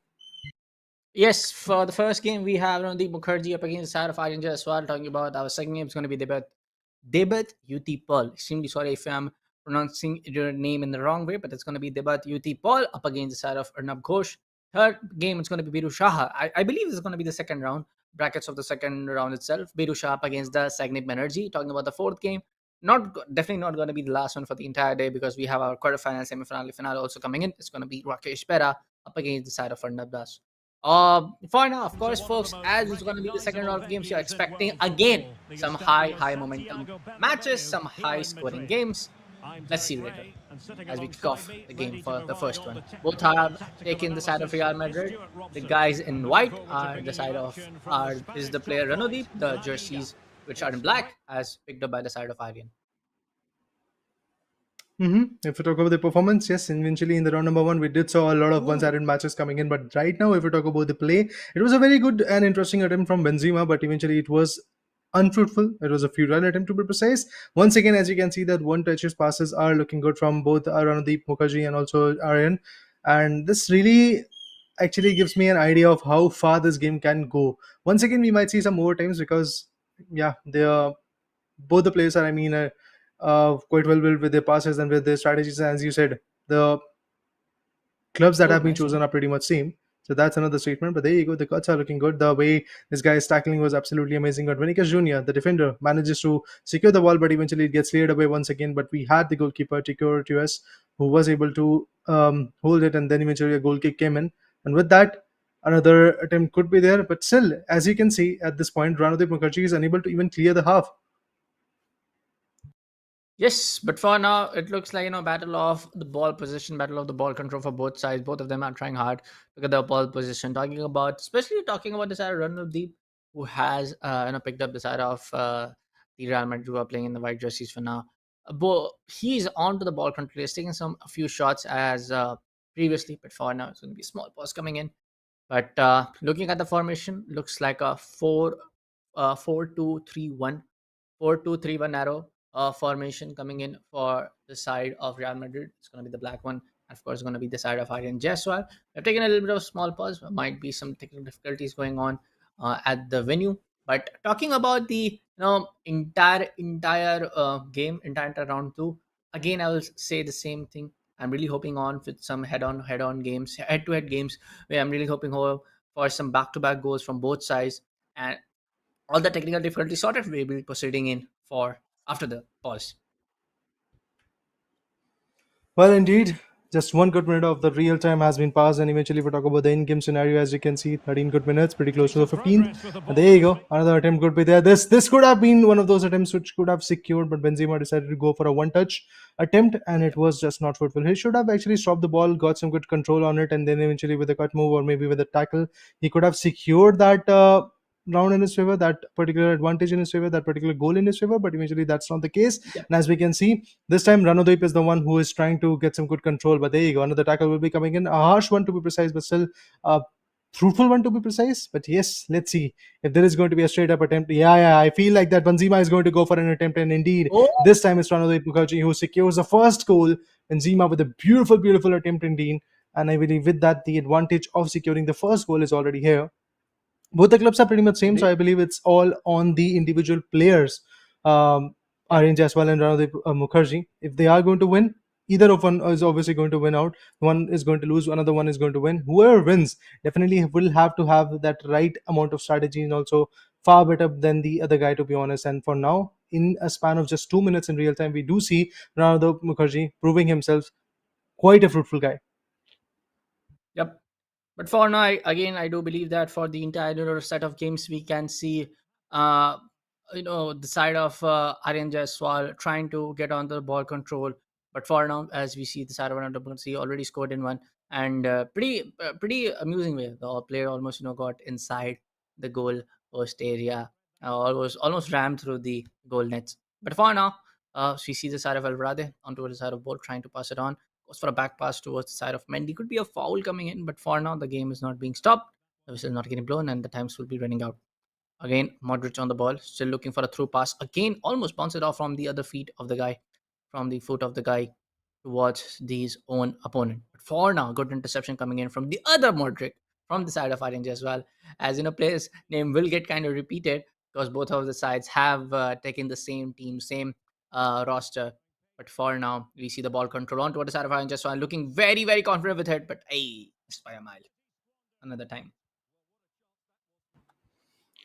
Yes, for the first game, we have the Mukarji up against the side of Aryan Jaswal. Talking about our second game is going to be Debat UT Paul. Extremely sorry if I'm pronouncing your name in the wrong way, but it's going to be Debat UT Paul up against the side of Arnab Ghosh. Third game, it's going to be Biru Shah. I believe this is going to be the second round, brackets of the second round itself. Biru Shah up against the Sagnib Energy. Talking about the fourth game, definitely not going to be the last one for the entire day because we have our quarterfinal, semi-finale, finale also coming in. It's going to be Rakesh Pera up against the side of Arnab Das. For now, of course, folks, as it's going to be the second round of games, you're expecting again some high momentum matches, some high scoring games. Let's see later as we kick off the game for the first one. Both have taken the side of Real Madrid. The guys in white are the side of is the player Ranodeep. The jerseys which are in black as picked up by the side of Aryan. If we talk about the performance, yes, eventually in the round number one, we did saw a lot of one-sided matches coming in. But right now, if we talk about the play, it was a very good and interesting attempt from Benzema, but eventually it was unfruitful. It was a futile attempt to be precise. Once again, as you can see, that one touches passes are looking good from both Randeep Mukherjee and also Aryan, and this really actually gives me an idea of how far this game can go. Once again, we might see some more times because yeah, they are both the players are, quite well built with their passes and with their strategies. As you said, the clubs that Oh, have been nice chosen one. are pretty much same. So that's another statement. But there you go. The cuts are looking good. The way this guy is tackling was absolutely amazing. But Vinicius Jr., the defender, manages to secure the ball, but eventually it gets cleared away once again. But we had the goalkeeper, Tico Tues, who was able to hold it, and then eventually a goal kick came in. And with that, another attempt could be there. But still, as you can see at this point, Ranadip Mukherjee is unable to even clear the half. Yes, but for now, it looks like battle of the ball position, battle of the ball control for both sides. Both of them are trying hard to get the ball position. Especially talking about the side of Randeep, who has picked up the side of the Real Madrid who are playing in the white jerseys for now. He's on to the ball control. He's taking a few shots as previously, but for now, it's going to be a small pause coming in. But looking at the formation, looks like a 4-2-3-1 4-2-3-1 arrow formation coming in for the side of Real Madrid. It's going to be the black one. Of course, going to be the side of Aryan Jaswal. We've taken a little bit of small pause. Might be some technical difficulties going on at the venue. But talking about the entire game, entire round two, again I will say the same thing. I'm really hoping on with some head-on games, head-to-head games, where I'm really hoping for some back-to-back goals from both sides, and all the technical difficulties sorted. We will be proceeding in for after the pause. Well, indeed, just one good minute of the real time has been passed, and eventually we talk about the in-game scenario. As you can see, 13 good minutes, pretty close to the 15th. And there you go, another attempt could be there. This could have been one of those attempts which could have secured, but Benzema decided to go for a one-touch attempt, and it was just not fruitful. He should have actually stopped the ball, got some good control on it, and then eventually with a cut move or maybe with a tackle, he could have secured that. Round in his favor, that particular advantage in his favor, that particular goal in his favor, but eventually that's not the case. Yep. And as we can see, this time Ranodip is the one who is trying to get some good control. But there you go, another tackle will be coming in, a harsh one to be precise, but still a fruitful one to be precise. But yes, let's see if there is going to be a straight up attempt. Yeah, I feel like that Benzema is going to go for an attempt, and indeed, Oh, this time it's Ranodip Mukherjee who secures the first goal. Benzema with a beautiful attempt indeed. And I believe with that, the advantage of securing the first goal is already here. Both the clubs are pretty much same, so great. I believe it's all on the individual players. Yep. Aryan Jaswal and Ranadip Mukherjee. If they are going to win, either of one is obviously going to win out. One is going to lose, another one is going to win. Whoever wins definitely will have to have that right amount of strategy and also far better than the other guy, to be honest. And for now, in a span of just 2 minutes in real time, we do see Ranadip Mukherjee proving himself quite a fruitful guy. Yep. But for now, I do believe that for the entire set of games, we can see, uh, the side of Aryan Jaiswal trying to get on the ball control. But for now, as we see, the side of Anukul already scored in one, and pretty amusing way. The player almost got inside the goal post area, almost rammed through the goal nets. But for now, we see the side of Alvarade onto the side of Ball trying to pass it on. Goes for a back pass towards the side of Mendy. Could be a foul coming in, but for now, the game is not being stopped. The whistle not getting blown, and the times will be running out. Again, Modric on the ball, still looking for a through pass. Again, almost bounce it off from the other feet of the guy, from the foot of the guy towards his own opponent. But for now, good interception coming in from the other Modric from the side of Orange as well. As in a player's name will get kind of repeated because both of the sides have taken the same team, same roster. But for now, we see the ball control on toward the side of Orange as well, looking very, very confident with it. But hey, missed by a mile. Another time.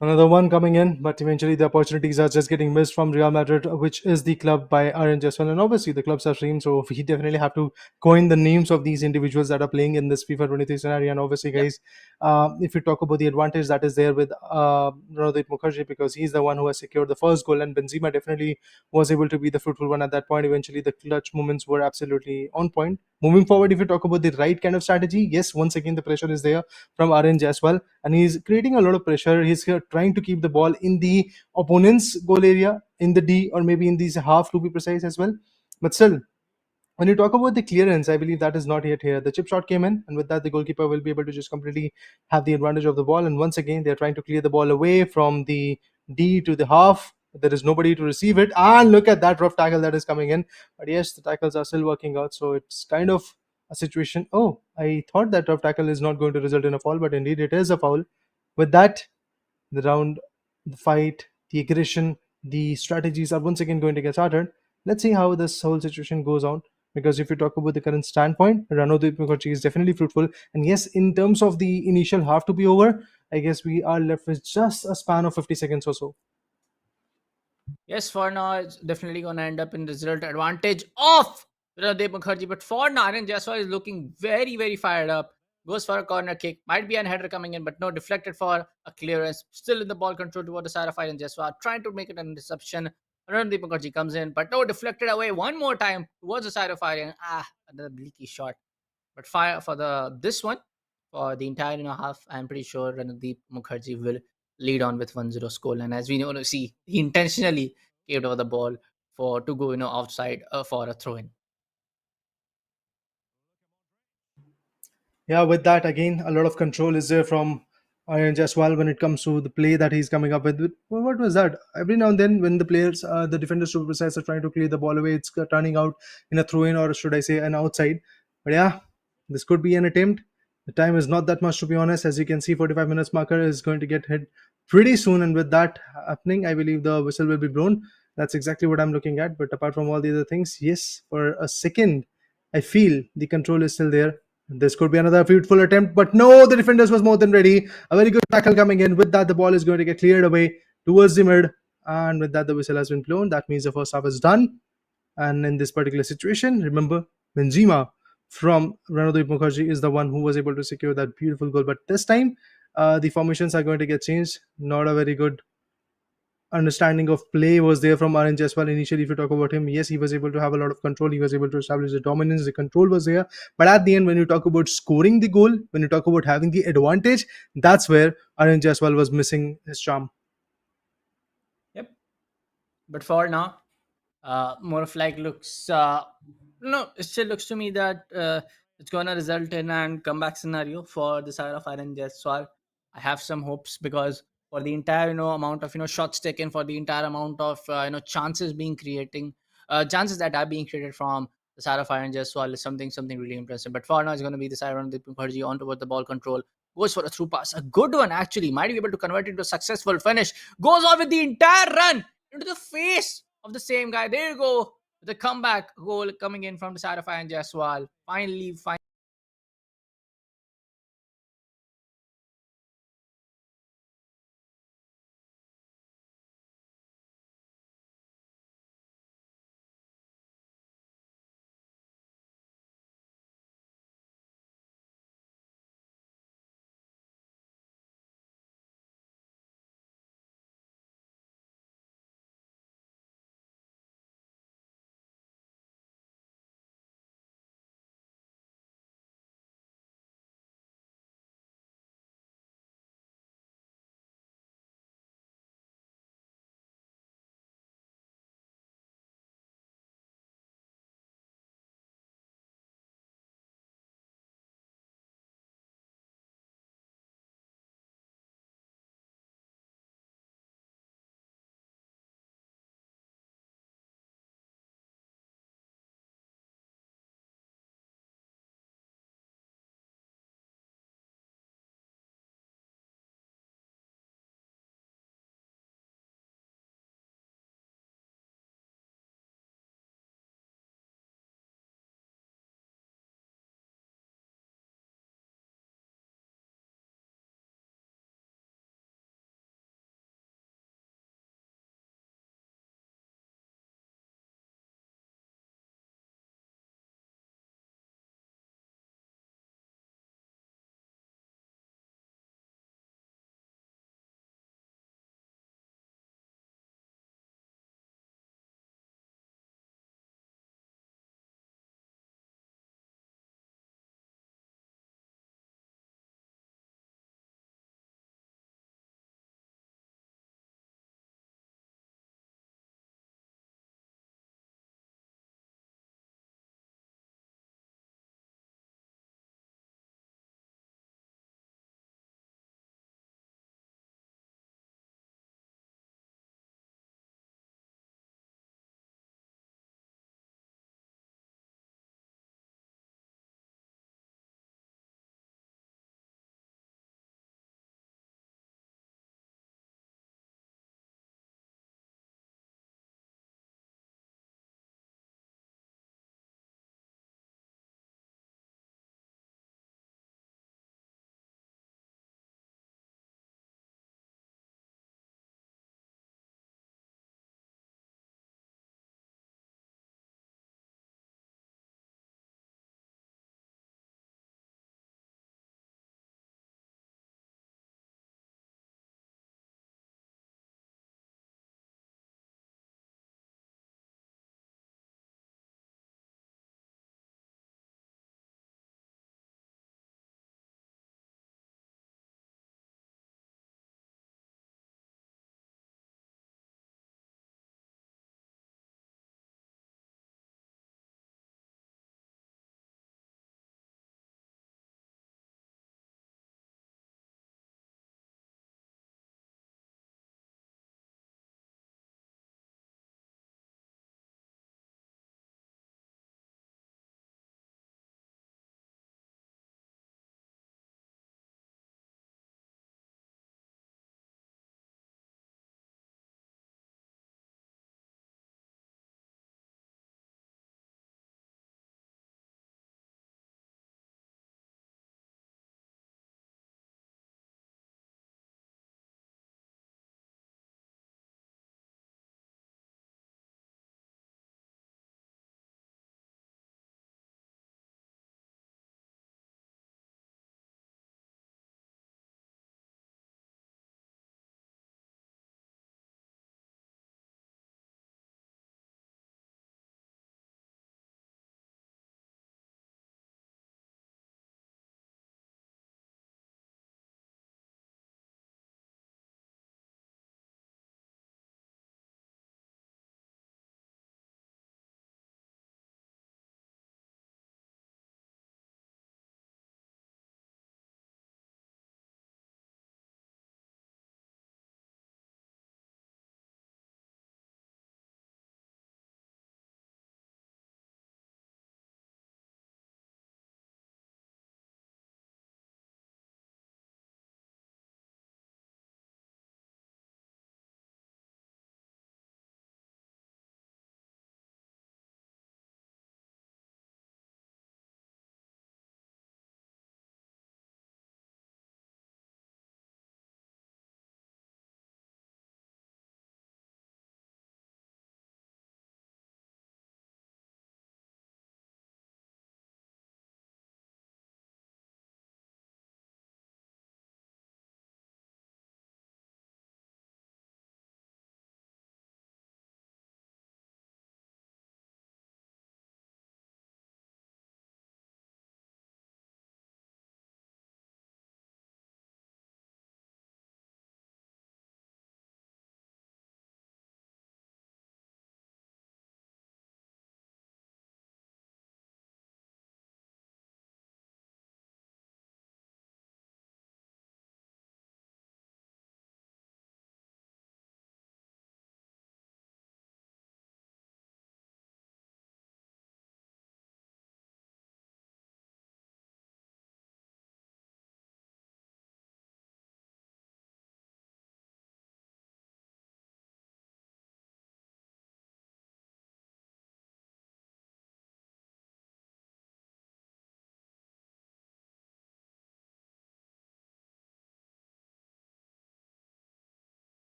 Another one coming in, but eventually the opportunities are just getting missed from Real Madrid, which is the club by Aaron Jaswal. And obviously, the clubs are streamed, so we definitely have to coin the names of these individuals that are playing in this FIFA 23 scenario. And obviously, Yep. guys, if you talk about the advantage that is there with Mukarji, because he's the one who has secured the first goal, and Benzema definitely was able to be the fruitful one at that point. Eventually, the clutch moments were absolutely on point. Moving forward, if you talk about the right kind of strategy, yes, once again, the pressure is there from Orange as well, and he's creating a lot of pressure. He's trying to keep the ball in the opponent's goal area, in the D, or maybe in these half to be precise as well. But still, when you talk about the clearance, I believe that is not yet here. The chip shot came in, and with that, the goalkeeper will be able to just completely have the advantage of the ball. And once again, they're trying to clear the ball away from the D to the half. There is nobody to receive it. And look at that rough tackle that is coming in. But yes, the tackles are still working out. So it's kind of a situation. Oh, I thought that rough tackle is not going to result in a foul, but indeed it is a foul. With that, the round, the fight, the aggression, the strategies are once again going to get started. Let's see how this whole situation goes on. Because if you talk about the current standpoint, Ranodip Mukherjee is definitely fruitful. And yes, in terms of the initial half to be over, I guess we are left with just a span of 50 seconds or so. Yes, for now, it's definitely going to end up in the result advantage of Radhe Mukherjee. But for now, Aaron Jaswal is looking very, very fired up. Goes for a corner kick. Might be an header coming in, but no, deflected for a clearance. Still in the ball control toward the side of Aaron Jaswal. Trying to make it an interception. Randeep Mukherjee comes in, but no, deflected away one more time towards the side of Aaron. Another leaky shot. But fire for the this one for the entire half, I'm pretty sure Randeep Mukherjee will lead on with 1-0 score. And as we know, see, he intentionally caved over the ball for to go outside for a throw in. Yeah, with that, again, a lot of control is there from Iron Jaswal when it comes to the play that he's coming up with. Well, what was that? Every now and then, when the players, the defenders, to be precise, are trying to clear the ball away, it's turning out in a throw in, or should I say, an outside. But yeah, this could be an attempt. The time is not that much, to be honest. As you can see, 45 minutes marker is going to get hit pretty soon. And with that happening, I believe the whistle will be blown. That's exactly what I'm looking at. But apart from all the other things, yes, for a second, I feel the control is still there. This could be another fruitful attempt, but no, the defenders was more than ready. A very good tackle coming in. With that, the ball is going to get cleared away towards the mid. And with that, the whistle has been blown. That means the first half is done. And in this particular situation, remember, Benzema from Ranodip Mukherjee is the one who was able to secure that beautiful goal. But this time, the formations are going to get changed. Not a very good understanding of play was there from Orange as well. Initially, if you talk about him, yes, he was able to have a lot of control. He was able to establish the dominance. The control was there. But at the end, when you talk about scoring the goal, when you talk about having the advantage, that's where Orange as well was missing his charm. Yep. But for now, more of like looks no, it still looks to me that it's gonna result in an comeback scenario for the side of Iron Jaswal. I have some hopes because for the entire amount of shots taken, for the entire amount of chances being creating chances that are being created from the side of Iron Jaswal is something really impressive. But for now, it's going to be the side of the Mukarji on toward the ball control. Goes for a through pass, a good one actually. Might be able to convert it into a successful finish. Goes on with the entire run into the face of the same guy. There you go. The comeback goal coming in from the side of Iron Jaswal. Finally,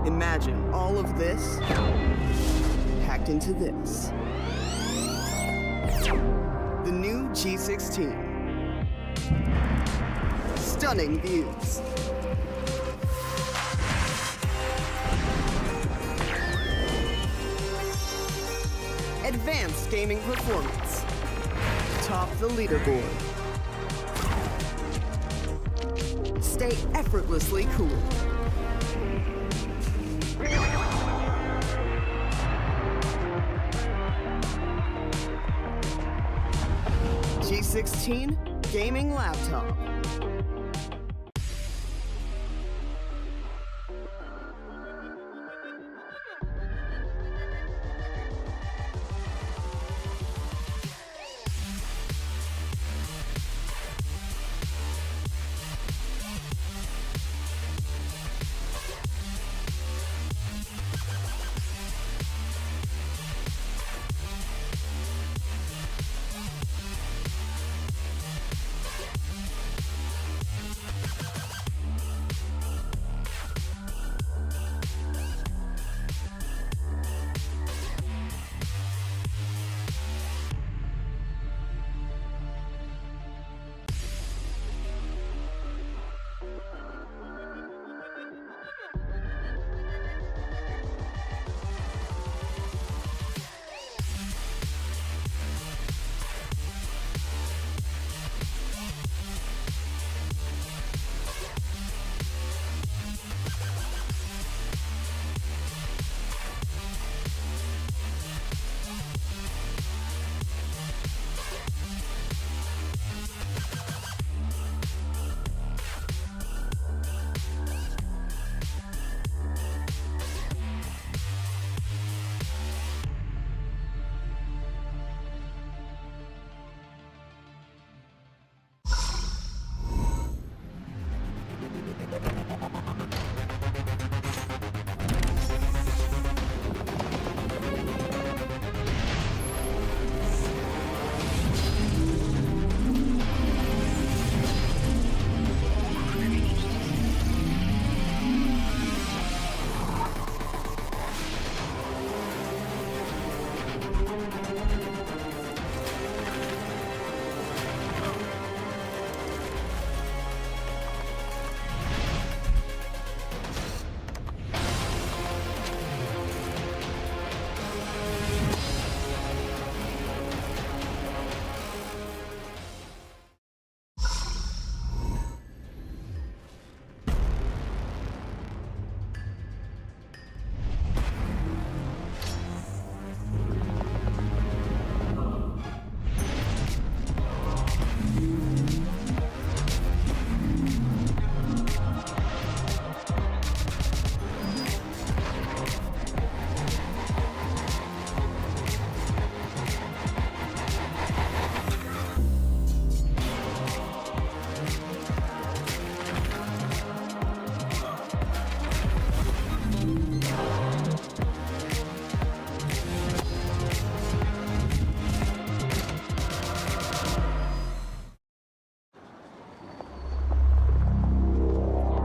Imagine all of this packed into this. The new G16. Stunning views. Advanced gaming performance. Top the leaderboard. Stay effortlessly cool. G16 gaming laptop.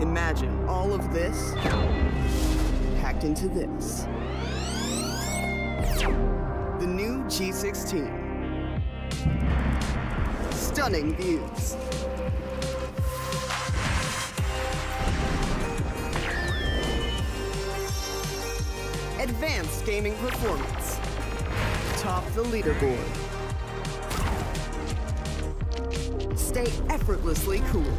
Imagine all of this packed into this. The new G16. Stunning views. Advanced gaming performance. Top the leaderboard. Stay effortlessly cool.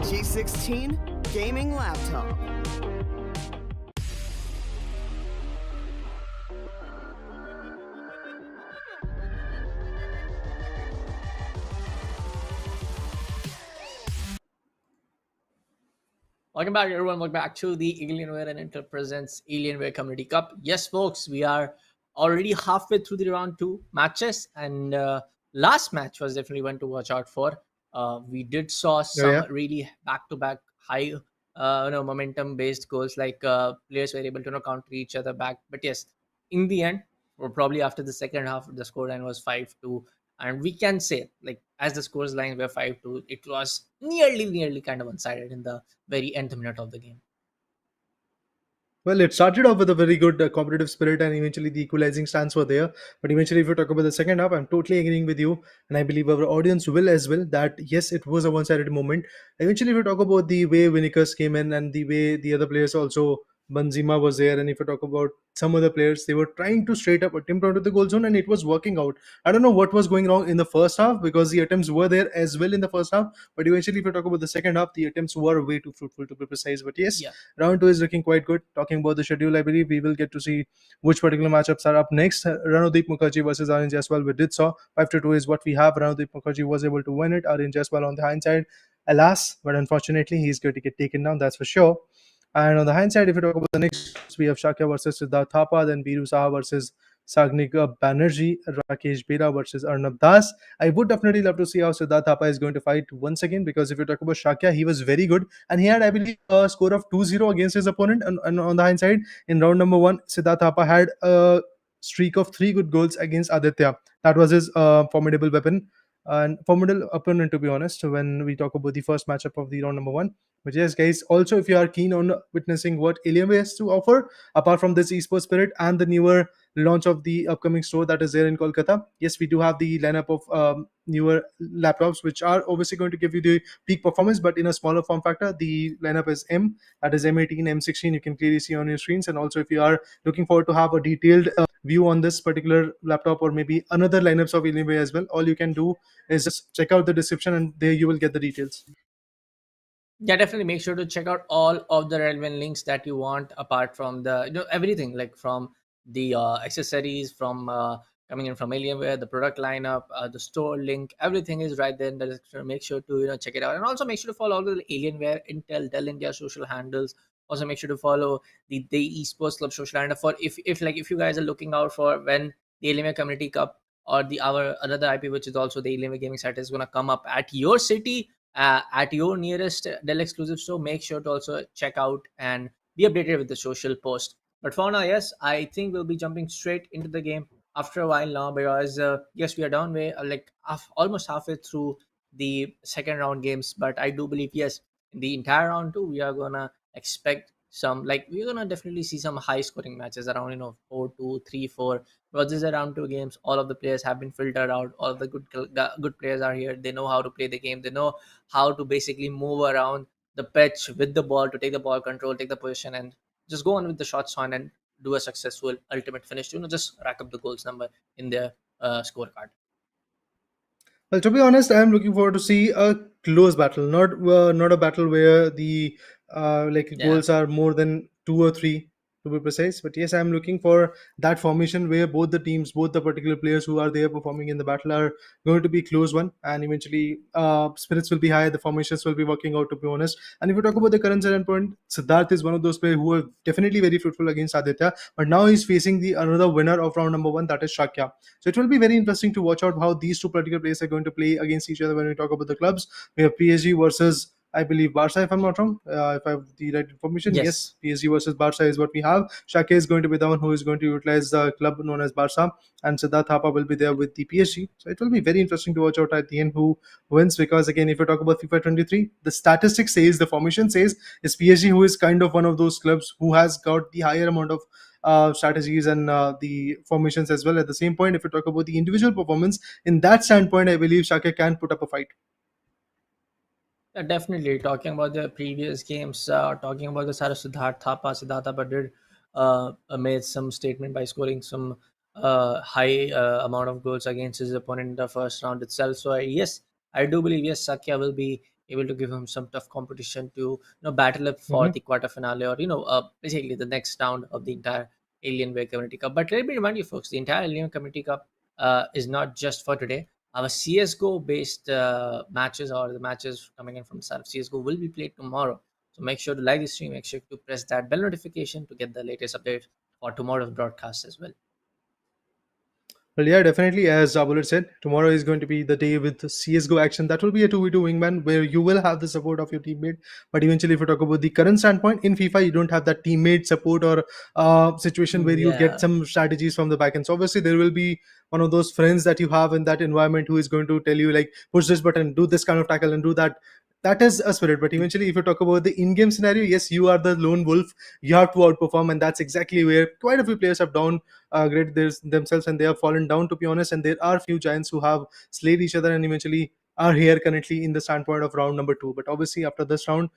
G16 gaming laptop. Welcome back, everyone. Welcome back to the Alienware and Intel Presents Alienware Community Cup. Yes, folks, we are already halfway through the round 2 matches, and last match was definitely one to watch out for. We did saw some really back-to-back high, momentum-based goals. Like players were able to counter each other back. But yes, in the end, or probably after the second half, the scoreline was 5-2. and we can say, like, as the scores line were 5-2, it was nearly kind of one-sided in the very nth minute of the game. Well, it started off with a very good competitive spirit, and eventually the equalizing stance were there. But eventually, if you talk about the second half, I'm totally agreeing with you, and I believe our audience will as well. That yes, it was a one-sided moment. Eventually, if you talk about the way Vinicius came in and the way the other players also, Benzema was there, and if you talk about some other players, they were trying to straight up attempt onto the goal zone, and it was working out. I don't know what was going wrong in the first half because the attempts were there as well in the first half, but eventually, if you talk about the second half, the attempts were way too fruitful to be precise. But yes, Yeah. round two is looking quite good. Talking about the schedule, I believe we will get to see which particular matchups are up next. Ranodip Mukherjee versus Aryan Jaswal. We did saw 5-2 is what we have. Ranodip Mukherjee was able to win it. Aryan Jaswal on the hindsight, alas, but unfortunately, he's going to get taken down. That's for sure. And on the hindsight, if you talk about the next, we have Shakya versus Siddharth Thapa, then Biru Saha versus Sagnik Banerjee, Rakesh Bera versus Arnab Das. I would definitely love to see how Siddharth Thapa is going to fight once again because if you talk about Shakya, he was very good and he had, I believe, a score of 2-0 against his opponent. And on the hindsight, in round number one, Siddharth Thapa had a streak of 3 good goals against Aditya. That was his formidable weapon and formidable opponent, to be honest, when we talk about the first matchup of the round number one. But yes, guys, also if you are keen on witnessing what Alienware has to offer, apart from this esports spirit and the newer launch of the upcoming store that is there in Kolkata, yes, we do have the lineup of newer laptops, which are obviously going to give you the peak performance, but in a smaller form factor. The lineup is that is M18, M16. You can clearly see on your screens. And also, if you are looking forward to have a detailed view on this particular laptop or maybe another lineups of Alienware as well, all you can do is just check out the description and there you will get the details. Yeah, definitely make sure to check out all of the relevant links that you want, apart from the, everything, like from the accessories, from coming in from Alienware, the product lineup, the store link, everything is right there in the description. Make sure to check it out, and also make sure to follow all the Alienware, Intel, Dell India social handles. Also make sure to follow the esports club social handle for, if you guys are looking out for when the Alienware Community Cup or the our another IP, which is also the Alienware gaming site, is going to come up at your city, at your nearest Dell exclusive store. Make sure to also check out and be updated with the social post. But for now, yes, I think we'll be jumping straight into the game after a while now, because yes, we are down way, like almost halfway through the second round games. But I do believe, yes, in the entire round two, we are gonna expect some, like, we're gonna definitely see some high scoring matches around 4-2, 3-4, because this is a round two games. All of the players have been filtered out. All of the good players are here. They know how to play the game. They know how to basically move around the pitch with the ball to take the ball control, take the position, and just go on with the shots on and do a successful ultimate finish to just rack up the goals number in their scorecard. Well, to be honest, I am looking forward to see a close battle, not a battle where the like Yeah. goals are more than 2 or 3 to be precise. But yes, I am looking for that formation where both the teams, both the particular players who are there performing in the battle are going to be close one, and eventually spirits will be high, the formations will be working out. To be honest, and if you talk about the current standpoint, Siddharth is one of those players who are definitely very fruitful against Aditya, but now he's facing the another winner of round number one, that is Shakya. So it will be very interesting to watch out how these two particular players are going to play against each other when we talk about the clubs. We have PSG versus, I believe, Barca, if I'm not wrong. If I have the right information, Yes. yes, PSG versus Barca is what we have. Shaka is going to be the one who is going to utilize the club known as Barca, and Siddharth Thapa will be there with the PSG. So it will be very interesting to watch out at the end who wins, because again, if you talk about FIFA 23, the statistics says, the formation says, is PSG who is kind of one of those clubs who has got the higher amount of strategies and the formations as well. At the same point, if you talk about the individual performance, in that standpoint, I believe Shaka can put up a fight. Definitely. Talking about the previous games, talking about the Siddharth Thapa did made some statement by scoring some high amount of goals against his opponent in the first round itself. So yes, I do believe, yes, Sakya will be able to give him some tough competition to battle up for Mhm. the quarterfinale, or basically the next round of the entire Alienware Community Cup. But let me remind you, folks, the entire Alienware Community Cup is not just for today. Our CSGO based matches, or the matches coming in from the side of CSGO, will be played tomorrow. So make sure to like the stream, make sure to press that bell notification to get the latest update for tomorrow's broadcast as well. Well, yeah, definitely. As Bullet said, tomorrow is going to be the day with CS:GO action. That will be a 2v2 wingman where you will have the support of your teammate. But eventually, if you talk about the current standpoint in FIFA, you don't have that teammate support or situation where you get Yeah. some strategies from the back end. So obviously, there will be one of those friends that you have in that environment who is going to tell you like push this button, do this kind of tackle, and do that. That is a spirit. But eventually, if you talk about the in-game scenario, yes, you are the lone wolf. You have to outperform, and that's exactly where quite a few players have done great themselves and they have fallen down, to be honest. And there are few giants who have slayed each other and eventually are here currently in the standpoint of round number two. But obviously, after this round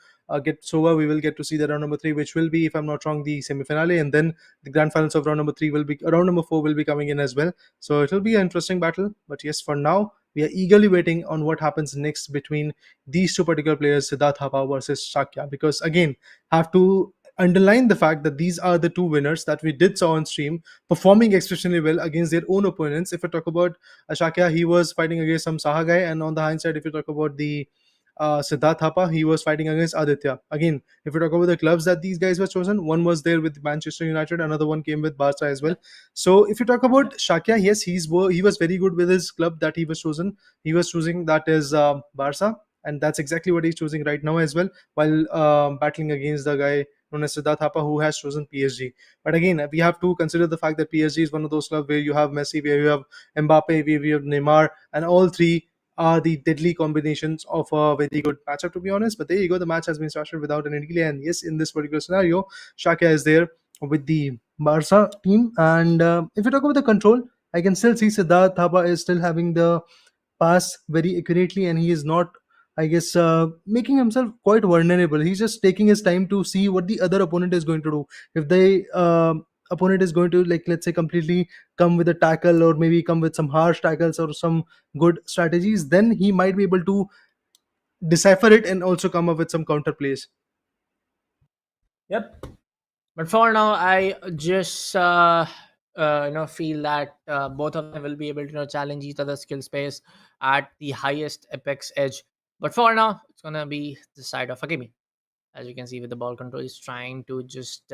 gets over, we will get to see the round number three, which will be, if I'm not wrong, the semi-finale, and then the grand finals of round number three will be round number four will be coming in as well. So it will be an interesting battle. But yes, for now, we are eagerly waiting on what happens next between these two particular players, Siddharth Thapa versus Shakya, because again, have to underline the fact that these are the two winners that we did saw on stream performing exceptionally well against their own opponents. If you talk about Shakya, he was fighting against some Saha guy, and on the hindsight, if you talk about the Siddharth Thapa, he was fighting against Aditya. Again, if you talk about the clubs that these guys were chosen, one was there with Manchester United, another one came with Barca as well. Yep. So if you talk about Yep. Shakya, yes, he was very good with his club that he was chosen. He was choosing that is Barca, and that's exactly what he's choosing right now as well, while battling against the guy known as Siddharth Thapa, who has chosen PSG. But again, we have to consider the fact that PSG is one of those clubs where you have Messi, where you have Mbappe, where you have Neymar, and all three are the deadly combinations of a very good matchup, to be honest. But there you go, the match has been started without any delay. And yes, in this particular scenario, Shakya is there with the Barca team. And if you talk about the control, I can still see Siddharth Thapa is still having the pass very accurately, and he is not, I guess, making himself quite vulnerable. He's just taking his time to see what the other opponent is going to do. If the opponent is going to, like, let's say, completely come with a tackle or maybe come with some harsh tackles or some good strategies, then he might be able to decipher it and also come up with some counter plays. Yep. But for now, I just feel that both of them will be able to challenge each other's skill space at the highest apex edge. But for now, it's gonna be the side of Akemi. As you can see with the ball control, he's trying to just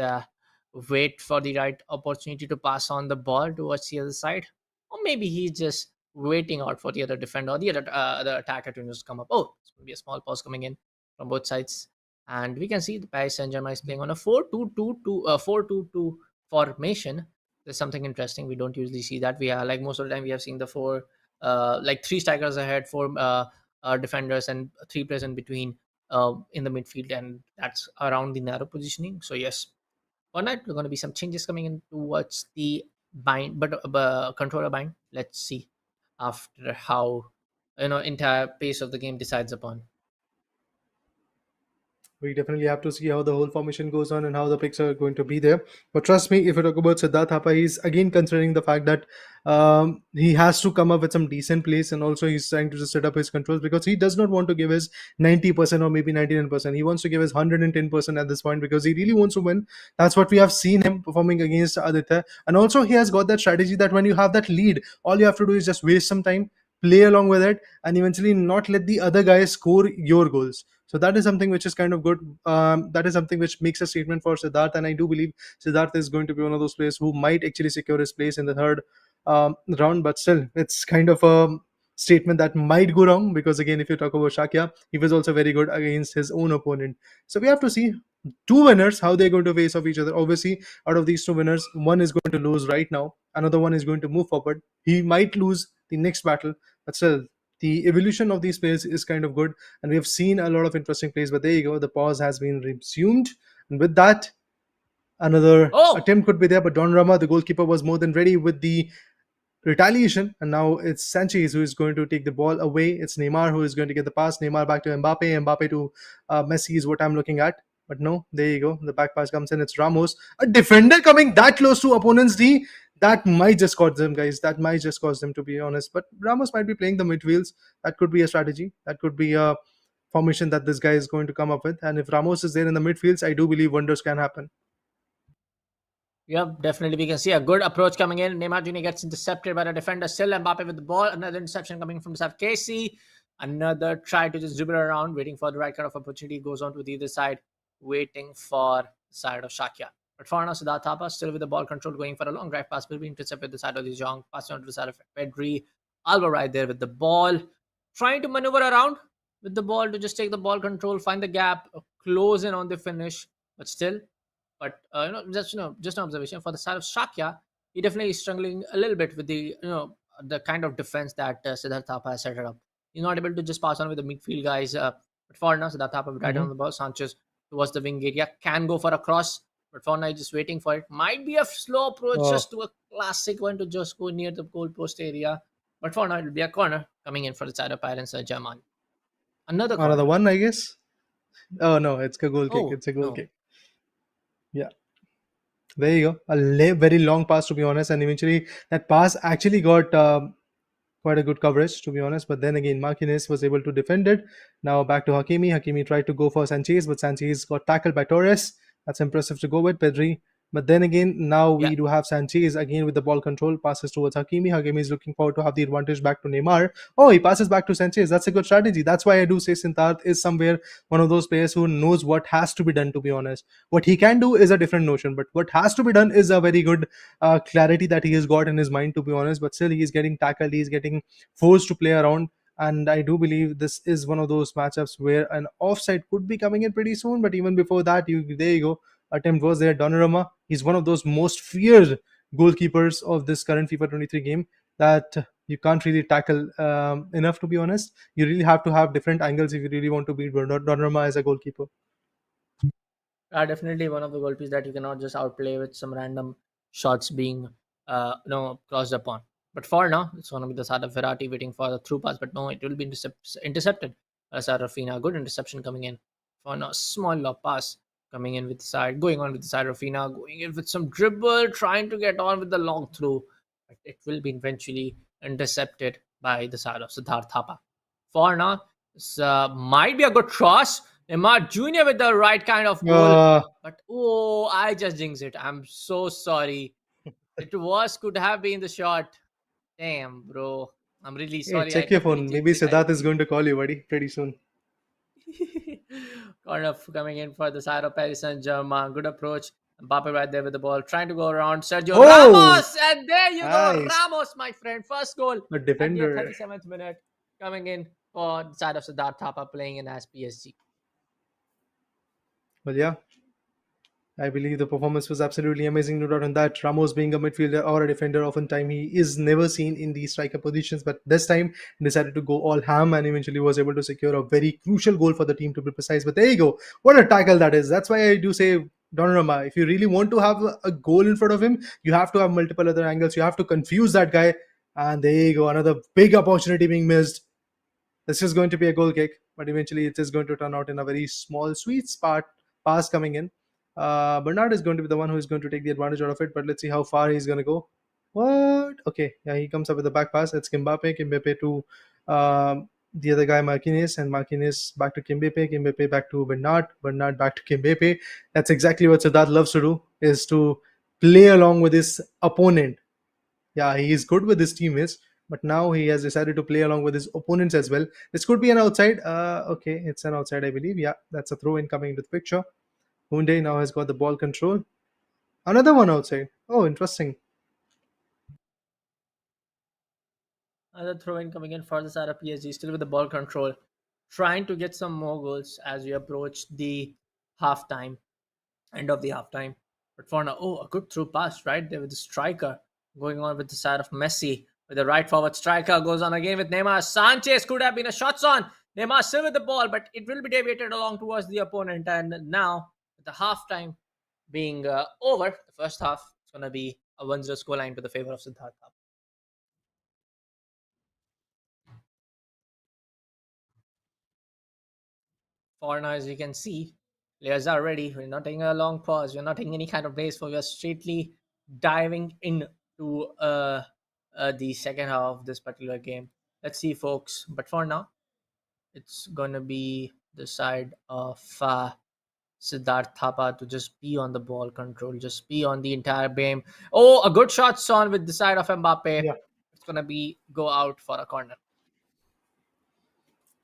wait for the right opportunity to pass on the ball towards the other side, or maybe he's just waiting out for the other defender or the attacker to just come up. Oh, it's going to be a small pause coming in from both sides, and we can see the Paris Saint-Germain is playing on a 4-2-2 formation. There's something interesting. We don't usually see that. We are, like, most of the time we have seen the four, like, three strikers ahead, four defenders, and three players in between in the midfield, and that's around the narrow positioning. So yes, for that we're going to be some changes coming in towards the bind, but controller bind. Let's see after how entire pace of the game decides upon. We definitely have to see how the whole formation goes on and how the picks are going to be there. But trust me, if you talk about Siddharth Thapa, he's again considering the fact that he has to come up with some decent plays, and also he's trying to just set up his controls because he does not want to give his 90% or maybe 99%. He wants to give his 110% at this point because he really wants to win. That's what we have seen him performing against Aditya. And also, he has got that strategy that when you have that lead, all you have to do is just waste some time, play along with it, and eventually not let the other guy score your goals. So that is something which is kind of good. That is something which makes a statement for Siddharth, and I do believe Siddharth is going to be one of those players who might actually secure his place in the third round. But still, it's kind of a statement that might go wrong because again, if you talk about Shakya, he was also very good against his own opponent. So we have to see two winners how they're going to face off each other. Obviously, out of these two winners, one is going to lose right now, another one is going to move forward. He might lose the next battle, but still, the evolution of these players is kind of good, and we have seen a lot of interesting plays. But there you go, the pause has been resumed, and with that, another Oh, attempt could be there. But Don Rama, the goalkeeper, was more than ready with the retaliation, and now it's Sanchez who is going to take the ball away. It's Neymar who is going to get the pass. Neymar back to Mbappe. Mbappe to Messi is what I'm looking at. But no, there you go. The back pass comes in. It's Ramos, a defender coming that close to opponents D. That might just cost them, guys. That might just cost them, to be honest. But Ramos might be playing the midfields. That could be a strategy. That could be a formation that this guy is going to come up with. And if Ramos is there in the midfields, I do believe wonders can happen. yeah, definitely we can see a good approach coming in. Neymar Jr. gets intercepted by the defender. Still Mbappe with the ball. Another interception coming from Saf Casey. Another try to just dribble around, waiting for the right kind of opportunity. Goes on to the other side, waiting for the side of Shakya. But for now, Siddharth Thapa still with the ball control, going for a long drive pass, will be intercepted the side of the Jong, passing on to the side of Pedri. Alba right there with the ball, trying to maneuver around with the ball to just take the ball control, find the gap, close in on the finish, but still. But just an observation for the side of Shakya, he definitely is struggling a little bit with the kind of defense that Siddharth Thapa has set it up. He's not able to just pass on with the midfield guys. But for now, Siddharth Thapa right Hmm. on the ball. Sanchez towards the wing area can go for a cross, but for now, he's just waiting for it. Might be a slow approach, Oh, just to a classic one to just go near the goal post area. But for now, it will be a corner coming in for the side of Paris Saint-Germain. Another another corner. one, I guess. Oh no, it's a goal kick. Oh It's a goal no. kick. Yeah. There you go. Very long pass, to be honest, and eventually that pass actually got quite a good coverage, to be honest. But then again, Martinez was able to defend it. Now back to Hakimi. Hakimi tried to go for Sanchez, but Sanchez got tackled by Torres. That's impressive to go with Pedri. But then again, now Yeah. we do have Sanchez again with the ball control, passes towards Hakimi. Hakimi is looking forward to have the advantage back to Neymar. Oh, he passes back to Sanchez. That's a good strategy. That's why I do say Sintarth is somewhere one of those players who knows what has to be done, to be honest. What he can do is a different notion, but what has to be done is a very good clarity that he has got in his mind, to be honest. But still, he is getting tackled, he is getting forced to play around. And I do believe this is one of those matchups where an offside could be coming in pretty soon. But even before that, there you go. Attempt was there. Donnarumma, he's one of those most feared goalkeepers of this current FIFA 23 game that you can't really tackle enough, to be honest. You really have to have different angles if you really want to beat Donnarumma as a goalkeeper. Definitely one of the goalkeepers that you cannot just outplay with some random shots being crossed upon. But for now, it's going to be the side of Verratti waiting for the through pass, but no, it will be intercepted. Side of Fina, good interception coming in. For now, small lob pass coming in with the side, going on with the side of Fina, going in with some dribble, trying to get on with the long through. But it will be eventually intercepted by the side of Siddharth Thapa. For now, this might be a good cross. Neymar Jr. with the right kind of goal. Uh, But oh, I just jinxed it. I'm so sorry. It was could have been the shot. Damn, bro. I'm really hey, sorry. I check your definitely phone. Maybe jinxed it. I Siddharth is really. going to call you, buddy, pretty soon. Corner coming in for the side of Paris Saint Germain. Good approach. Mbappe right there with the ball, trying to go around Sergio Oh, Ramos. And there you go, nice. Ramos, my friend. First goal A at the defender. 37th minute coming in for the side of Siddharth Thapa playing in as PSG. Well, yeah, I believe the performance was absolutely amazing, no doubt on that. Ramos being a midfielder or a defender, oftentimes he is never seen in the striker positions, but this time decided to go all ham and eventually was able to secure a very crucial goal for the team, to be precise. But there you go. What a tackle that is. That's why I do say Donnarumma, if you really want to have a goal in front of him, you have to have multiple other angles. You have to confuse that guy. And there you go. Another big opportunity being missed. This is going to be a goal kick, but eventually it is going to turn out in a very small, sweet spot pass coming in. Bernard is going to be the one who is going to take the advantage out of it, but let's see how far he's going to go. What? Okay, yeah, he comes up with the back pass. It's Kimbappe. Kimbappe to the other guy, Marquinhos, and Marquinhos back to Kimbappe. Kimbappe back to Bernard. Bernard back to Kimbappe. That's exactly what Siddharth loves to do, is to play along with his opponent. Yeah, he is good with his teammates, but now he has decided to play along with his opponents as well. This could be an outside. Okay, it's an outside, I believe. Yeah, that's a throw in coming into the picture. Hyundai now has got the ball control. Another one outside. Oh, interesting. Another throw in coming in for the side of PSG, still with the ball control, trying to get some more goals as we approach the halftime, end of the halftime. But for now, oh, a good through pass right there with the striker going on with the side of Messi. With the right forward striker goes on again with Neymar. Sanchez could have been a shots on. Neymar still with the ball, but it will be deviated along towards the opponent. And now, with the halftime being over, the first half, it's going to be a 1-0 scoreline to the favor of Siddharth. For now, as you can see, players are ready. We're not taking a long pause. We're not taking any kind of breaks. For we are straightly diving into the second half of this particular game. Let's see, folks. But for now, it's gonna be the side of Siddharth Thapa to just be on the ball control, just be on the entire game. Oh, a good shot, son, with the side of Mbappe. Yeah. It's gonna be go out for a corner.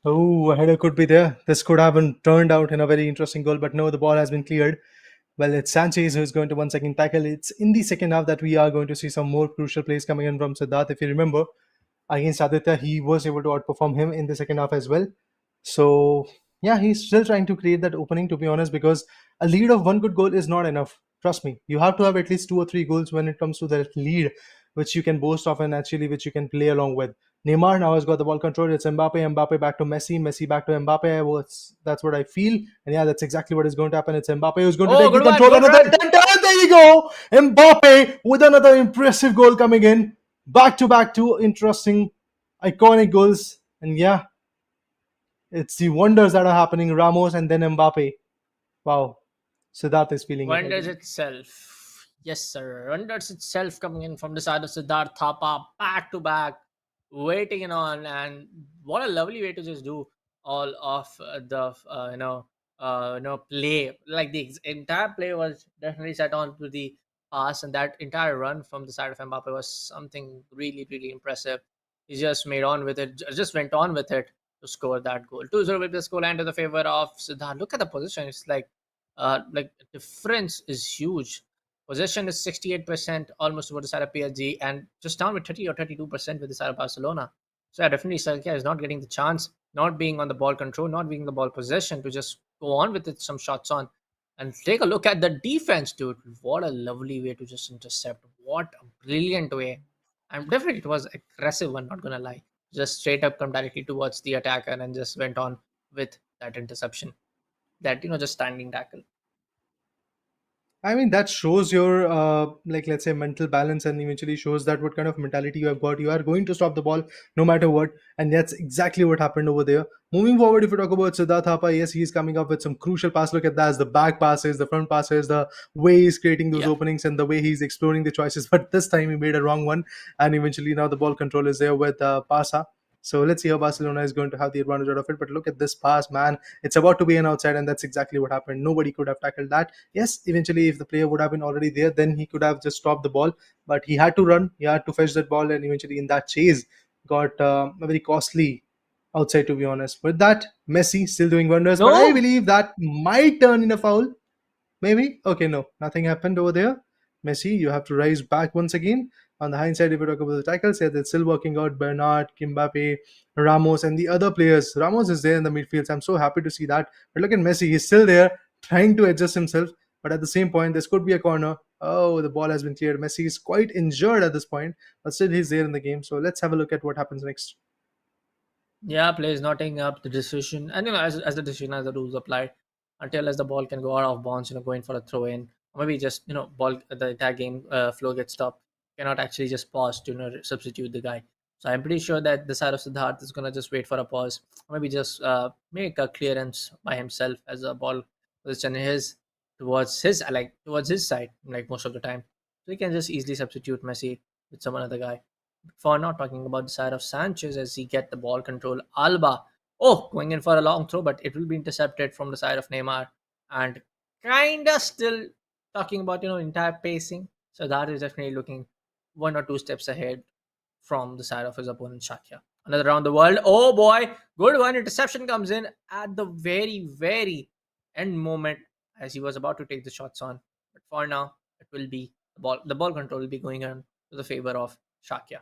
Oh, a header could be there. This could have been turned out in a very interesting goal, but no, the ball has been cleared. Well, it's Sanchez who's going to once again tackle. It's in the second half that we are going to see some more crucial plays coming in from Siddharth. If you remember, against Aditya, he was able to outperform him in the second half as well. So, yeah, he's still trying to create that opening, to be honest, because a lead of one good goal is not enough. Trust me, you have to have at least two or three goals when it comes to that lead, which you can boast of and actually which you can play along with. Neymar now has got the ball control. It's Mbappe, Mbappe back to Messi, Messi back to Mbappe. That's what I feel. And yeah, that's exactly what is going to happen. It's Mbappe who's going to Oh, take the good one, control. good Another run. attempt. And there you go. Mbappe with another impressive goal coming in. Back to back, two interesting, iconic goals. And yeah, it's the wonders that are happening. Ramos and then Mbappe. Wow. Siddharth is feeling it, I Wonders believe. itself. Yes, sir. Wonders itself coming in from the side of Siddharth Thapa, back to back, waiting in on, and what a lovely way to just do all of the play. Like the entire play was definitely set on to the pass, and that entire run from the side of Mbappe was something really really impressive. He just made on with it, just went on with it to score that goal. 2-0 with the score line to the favor of Siddharth. Look at the position; it's like difference is huge. Possession is 68%, almost over the side of PSG, and just down with 30 or 32% with the side of Barcelona. So yeah, definitely Shakya is not getting the chance, not being on the ball control, not being the ball possession to just go on with it, some shots on. And take a look at the defense, dude. What a lovely way to just intercept. What a brilliant way. And definitely it was aggressive one, not gonna lie. Just straight up come directly towards the attacker and just went on with that interception. That just standing tackle. I mean, that shows your, like, let's say, mental balance and eventually shows that what kind of mentality you have got. You are going to stop the ball no matter what. And that's exactly what happened over there. Moving forward, if we talk about Siddharth Thapa, yes, he's coming up with some crucial pass. Look at that, the back passes, the front passes, the way he's creating those Yeah. openings and the way he's exploring the choices. But this time he made a wrong one. And eventually now the ball control is there with Pasa. So let's see how Barcelona is going to have the advantage out of it. But look at this pass, man. It's about to be an outside, and that's exactly what happened. Nobody could have tackled that. Yes, eventually, if the player would have been already there, then he could have just stopped the ball. But he had to run, he had to fetch that ball, and eventually, in that chase, got a very costly outside, to be honest. With that, Messi still doing wonders, but I No. believe that might turn in a foul. Maybe? Okay, no. Nothing happened over there. Messi, you have to rise back once again. On the hindsight, if we talk about the tackles, yeah, they're still working out. Bernard, Kimbappe, Ramos, and the other players. Ramos is there in the midfield. So I'm so happy to see that. But look at Messi. He's still there, trying to adjust himself. But at the same point, this could be a corner. Oh, the ball has been cleared. Messi is quite injured at this point, but still he's there in the game. So let's have a look at what happens next. Yeah, play is not taking up the decision, and as the decision as the rules apply, until as the ball can go out of bounds, going for a throw in, or maybe just ball the entire game flow gets stopped. Cannot actually just pause to substitute the guy. So I'm pretty sure that the side of Siddharth is gonna just wait for a pause, or maybe just make a clearance by himself as the ball position is towards his side, like most of the time. So he can just easily substitute Messi with some other guy. For not talking about the side of Sanchez as he get the ball control. Alba, oh, going in for a long throw, but it will be intercepted from the side of Neymar. And kinda still talking about entire pacing. So that is definitely looking one or two steps ahead from the side of his opponent Shakya. Another round the world. Oh boy, good one. Interception comes in at the very, very end moment as he was about to take the shots on. But for now, it will be the ball control will be going on to the favor of Shakya.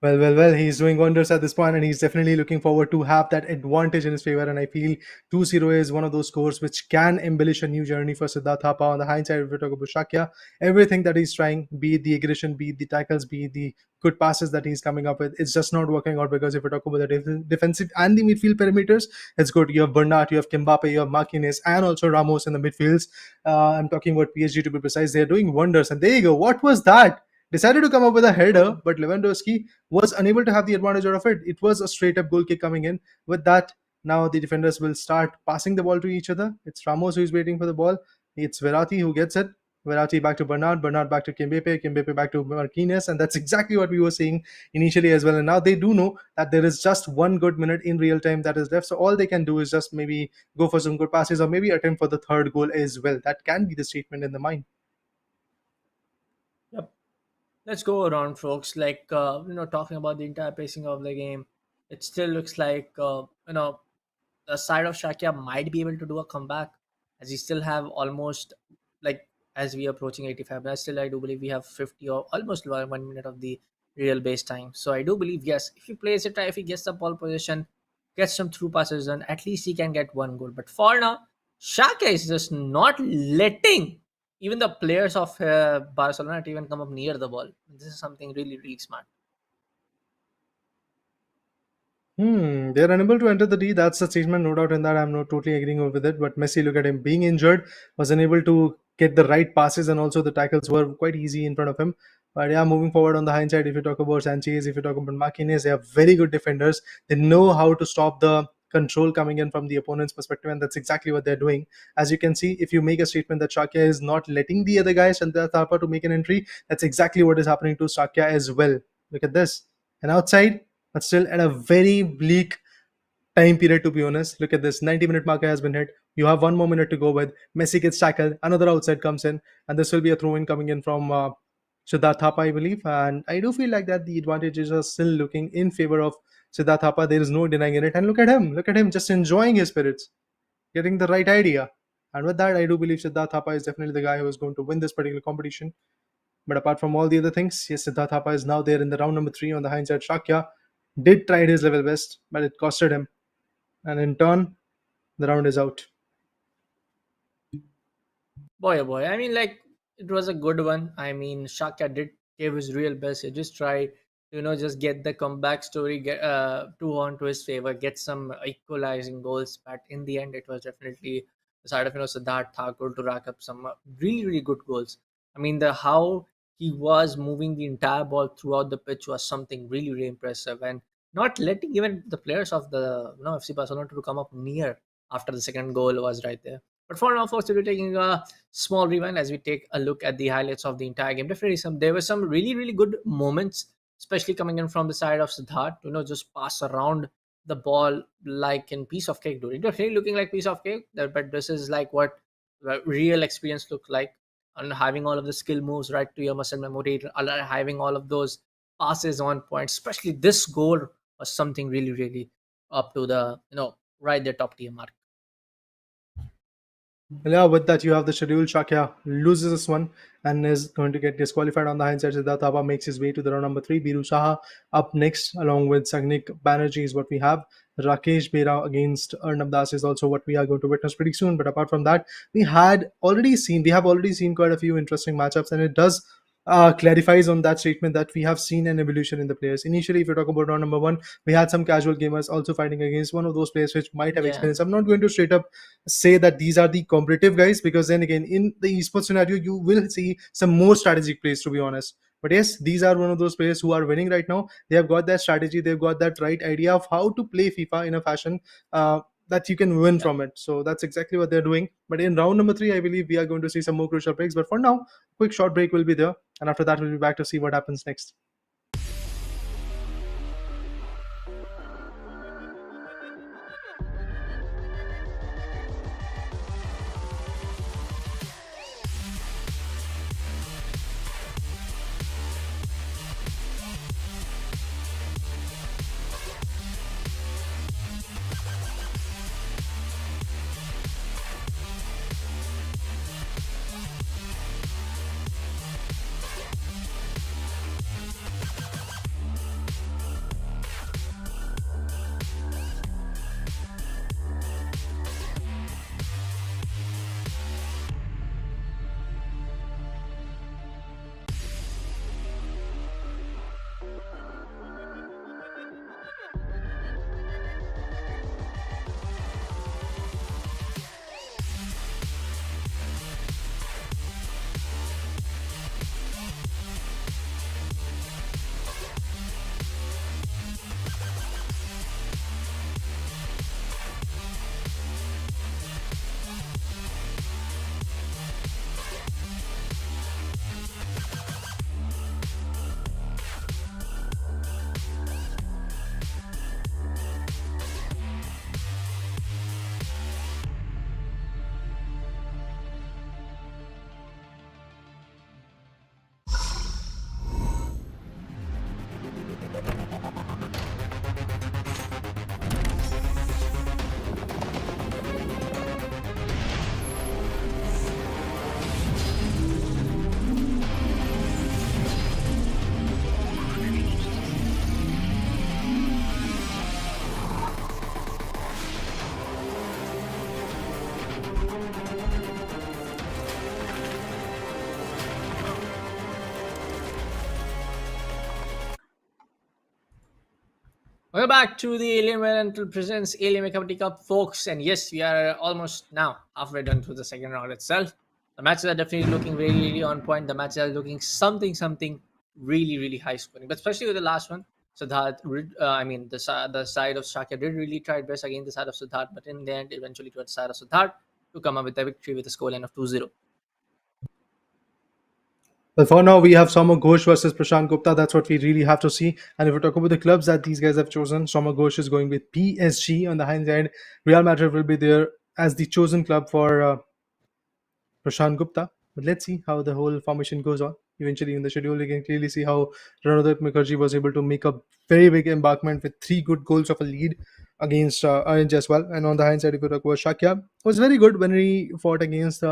Well, he's doing wonders at this point, and he's definitely looking forward to have that advantage in his favor. And I feel 2-0 is one of those scores which can embellish a new journey for Siddharth Thapa. On the hindsight, if we talk about Shakya, everything that he's trying, be it the aggression, be it the tackles, be it the good passes that he's coming up with, it's just not working out because if we talk about the defensive and the midfield perimeters, it's good. You have Bernat, you have Kimbappe, you have Marquinhos, and also Ramos in the midfields. I'm talking about PSG to be precise. They're doing wonders. And there you go. What was that? Decided to come up with a header, but Lewandowski was unable to have the advantage out of it. It was a straight up goal kick coming in. With that, now the defenders will start passing the ball to each other. It's Ramos who is waiting for the ball. It's Verratti who gets it. Verratti back to Bernard, Bernard back to Kimpembe, Kimpembe back to Marquinhos, and that's exactly what we were saying initially as well. And now they do know that there is just 1 good minute in real time that is left, so all they can do is just maybe go for some good passes or maybe attempt for the third goal as well. That can be the statement in the mind. Yep. Let's go around, folks. Talking about the entire pacing of the game, it still looks like the side of Shakya might be able to do a comeback, as we still have almost like as we are approaching 85. But still, I do believe we have 50 or almost 1 minute of the real base time. So I do believe yes, if he plays it right, if he gets the ball position, gets some through passes, and at least he can get one goal. But for now, Shakya is just not letting even the players of Barcelona to even come up near the ball. This is something really, really smart. They're unable to enter the D. That's the statement, no doubt in that. I'm not totally agreeing with it. But Messi, look at him being injured, was unable to get the right passes, and also the tackles were quite easy in front of him. But yeah, moving forward on the hindsight, if you talk about Sanchez, if you talk about Marquinhos, they are very good defenders. They know how to stop the control coming in from the opponent's perspective, and that's exactly what they're doing. As you can see, if you make a statement that Shakya is not letting the other guys and the Tapa to make an entry, that's exactly what is happening to Shakya as well. Look at this. And outside, but still at a very bleak time period, to be honest. Look at this, 90-minute marker has been hit. You have 1 more minute to go with. Messi gets tackled, another outside comes in, and this will be a throw-in coming in from Siddharth Thapa, I believe. And I do feel like that the advantages are still looking in favor of Siddharth Thapa. There is no denying in it. And look at him just enjoying his spirits, getting the right idea. And with that, I do believe Siddharth Thapa is definitely the guy who is going to win this particular competition. But apart from all the other things, yes, Siddharth Thapa is now there in the round number 3 on the hindsight. Shakya did try his level best, but it costed him. And in turn, the round is out. Boy, oh boy. I mean, like, it was a good one. I mean, Shaka did give his real best. He just tried to, just get the comeback story get two on to his favor, get some equalizing goals. But in the end, it was definitely the side of, Siddharth Thakur to rack up some really, really good goals. I mean, the how he was moving the entire ball throughout the pitch was something really, really impressive. And not letting even the players of the FC Barcelona to come up near after the second goal was right there. But for now, folks, we'll be taking a small rewind as we take a look at the highlights of the entire game. Definitely, there were some really, really good moments, especially coming in from the side of Siddharth. Just pass around the ball like in piece of cake, dude. Definitely looking like piece of cake, but this is like what real experience looked like. And having all of the skill moves right to your muscle memory, having all of those passes on point, especially this goal was something really, really up to the right the top tier mark. Yeah, with that, you have the schedule. Shakya loses this one and is going to get disqualified on the hindsight. Siddharth Thapa makes his way to the round number 3. Biru Saha up next, along with Sagnik Banerjee is what we have. Rakesh Bera against Arnab Das is also what we are going to witness pretty soon. But apart from that, we have already seen quite a few interesting matchups, and it does clarifies on that statement that we have seen an evolution in the players. Initially, if you talk about round number 1, we had some casual gamers also fighting against one of those players which might have Yeah, experience. I'm not going to straight up say that these are the competitive guys, because then again, in the esports scenario, you will see some more strategic plays, to be honest. But yes, these are one of those players who are winning right now. They have got that strategy, they've got that right idea of how to play FIFA in a fashion that you can win yeah. from it. So that's exactly what they're doing. But in round number 3, I believe we are going to see some more crucial breaks. But for now, quick short break will be there, and after that, we'll be back to see what happens next. Welcome back to the Alienware Until Presents Alienware Comedy Cup, folks. And yes, we are almost now halfway done through the second round itself. The matches are definitely looking really, really on point. The matches are looking something really, really high scoring. But especially with the last one, Siddharth, the side of Shakya did really try best against the side of Siddharth, but in the end, eventually towards the side of Siddharth to come up with a victory with a scoreline of 2-0. Well, for now, we have Samik Ghosh versus Prashant Gupta. That's what we really have to see. And if we talk about the clubs that these guys have chosen, Samik Ghosh is going with PSG on the hindsight. Real Madrid will be there as the chosen club for Prashant Gupta. But let's see how the whole formation goes on. Eventually, in the schedule, you can clearly see how Ranodip Mukarji was able to make a very big embarkment with 3 good goals of a lead against Jaswal. And on the hindsight, if you talk about Shakya, was very good when he fought against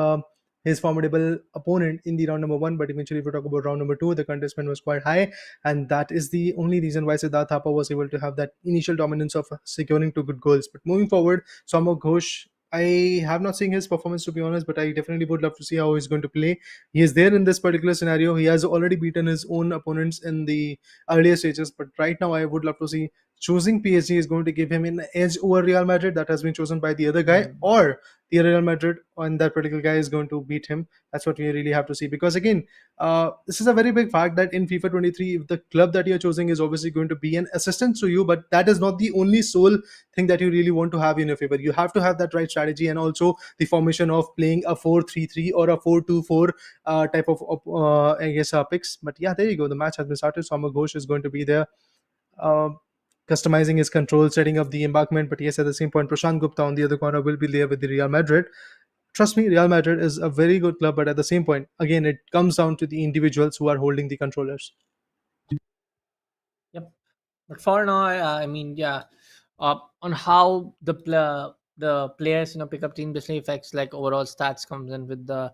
his formidable opponent in the round number 1. But eventually, if you talk about round number 2, the contestment was quite high. And that is the only reason why Siddharth Thapa was able to have that initial dominance of securing 2 good goals. But moving forward, Samik Ghosh, I have not seen his performance to be honest, but I definitely would love to see how he's going to play. He is there in this particular scenario. He has already beaten his own opponents in the earlier stages, but right now I would love to see choosing PSG is going to give him an edge over Real Madrid that has been chosen by the other guy, or the Real Madrid and that particular guy is going to beat him. That's what we really have to see. Because again, this is a very big fact that in FIFA 23, if the club that you're choosing is obviously going to be an assistant to you, but that is not the only sole thing that you really want to have in your favor. You have to have that right strategy and also the formation of playing a 4-3-3 or a 4-2-4 type of picks. But yeah, there you go. The match has been started. Samik Ghosh is going to be there. Uh, Customizing his control, setting up the embankment. But yes, at the same point, Prashant Gupta on the other corner will be there with the Real Madrid. Trust me, Real Madrid is a very good club, but at the same point, again, it comes down to the individuals who are holding the controllers. Yep. But for now, yeah, on how the players pick up team basically affects like overall stats comes in with the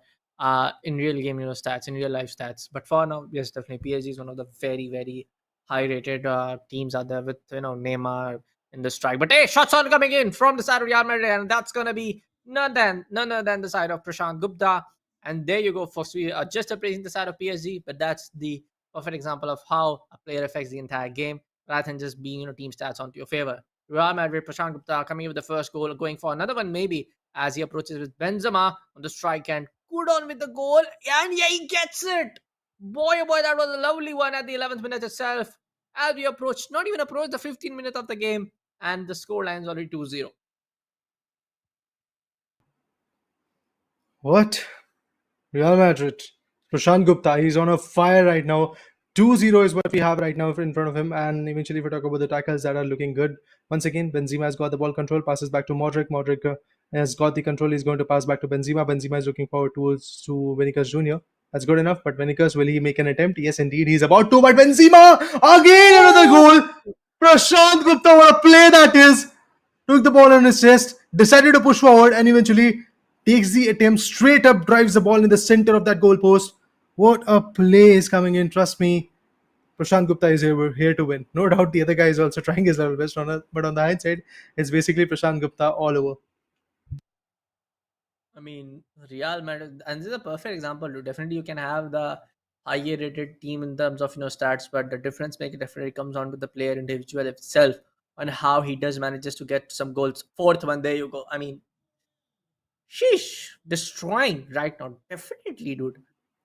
in real game stats in real life stats. But for now, yes, definitely PSG is one of the very high rated teams out there with Neymar in the strike. But hey, shots on coming in from the side of Real Madrid, and that's gonna be none other than the side of Prashant Gupta. And there you go, folks. We are just appraising the side of PSG, but that's the perfect example of how a player affects the entire game rather than just being team stats onto your favor. Real Madrid, Prashant Gupta coming in with the first goal, going for another one maybe as he approaches with Benzema on the strike and good on with the goal, and yeah, he gets it. Boy, oh boy, that was a lovely one at the 11th minute itself. As we approach, not even approach the 15th minute of the game, and the score line is already 2-0. What? Real Madrid. Prashant Gupta, he's on a fire right now. 2-0 is what we have right now in front of him. And eventually, if we talk about the tackles that are looking good, once again, Benzema has got the ball control, passes back to Modric. Modric has got the control. He's going to pass back to Benzema. Benzema is looking forward to Vinicius Jr. That's good enough. But Vinicius, will he make an attempt? Yes, indeed, he's about to. But Benzema, again, another goal. Prashant Gupta, what a play that is. Took the ball on his chest, decided to push forward, and eventually takes the attempt straight up, drives the ball in the center of that goalpost. What a play is coming in. Trust me, Prashant Gupta is here to win. No doubt the other guy is also trying his level best, but on the hindsight, it's basically Prashant Gupta all over. I mean, Real Madrid, and this is a perfect example. Definitely, you can have the higher rated team in terms of stats, but the difference maker definitely comes on to the player individual itself and how he does manages to get some goals. Fourth one, there you go. I mean, sheesh, destroying right now. Definitely, dude.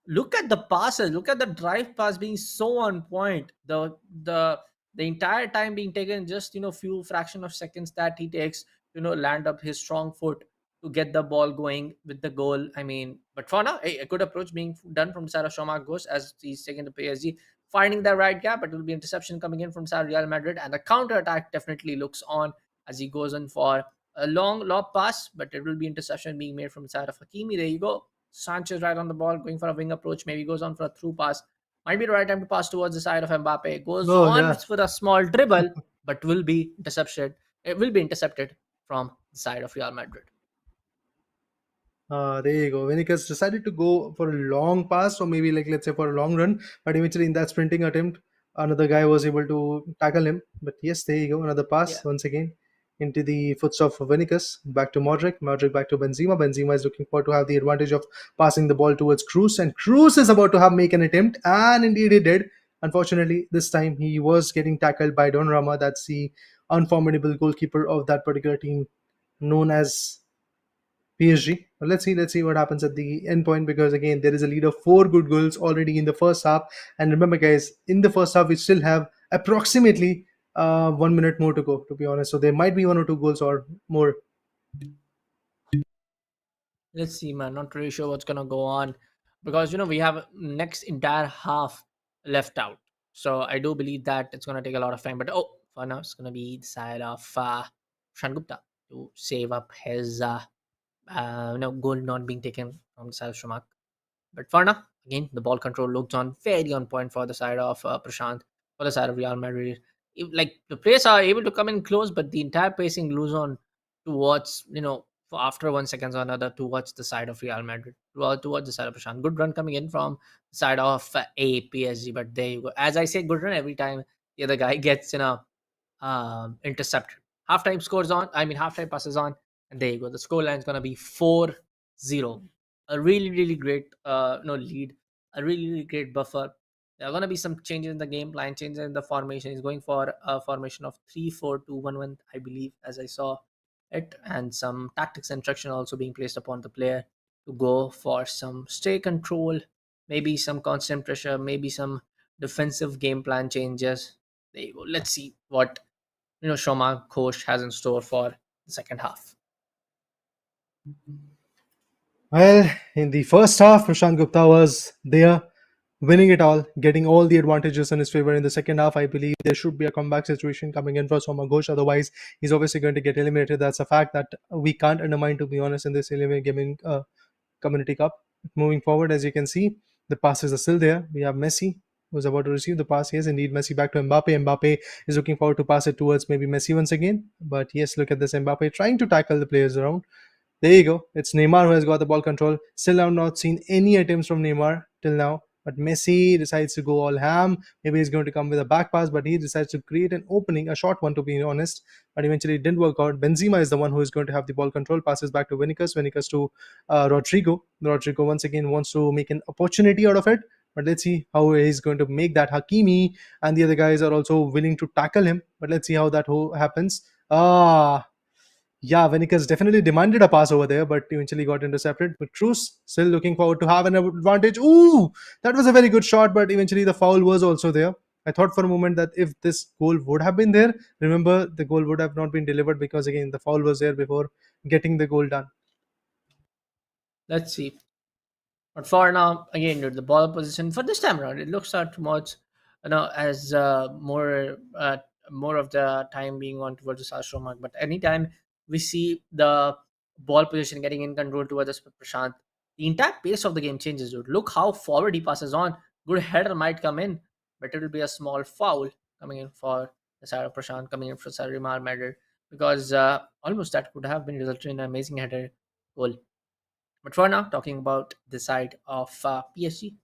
Look at the passes. Look at the drive pass being so on point. The entire time being taken just few fraction of seconds that he takes land up his strong foot to get the ball going with the goal. I mean, but for now, a good approach being done from the side of Shoma Ghosh as he's taking the PSG, finding the right gap, but it will be interception coming in from side of Real Madrid, and the counter attack definitely looks on as he goes in for a long lob pass, but it will be interception being made from the side of Hakimi. There you go. Sanchez right on the ball, going for a wing approach, maybe goes on for a through pass. Might be the right time to pass towards the side of Mbappe. Goes Oh, on yeah. for a small dribble, but will be intercepted. It will be intercepted from the side of Real Madrid. There you go. Vinicius decided to go for a long pass, or maybe like let's say for a long run, but eventually in that sprinting attempt, another guy was able to tackle him. But yes, there you go. Another Yeah. pass once again into the footsteps of Vinicius. Back to Modric. Modric back to Benzema. Benzema is looking forward to have the advantage of passing the ball towards Cruz, and Cruz is about to have make an attempt, and indeed he did. Unfortunately, this time he was getting tackled by Don Rama. That's the unformidable goalkeeper of that particular team, known as PSG. But let's see what happens at the end point, because again there is a lead of four good goals already in the first half. And remember, guys, in the first half we still have approximately 1 minute more to go. To be honest, so there might be one or two goals or more. Let's see, man. Not really sure what's gonna go on because we have next entire half left out. So I do believe that it's gonna take a lot of time. But for now, it's gonna be the side of Shan Gupta to save up his goal not being taken from the side of Shamak. But for now, again, the ball control looked on very on point for the side of Prashant, for the side of Real Madrid. Like the players are able to come in close, but the entire pacing lose on towards, for after 1 second or another towards the side of Real Madrid, towards the side of Prashant. Good run coming in from the side of a PSG, but there you go. As I say, good run every time the other guy gets, intercepted. Halftime scores on, I mean, halftime passes on, and there you go. The score line is going to be 4-0. A really, really great lead, a really, really great buffer. There are going to be some changes in the game plan, changes in the formation. He's going for a formation of 3-4-2-1-1, I believe, as I saw it, and some tactics instruction also being placed upon the player to go for some stay control, maybe some constant pressure, maybe some defensive game plan changes. There you go. Let's see what Shoma Ghosh has in store for the second half. Well, in the first half, Prashant Gupta was there, winning it all, getting all the advantages in his favor. In the second half, I believe there should be a comeback situation coming in for Soma Ghosh. Otherwise, he's obviously going to get eliminated. That's a fact that we can't undermine, to be honest, in this Alienware Gaming Community Cup. Moving forward, as you can see, the passes are still there. We have Messi, who's about to receive the pass. Yes, indeed, Messi back to Mbappe. Mbappe is looking forward to pass it towards maybe Messi once again. But yes, look at this, Mbappe trying to tackle the players around. There you go. It's Neymar who has got the ball control. Still, I've not seen any attempts from Neymar till now. But Messi decides to go all ham. Maybe he's going to come with a back pass, but he decides to create an opening, a short one to be honest. But eventually it didn't work out. Benzema is the one who is going to have the ball control. Passes back to Vinicius. Vinicius to Rodrigo. Rodrigo once again wants to make an opportunity out of it. But let's see how he's going to make that. Hakimi and the other guys are also willing to tackle him. But let's see how that happens. Yeah, Vinicius definitely demanded a pass over there, but eventually got intercepted. But Cruz still looking forward to have an advantage. Ooh, that was a very good shot, but eventually the foul was also there. I thought for a moment that if this goal would have been there, remember the goal would have not been delivered because again the foul was there before getting the goal done. Let's see. But for now, again, the ball position for this time around, it looks out much, as more of the time being on towards the Sastro mark. But anytime we see the ball position getting in control towards the Prashant, the entire pace of the game changes, dude. Look how forward he passes on. Good header might come in, but it will be a small foul coming in for the side of Prashant, coming in for Sarimar Madrid, because almost that could have been resulted in an amazing header goal. But for now, talking about the side of PSG,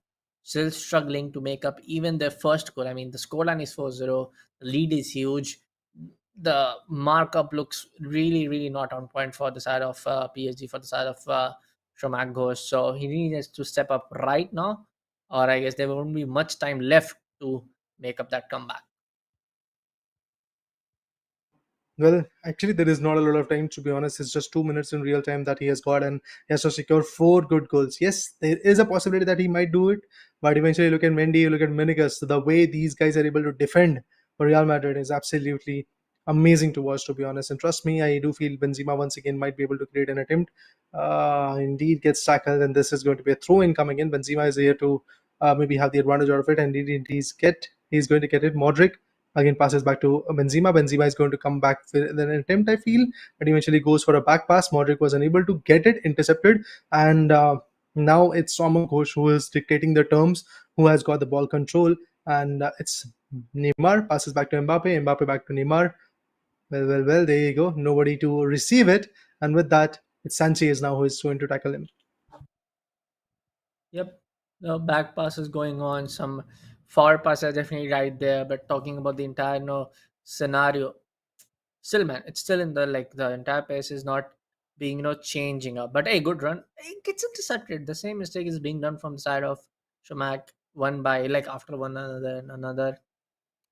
still struggling to make up even their first goal. I mean, the scoreline is 4-0, the lead is huge. The markup looks really, really not on point for the side of PSG, for the side of Shomak Ghosh. So he needs to step up right now, or I guess there won't be much time left to make up that comeback. Well, actually, there is not a lot of time to be honest. It's just 2 minutes in real time that he has got, and he has to secure four good goals. Yes, there is a possibility that he might do it, but eventually, look at Mendy, you look at Minigus. The way these guys are able to defend for Real Madrid is absolutely amazing to watch, to be honest. And trust me, I do feel Benzema once again might be able to create an attempt. Indeed, gets tackled, and this is going to be a throw in coming in. Benzema is here to maybe have the advantage out of it, and indeed, he's going to get it. Modric again passes back to Benzema. Benzema is going to come back with an attempt, I feel, but eventually goes for a back pass. Modric was unable to get it, intercepted, and now it's Soma Ghosh who is dictating the terms, who has got the ball control, and it's Neymar passes back to Mbappe. Mbappe back to Neymar. Well. There you go. Nobody to receive it, and with that, it's Sanchez now who is going to tackle him. Yep, the back pass is going on. Some forward pass are definitely right there. But talking about the entire scenario, still, man, it's still in the the entire pace is not being changing up. But hey, good run. It gets intercepted. The same mistake is being done from the side of Shamak. one by like after one another and another.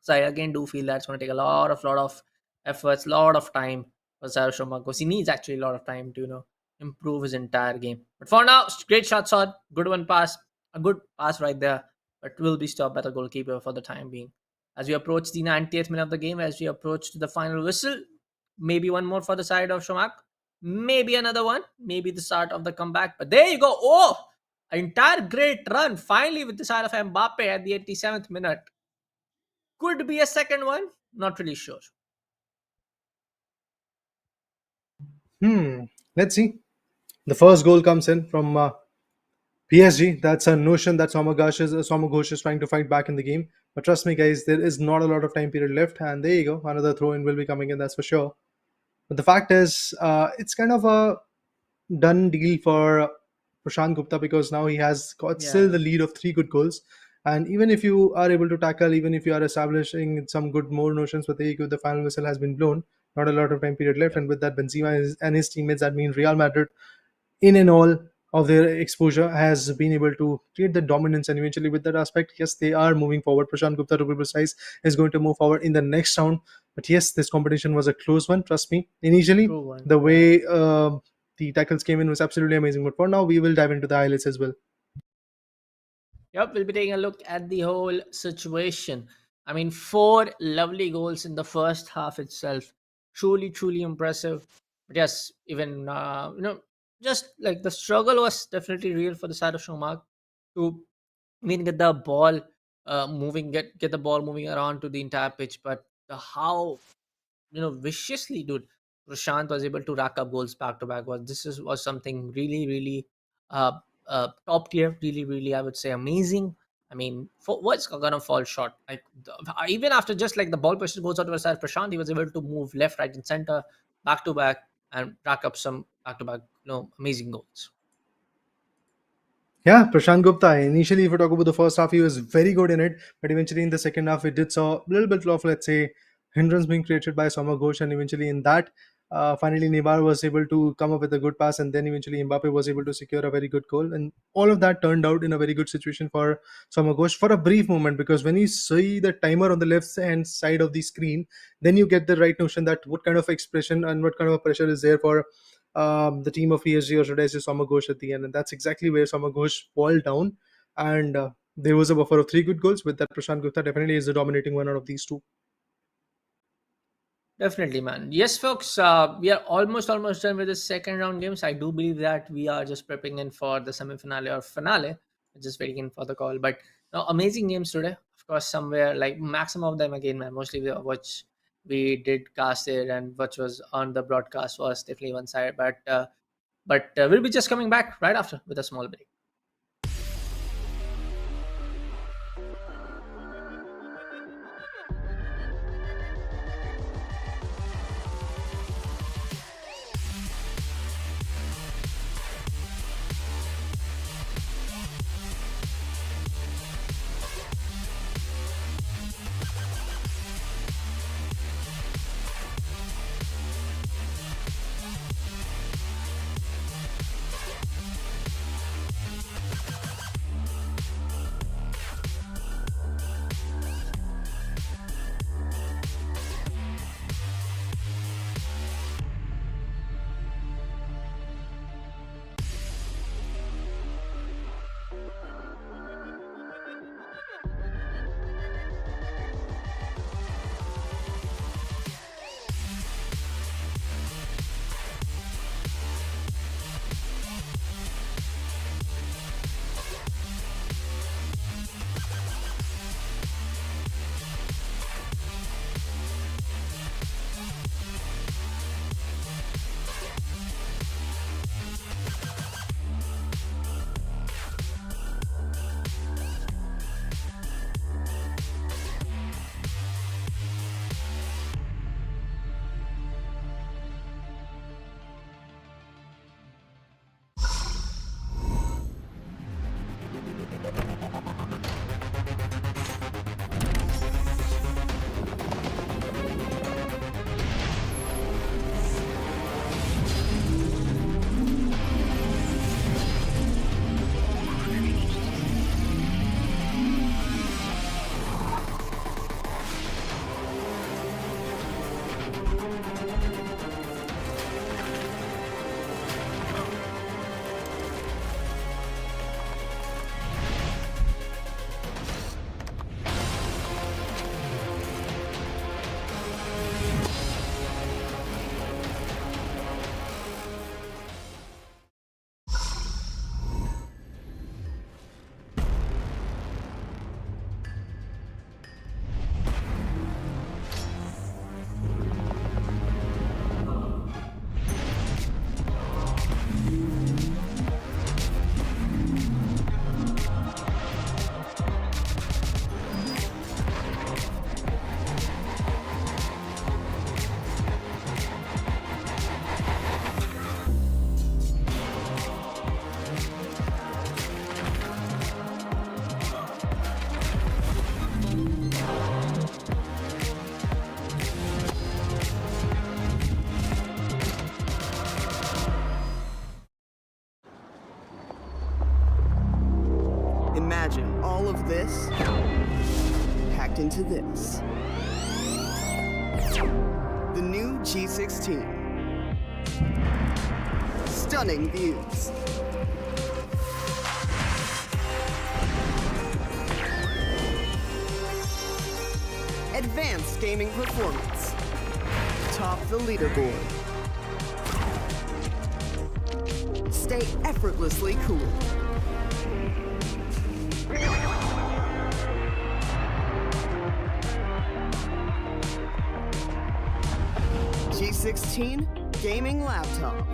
So I again do feel that's going to take a lot of efforts, lot of time for Sarah Sharma because he needs actually a lot of time to improve his entire game. But for now, great shot, good one pass, a good pass right there, but will be stopped by the goalkeeper for the time being. As we approach the 90th minute of the game, as we approach to the final whistle, maybe one more for the side of Shomak, maybe another one, maybe the start of the comeback. But there you go. Oh, entire great run finally with the side of Mbappe at the 87th minute. Could be a second one. Not really sure. Let's see. The first goal comes in from PSG. That's a notion that Somagosh is trying to fight back in the game. But trust me, guys, there is not a lot of time period left. And there you go. Another throw in will be coming in, that's for sure. But the fact is, it's kind of a done deal for Prashant Gupta because now he has got still the lead of 3 good goals. And even if you are able to tackle, even if you are establishing some good more notions, but there you go, the final whistle has been blown. Not a lot of time period left. And with that, Benzema and his teammates, that means Real Madrid, in and all of their exposure, has been able to create the dominance. And eventually, with that aspect, yes, they are moving forward. Prashant Gupta, to be precise, is going to move forward in the next round. But yes, this competition was a close one. Trust me. Initially, True one. the way the tackles came in was absolutely amazing. But for now, we will dive into the highlights as well. Yep, we'll be taking a look at the whole situation. I mean, 4 lovely goals in the first half itself. Truly, truly impressive. But yes, even just like the struggle was definitely real for the side of Shomak to get the ball moving, get the ball moving around to the entire pitch. But how viciously, dude, Prashant was able to rack up goals back to back. Was something really, really uh, top tier. Really, really, I would say amazing. I mean, for what's gonna fall short? Like even after just like the ball position goes out to the side, Prashant he was able to move left, right, and center, back to back, and rack up some back to back, amazing goals. Yeah, Prashant Gupta. Initially, if we talk about the first half, he was very good in it, but eventually in the second half, we did saw a little bit of, let's say, hindrance being created by Soma Ghosh, and eventually in that, finally Neymar was able to come up with a good pass, and then eventually Mbappe was able to secure a very good goal, and all of that turned out in a very good situation for Soma Ghosh for a brief moment, because when you see the timer on the left hand side of the screen, then you get the right notion that what kind of expression and what kind of pressure is there for the team of PSG, or should I say Somagosh at the end. And that's exactly where Somagosh fall down. And there was a buffer of 3 good goals. With that, Prashant Gupta definitely is the dominating one out of these two. Definitely, man. Yes, folks. We are almost done with the second round games. I do believe that we are just prepping in for the semi-finale or finale. Just waiting in for the call. But amazing games today. Of course, somewhere like maximum of them again, man. Mostly which we did cast it and which was on the broadcast was definitely one side. But we'll be just coming back right after with a small break. of this packed into this. The new G16. Stunning views. Advanced gaming performance. Top the leaderboard. Stay effortlessly cool. G16 gaming laptop.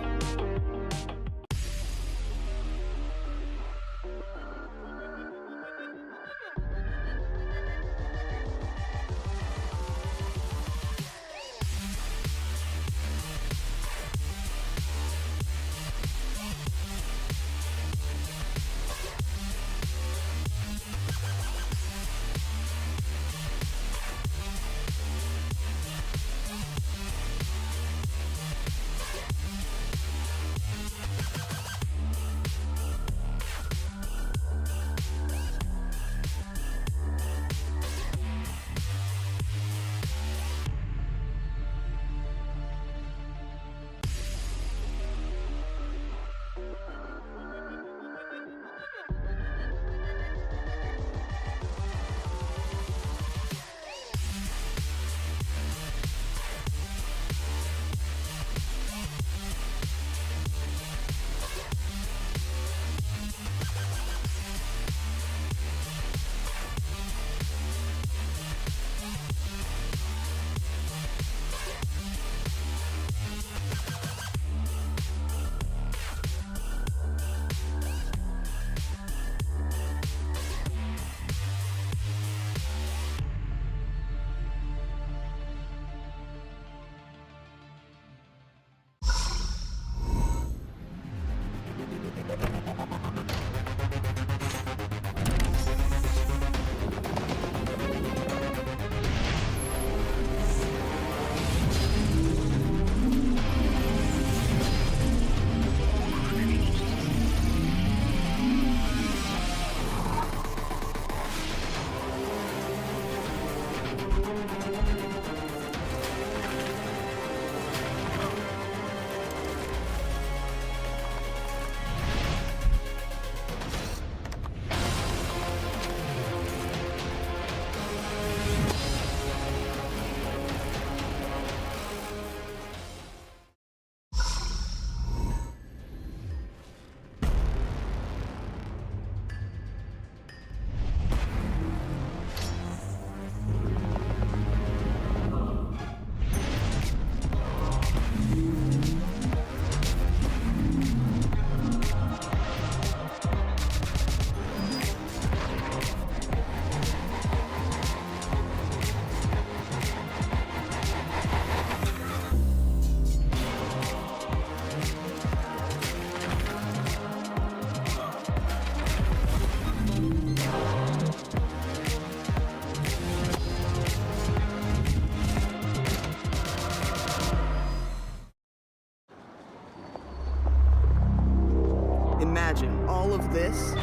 Imagine all of this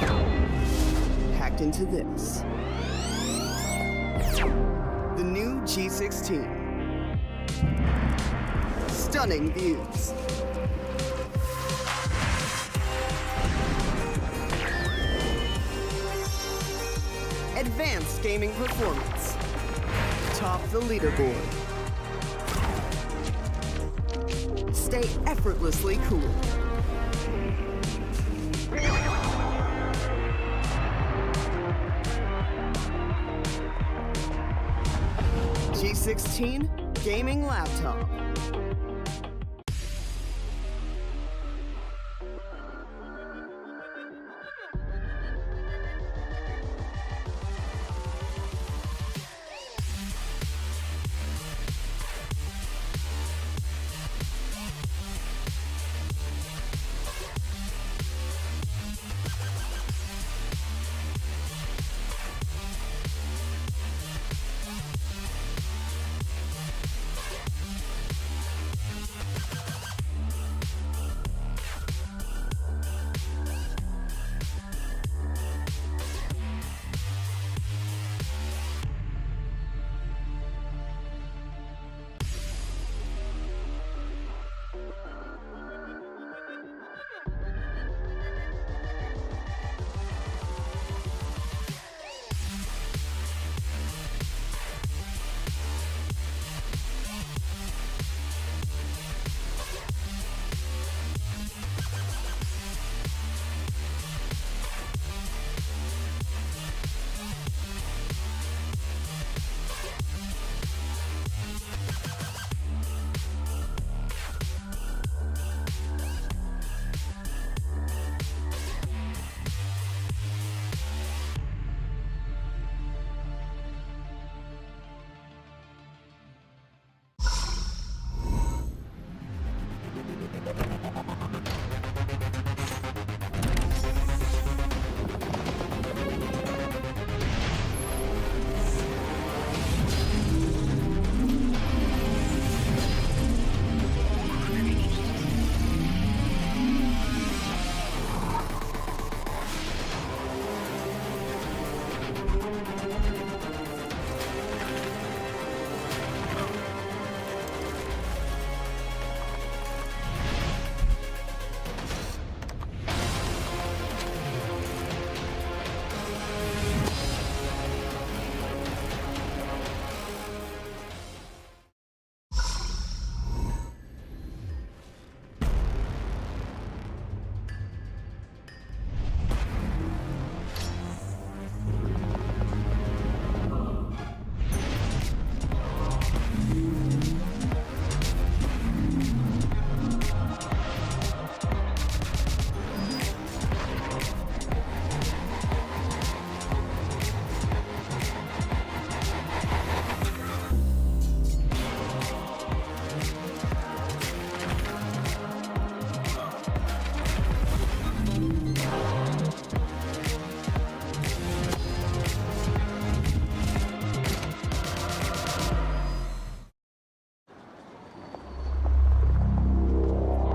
packed into this. The new G16. Stunning views. Advanced gaming performance. Top the leaderboard. Stay effortlessly cool. G16 gaming laptop.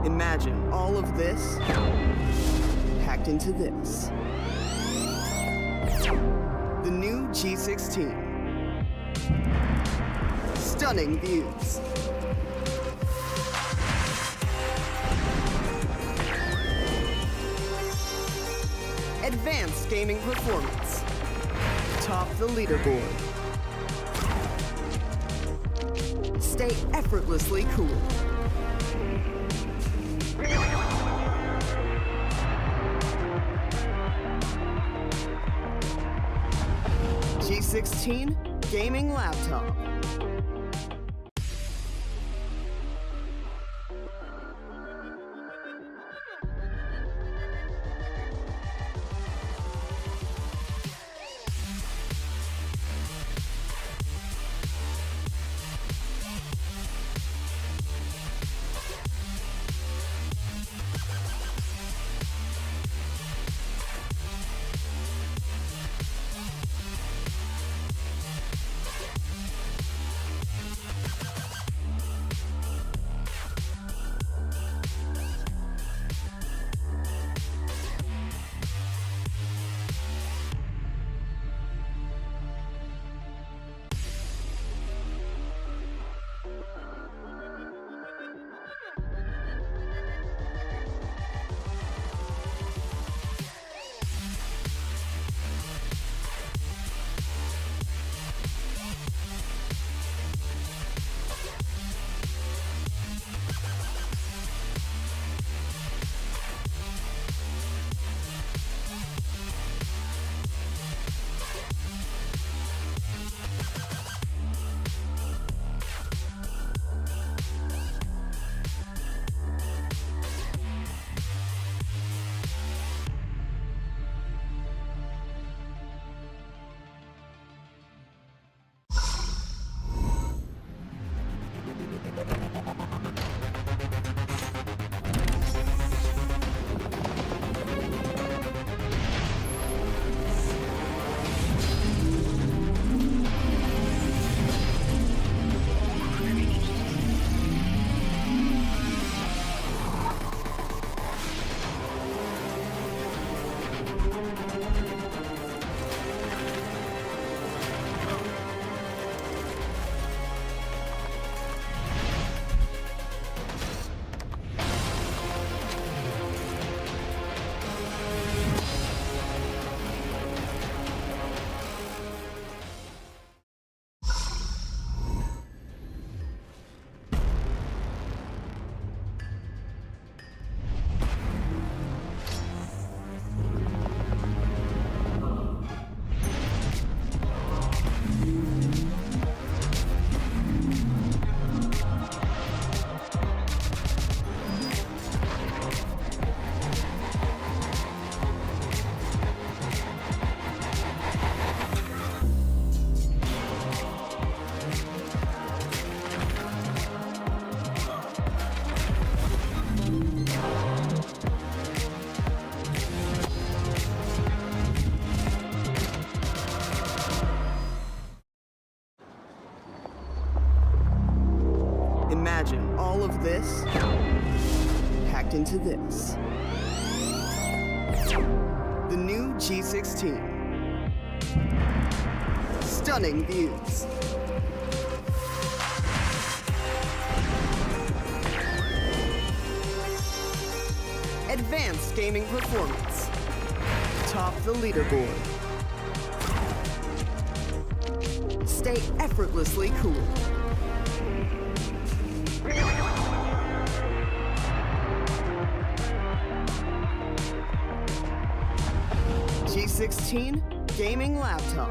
Imagine all of this packed into this. The new G16. Stunning views. Advanced gaming performance. Top the leaderboard. Stay effortlessly cool. G16 gaming laptop. Imagine all of this packed into this. The new G16. Stunning views. Advanced gaming performance. Top the leaderboard. Stay effortlessly cool. G16 gaming laptop.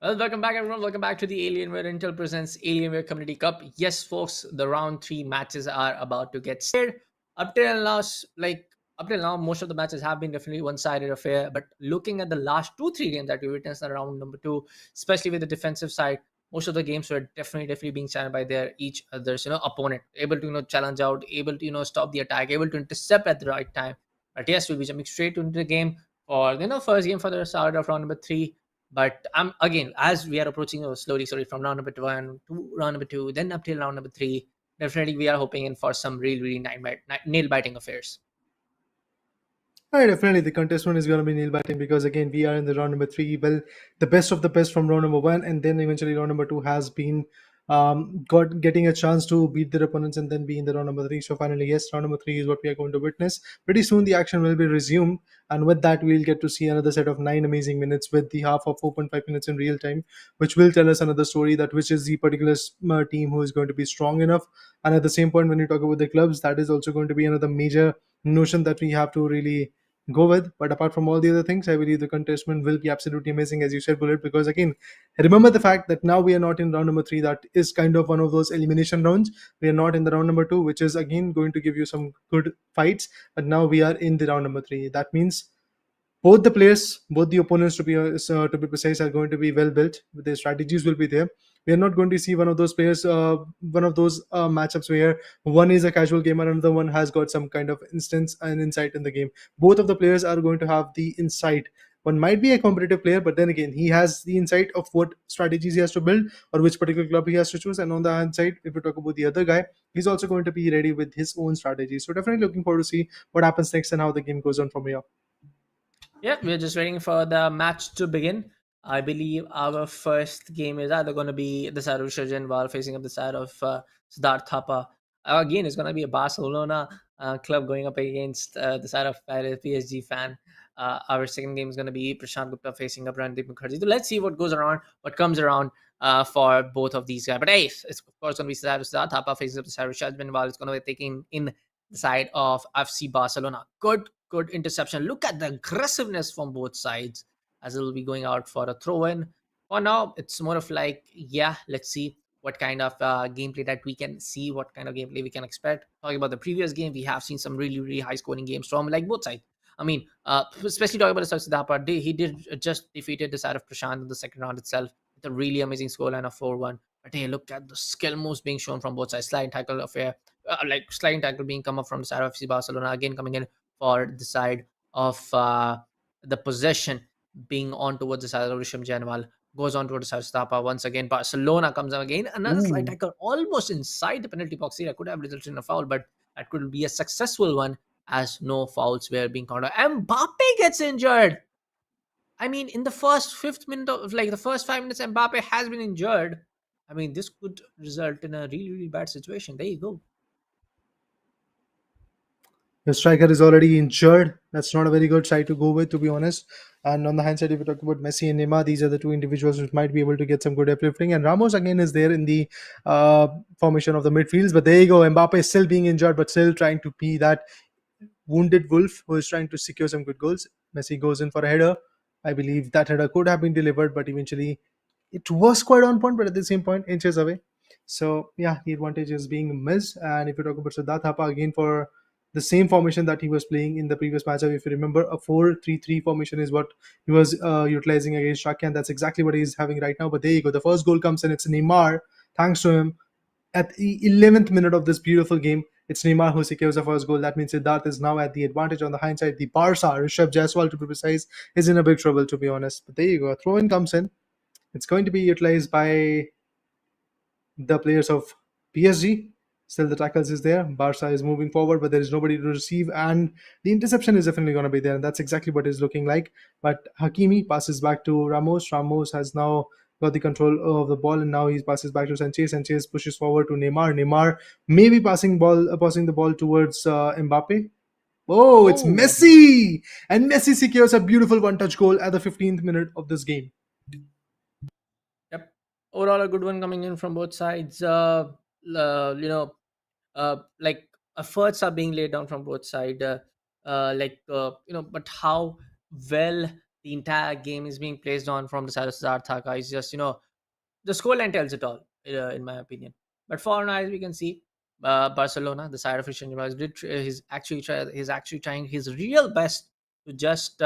Well, welcome back, everyone. Welcome back to the Alienware Intel presents Alienware Community Cup. Yes, folks, the round three matches are about to get started. Up till now, up till now, most of the matches have been definitely one-sided affair. But looking at the last two, 3 games that we witnessed in round number two, especially with the defensive side, most of the games were definitely being challenged by their each other's opponent, able to challenge out, able to stop the attack, able to intercept at the right time. But yes, we'll be jumping straight into the game for first game for the start of round number three. But again, as we are approaching slowly, from round number one to round number two, then up till round number three, definitely we are hoping in for some really nail biting affairs. Definitely the contest one is going to be nail biting because again we are in the round number three. Well, the best of the best from round number one, and then eventually round number two has been got getting a chance to beat their opponents and then be in the round number three. So finally, yes, round number three is what we are going to witness. Pretty soon the action will be resumed, and with that we'll get to see another set of 9 amazing minutes with the half of 4.5 minutes in real time, which will tell us another story that which is the particular team who is going to be strong enough. And at the same point, when you talk about the clubs, that is also going to be another major notion that we have to really go with. But apart from all the other things, I believe the contestment will be absolutely amazing, as you said, Bullet, because again, remember the fact that now we are not in round number three. That is kind of one of those elimination rounds. We are not in the round number two, which is again going to give you some good fights. But now we are in the round number three. That means both the players, both the opponents to be precise, are going to be well built. Their strategies will be there. We are not going to see one of those players, one of those matchups where one is a casual gamer and another one has got some kind of instance and insight in the game. Both of the players are going to have the insight. One might be a competitive player, but then again, he has the insight of what strategies he has to build or which particular club he has to choose. And on the hand side, if we talk about the other guy, he's also going to be ready with his own strategy. So definitely looking forward to see what happens next and how the game goes on from here. Yeah, we're just waiting for the match to begin. I believe our first game is either going to be the side of Shajan while facing up the side of Siddharth Thapa. Again, it's going to be a Barcelona club going up against the side of PSG fan. Our second game is going to be Prashant Gupta facing up Randeep Mukherjee. So let's see what comes around for both of these guys. But hey, it's of course going to be Siddharth Thapa facing up the side of Shajman while it's going to be taking in the side of FC Barcelona. Good interception. Look at the aggressiveness from both sides as it will be going out for a throw in. For now, it's more of like, yeah, let's see what kind of gameplay that we can see, what kind of gameplay we can expect. Talking about the previous game, we have seen some really high scoring games from like both sides. I mean, especially talking about the Siddharth, he did just defeated the side of Prashant in the second round itself with a really amazing scoreline of 4-1. But hey, look at the skill moves being shown from both sides. Sliding tackle affair, like sliding tackle being come up from the side of FC Barcelona, again coming in for the side of the possession being on towards the side of Risham Janwal. Goes on towards the side of Stapa. Once again, Barcelona comes up again. Another slide Ooh. tackle almost inside the penalty box here. Could have resulted in a foul, but that could be a successful one as no fouls were being counted. Mbappe gets injured. I mean, in the first fifth minute of like the first 5 minutes, Mbappe has been injured. I mean, this could result in a really bad situation. There you go. Your striker is already injured. That's not a very good side to go with, to be honest. And on the hindsight, if you talk about Messi and Neymar, these are the two individuals which might be able to get some good uplifting. And Ramos again is there in the formation of the midfields. But there you go. Mbappe is still being injured, but still trying to be that wounded wolf who is trying to secure some good goals. Messi goes in for a header. I believe that header could have been delivered, but eventually it was quite on point, but at the same point, inches away. So yeah, the advantage is being missed. And if you talk about Siddharth Thapa again for the same formation that he was playing in the previous matchup, if you remember, a 4-3-3 formation is what he was utilizing against Shakya, and that's exactly what he's having right now. But there you go. The first goal comes in. It's Neymar. Thanks to him, at the 11th minute of this beautiful game, it's Neymar who secures the first goal. That means Siddharth is now at the advantage on the hindsight. The Barca, Rishabh Jaswal to be precise, is in a big trouble, to be honest. But there you go. A throw in comes in. It's going to be utilized by the players of PSG. Still, the tackles is there. Barca is moving forward, but there is nobody to receive, and the interception is definitely going to be there, and that's exactly what it's looking like. But Hakimi passes back to Ramos. Ramos has now got the control of the ball, and now he passes back to Sanchez. Sanchez pushes forward to Neymar. Neymar maybe passing the ball towards Mbappe. Oh, it's Oh, Messi, and Messi secures a beautiful one-touch goal at the 15th minute of this game. yep. Overall, a good one coming in from both sides. You know, like efforts are being laid down from both sides. But how well the entire game is being placed on from the side of Siddharth Thaka is just, the scoreline tells it all, in my opinion. But for now, as we can see, Barcelona, the side of Christian Ronaldo, he's actually trying his real best to just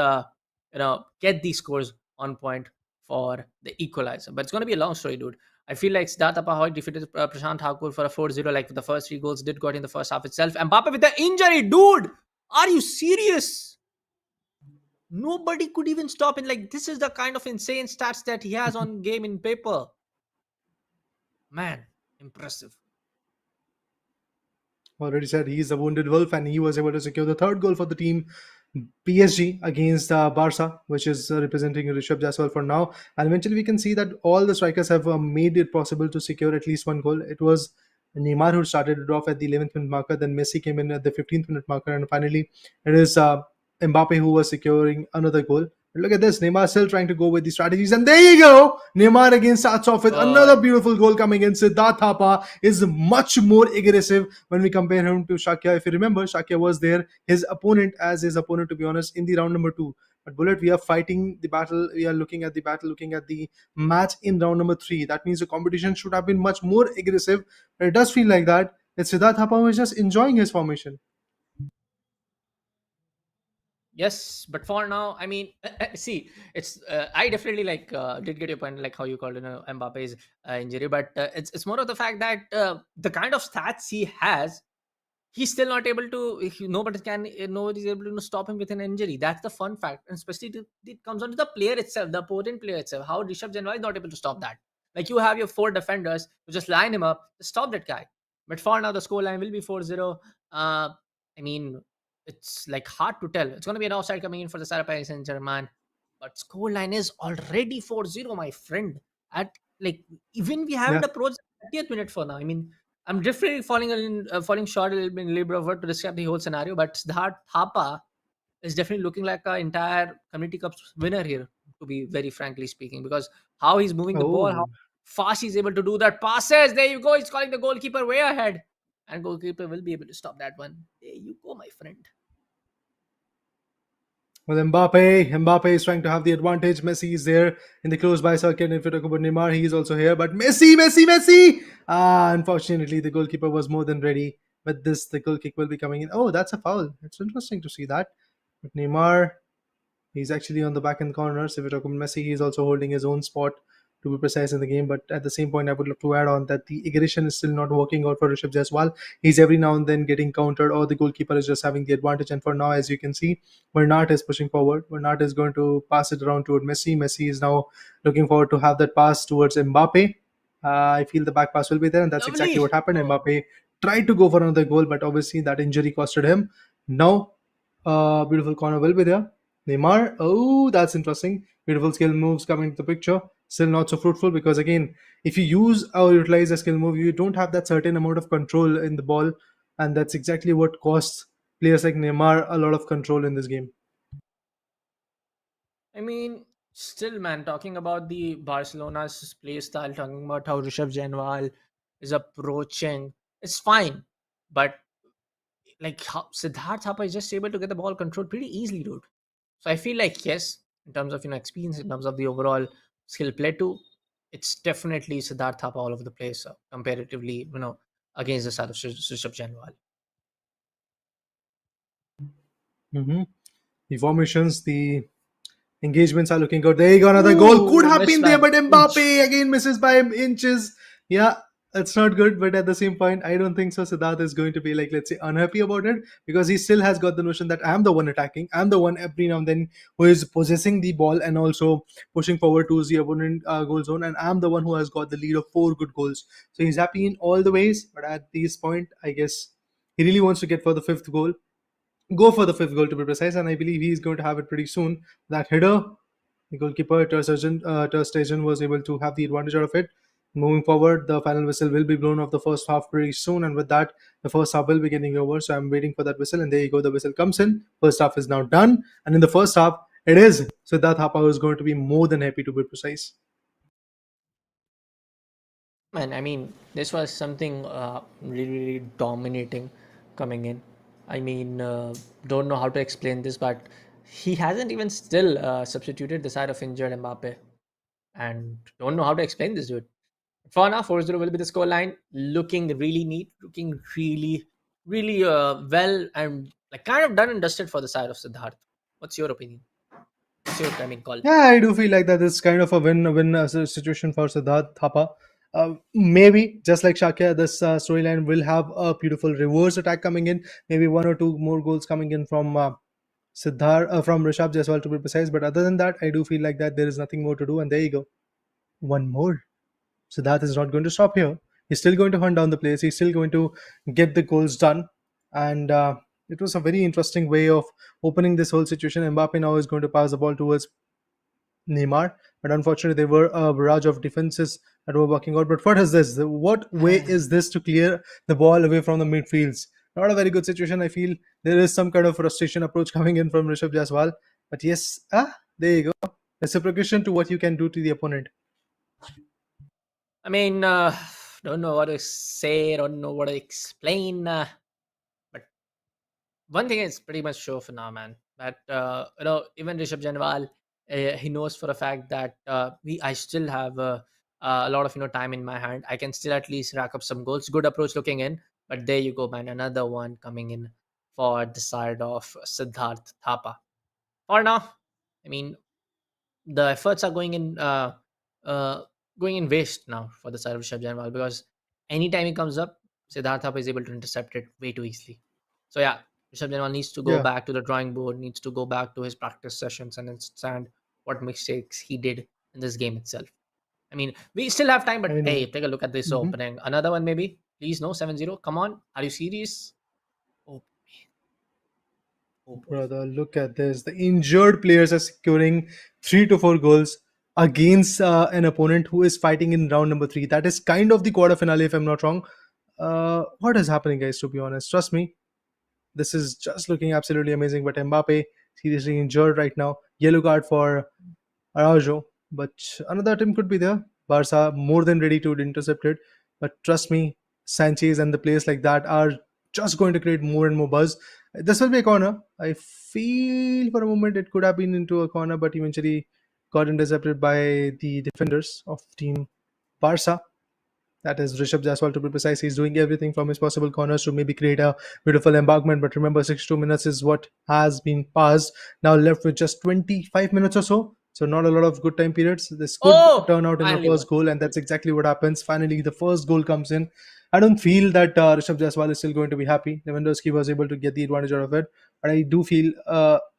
get these scores on point for the equalizer. But it's going to be a long story, dude. I feel like Siddharth Pahoy defeated Prashant Thakur for a 4-0, like the first three goals did got in the first half itself. Mbappe with the injury, dude. Are you serious? Nobody could even stop him. Like, this is the kind of insane stats that he has on game in paper. Man, impressive. Already said he's a wounded wolf, and he was able to secure the third goal for the team PSG against Barca, which is representing Rishabh Jaswal for now. And eventually, we can see that all the strikers have made it possible to secure at least one goal. It was Neymar who started it off at the 11th minute marker, then Messi came in at the 15th minute marker, and finally, it is Mbappe who was securing another goal. Look at this. Neymar still trying to go with the strategies. And there you go. Neymar again starts off with another God. beautiful goal coming in. Siddharth Thapa is much more aggressive when we compare him to Shakya. If you remember, Shakya was there, his opponent, as his opponent, to be honest, in the round number 2. But Bullet, we are fighting the battle. We are looking at the battle, looking at the match in round number 3. That means the competition should have been much more aggressive. But it does feel like that. It's Siddharth Thapa who is just enjoying his formation. Yes, but for now, I mean, see, it's I definitely like did get your point, like how you called Mbappe's injury, but it's more of the fact that the kind of stats he has, he's still not able to. Nobody's able to stop him with an injury. That's the fun fact, and especially it comes on to the player itself, the opponent player itself. How Rishabh Jainwal is not able to stop that. Like, you have your 4 defenders to just line him up to stop that guy. But for now, the score line will be 4-0. I mean, it's like hard to tell. It's going to be an offside coming in for the Sarah Paris Saint Germain, but score line is already 4-0, my friend. At, like, even we haven't Yeah. approached the 30th minute for now. I mean, I'm definitely falling short a little bit in Libra word to describe the whole scenario, but Siddharth Thapa is definitely looking like an entire Community Cup winner here, to be very frankly speaking, because how he's moving the ball, how Oh. fast he's able to do that passes. There you go. He's calling the goalkeeper way ahead, and goalkeeper will be able to stop that one. There you go, my friend. Well, Mbappe is trying to have the advantage. Messi is there in the close by circuit. If you talk about Neymar, he is also here. But Messi! Unfortunately, the goalkeeper was more than ready. But this, the goal kick will be coming in. Oh, that's a foul. It's interesting to see that. But Neymar, he's actually on the back end corners. If you talk about Messi, he's also holding his own spot, to be precise, in the game. But at the same point, I would love to add on that the aggression is still not working out for Rishabh Jaiswal. He's every now and then getting countered, or the goalkeeper is just having the advantage. And for now, as you can see, Bernat is pushing forward. Bernat is going to pass it around toward Messi. Messi is now looking forward to have that pass towards Mbappe. I feel the back pass will be there, and that's exactly Lovely. what happened. Oh, Mbappe tried to go for another goal, but obviously that injury costed him. Now, beautiful corner will be there. Neymar, oh, that's interesting. Beautiful skill moves coming to the picture. Still not so fruitful because, again, if you use or utilize a skill move, you don't have that certain amount of control in the ball, and that's exactly what costs players like Neymar a lot of control in this game. I mean, still, man, talking about the Barcelona's play style, talking about how Rishabh Jainwal is approaching, it's fine. But like, how Siddharth Thapa is just able to get the ball controlled pretty easily, dude. So I feel like, yes, in terms of experience, in terms of the overall skill play too, it's definitely Siddharth Thapa all over the place, comparatively, against the side of Rishabh Jainwal. Hmm. The formations, the engagements are looking good. There you go, another goal. Could Ooh, have miss, been there, man. but Inch. Mbappe again misses by inches. Yeah, it's not good, but at the same point, I don't think so. Siddharth is going to be, like, let's say, unhappy about it, because he still has got the notion that I'm the one attacking. I'm the one every now and then who is possessing the ball and also pushing forward towards the opponent goal zone, and I'm the one who has got the lead of 4 good goals. So he's happy in all the ways, but at this point, I guess he really wants to get for the fifth goal, go for the fifth goal to be precise, and I believe he's going to have it pretty soon. That header, the goalkeeper Ter Stegen was able to have the advantage out of it. Moving forward, the final whistle will be blown off the first half pretty soon, and with that, the first half will be getting over. So I'm waiting for that whistle, and there you go. The whistle comes in. First half is now done, and in the first half, it is Siddharth Thapa is going to be more than happy, to be precise. Man, I mean, this was something really, really dominating coming in. I mean, don't know how to explain this, but he hasn't even still substituted the side of injured Mbappe, and don't know how to explain this dude. For now, 4-0 will be the scoreline. Looking really neat, looking really well, and like kind of done and dusted for the side of Siddharth. What's your opinion? What's your, I mean, call? Yeah, I do feel like that is kind of a win-win situation for Siddharth Thapa. Maybe just like Shakya, this storyline will have a beautiful reverse attack coming in. Maybe one or two more goals coming in from from Rishabh Jaswal to be precise. But other than that, I do feel like that there is nothing more to do. And there you go, one more. Siddharth is not going to stop here. He's still going to hunt down the players. He's still going to get the goals done. And it was a very interesting way of opening this whole situation. Mbappe now is going to pass the ball towards Neymar, but unfortunately there were a barrage of defenses that were working out. But what is this? What way is this to clear the ball away from the midfields? Not a very good situation. I feel there is some kind of frustration approach coming in from Rishabh Jaswal. But yes, there you go. Reciprocation to what you can do to the opponent. I mean, don't know what to say, don't know what to explain. But one thing is pretty much sure for now, man. That even Rishabh Janwal, he knows for a fact that I still have a lot of time in my hand. I can still at least rack up some goals. Good approach looking in, but there you go, man. Another one coming in for the side of Siddharth Thapa. For now, I mean, the efforts are uh, going in waste now for the side of Rishabh Jainwal, because anytime he comes up, Siddharth Thapa is able to intercept it way too easily. So yeah, Rishabh Jainwal needs to go Yeah, back to the drawing board, needs to go back to his practice sessions and understand what mistakes he did in this game itself. I mean, we still have time, I but know. hey, take a look at this Mhm. opening. Another one maybe. Please no, 7-0. Come on. Are you serious? Oh, oh boy. Brother, look at this. The injured players are securing 3 to 4 goals against an opponent who is fighting in round number 3. That is kind of the quarter finale, if I'm not wrong. What is happening, guys? To be honest, trust me, this is just looking absolutely amazing. But Mbappe seriously injured right now. Yellow card for Araujo, but another attempt could be there. Barca more than ready to intercept it, but trust me, Sanchez and the players like that are just going to create more and more buzz. This will be a corner. I feel for a moment it could have been into a corner, but eventually got intercepted by the defenders of Team Barca. That is Rishabh Jaswal to be precise. He's doing everything from his possible corners to maybe create a beautiful embarkment. But remember, 62 minutes is what has been passed. Now left with just 25 minutes or so. So not a lot of good time periods. This could Oh, turn out in the finally one. first goal, and that's exactly what happens. Finally, the first goal comes in. I don't feel that Rishabh Jaswal is still going to be happy. Lewandowski was able to get the advantage out of it, but I do feel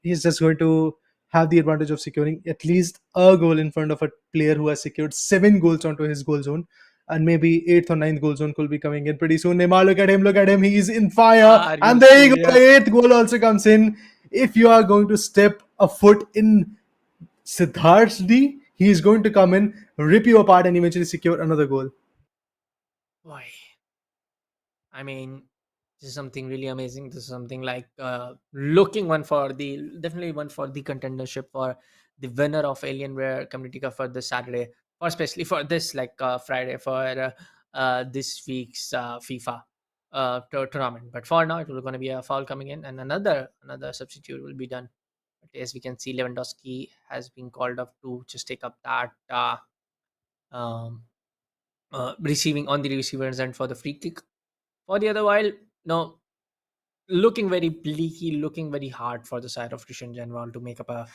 he's just going to have the advantage of securing at least a goal in front of a player who has secured 7 goals onto his goal zone, and maybe eighth or ninth goal zone could be coming in pretty soon. Neymar, look at him, he's in fire, Are you and there you go, the serious? eighth goal also comes in. If you are going to step a foot in Siddharth's D, he is going to come in, rip you apart, and eventually secure another goal. Boy. I mean, this is something really amazing. This is something like looking one for the definitely one for the contendership for the winner of Alienware Community Cup for this Saturday, or especially for this Friday for this week's FIFA tournament. But for now, it will going to be a foul coming in, and another substitute will be done. But as we can see, Lewandowski has been called up to just take up that um, receiving on the receiver's end for the free kick. For the other while, no, looking very bleaky, looking very hard for the side of Christian General to make up a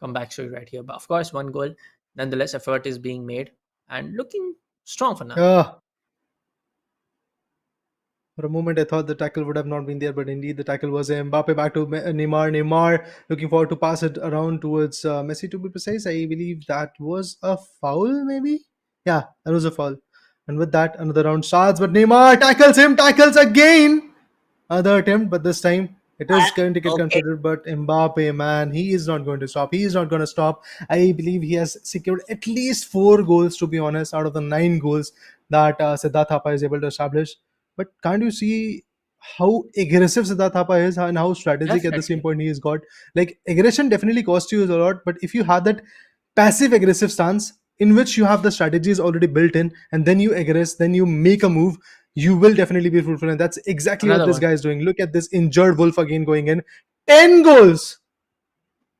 comeback story right here. But of course, one goal, nonetheless, effort is being made and looking strong for now. Ah, for a moment, I thought the tackle would have not been there, but indeed the tackle was there. Mbappe back to Neymar. Neymar looking forward to pass it around towards Messi to be precise. I believe that was a foul, maybe? Yeah, that was a foul. And with that, another round starts, but Neymar tackles him, tackles again. Other attempt, but this time it is going to get Okay. considered. But Mbappe, man, he is not going to stop. He is not going to stop. I believe he has secured at least 4 goals, to be honest, out of the 9 goals that Siddharth Thapa is able to establish. But can't you see how aggressive Siddharth Thapa is and how strategic at the same Definitely. point he is got? Like, aggression definitely costs you a lot, but if you have that passive aggressive stance in which you have the strategies already built in, and then you aggress, then you make a move, you will definitely be fruitful. And that's exactly what Another this one. guy is doing. Look at this injured Wolf again going in. 10 goals.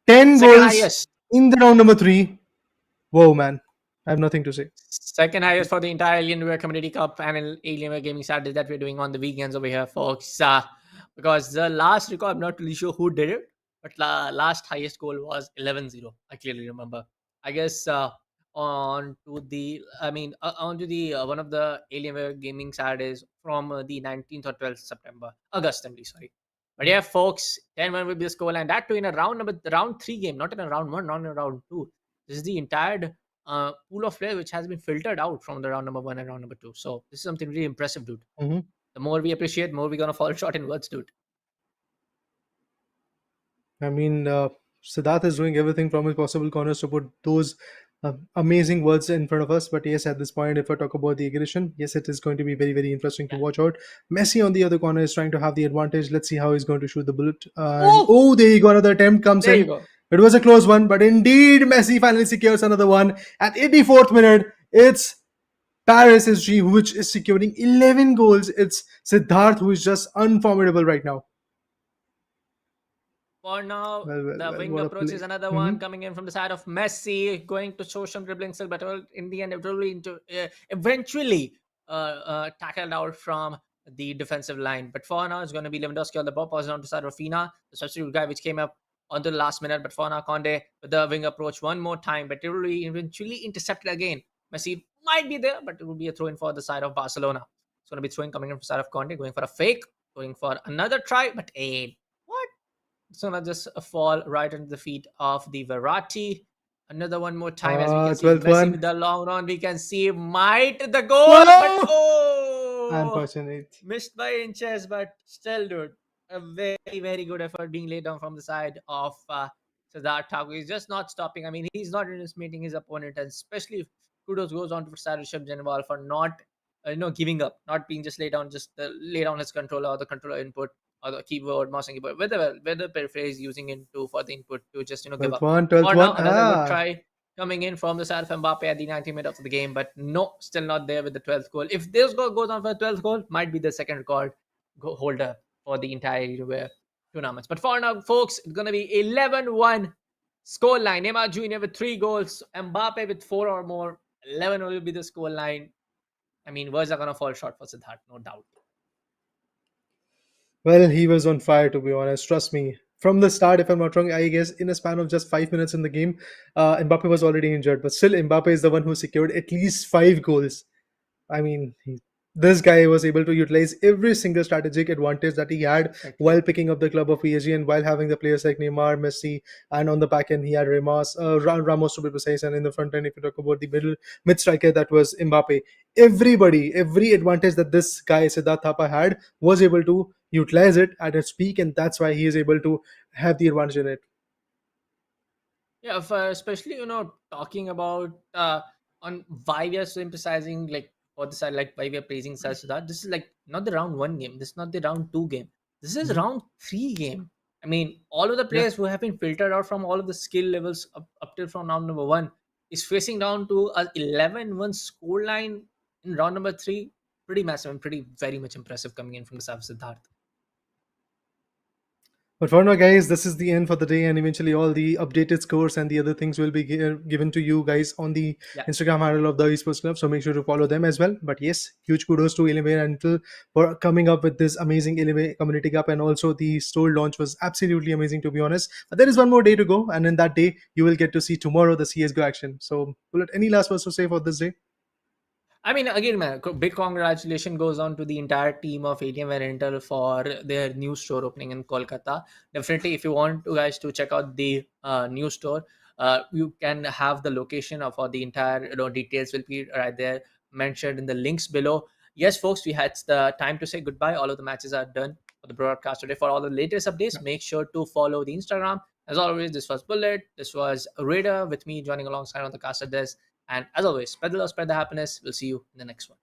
10 Second goals highest. in the round number 3. Whoa, man. I have nothing to say. Second highest for the entire Alienware Community Cup and Alienware Gaming Saturday that we're doing on the weekends over here, folks. Because the last record, I'm not really sure who did it, but last highest goal was 11-0. I clearly remember. I guess on to the, on to the one of the Alienware Gaming Saturdays from the 19th or 12th September, August, I'm really sorry. But yeah, folks, 10-1 will be the score, and that too in a round 3 game, not in a round 1, not in a round 2. This is the entire pool of players which has been filtered out from the round number 1 and round number 2. So this is something really impressive, dude. Mhm. The more we appreciate, more we're gonna fall short in words, dude. I mean, Siddharth is doing everything from his possible corners to put those amazing words in front of us. But yes, at this point, if I talk about the aggression, yes, it is going to be very, very interesting to Yeah. watch out. Messi on the other corner is trying to have the advantage. Let's see how he's going to shoot the bullet. And Oh, oh, there you go. Another attempt comes there you in. go. It was a close one, but indeed, Messi finally secures another one at 84th minute. It's Paris SG which is securing 11 goals. It's Siddharth who is just unformidable right now. For now, Well, well, the well, wing what a approach play. is another one coming in from the side of Messi, going to show some dribbling skill, but in the end, it will eventually tackled out from the defensive line. But for now, it's going to be Lewandowski on the ball, passing on to side of Fina, the substitute guy, which came up onto the last minute. But for now, Conde with the wing approach one more time, but it will be eventually intercepted again. Messi might be there, but it will be a throw in for the side of Barcelona. It's going to be throwing coming in from the side of Conde, going for a fake, going for another try, but what? It's gonna just fall right into the feet of the Verratti. Another one more time, as we can see 12th Messi one. with the long run. We can see might the goal, but Whoa! oh, Unfortunate. missed by inches. But still, dude, a very very good effort being laid down from the side of Siddharth Thakur. He's just not stopping. I mean, he's not underestimating his opponent, and especially kudos goes on to Sir Rishabh Janwal for not giving up, not being just lay down, just lay down his controller or the controller input or the keyboard, mouse and keyboard, whether paraphrase using into for the input to just give 12th up. one, 12th For one. now, another good Ah. try coming in from the side of Mbappe at the 90th minute of the game, but no, still not there with the 12th goal. If this goal goes on for the 12th goal, might be the second record holder for the entire tournaments. But for now, folks, it's gonna be 11-1 score line. Neymar Jr. with 3 goals, Mbappe with 4 or more. 11 will be the score line. I mean, words are gonna fall short for Siddharth, no doubt. Well, he was on fire, to be honest. Trust me. From the start, if I'm not wrong, I guess in a span of just 5 minutes in the game, Mbappe was already injured. But still, Mbappe is the one who secured at least 5 goals. I mean, this guy was able to utilize every single strategic advantage that he had Exactly. while picking up the club of PSG and while having the players like Neymar, Messi, and on the back end he had Ramos to be precise, and in the front end, if you talk about the mid striker, that was Mbappe. Everybody, every advantage that this guy Siddharth Thapa had was able to utilize it at its peak, and that's why he is able to have the advantage in it. Yeah, especially talking about on why we are so emphasizing like for the side, like why we are praising such that this is like not the round 1 game, this is not the round 2 game, this is Mhm. round 3 game. I mean, all of the Yeah. players who have been filtered out from all of the skill levels up till from round number 1 is facing down to a 11-1 score line in round number 3. Pretty massive and pretty very much impressive coming in from the side of Siddharth. But for now, guys, this is the end for the day, and eventually all the updated scores and the other things will be given to you guys on the Yeah. Instagram handle of the Esports Club. So make sure to follow them as well. But yes, huge kudos to Alienware and Anukul for coming up with this amazing Alienware Community Cup, and also the store launch was absolutely amazing, to be honest. But there is one more day to go, and in that day, you will get to see tomorrow the CS:GO action. So, Bullet, any last words to say for this day? I mean, again, man, big congratulations goes on to the entire team of Alienware Intel for their new store opening in Kolkata. Definitely, if you want to guys to check out the new store, you can have the location of all the entire details will be right there mentioned in the links below. Yes, folks, we had the time to say goodbye. All of the matches are done for the broadcast today. For all the latest updates, make sure to follow the Instagram. As always, this was Bullet. This was Raider with me joining alongside on the caster desk. And as always, spread the love, spread the happiness. We'll see you in the next one.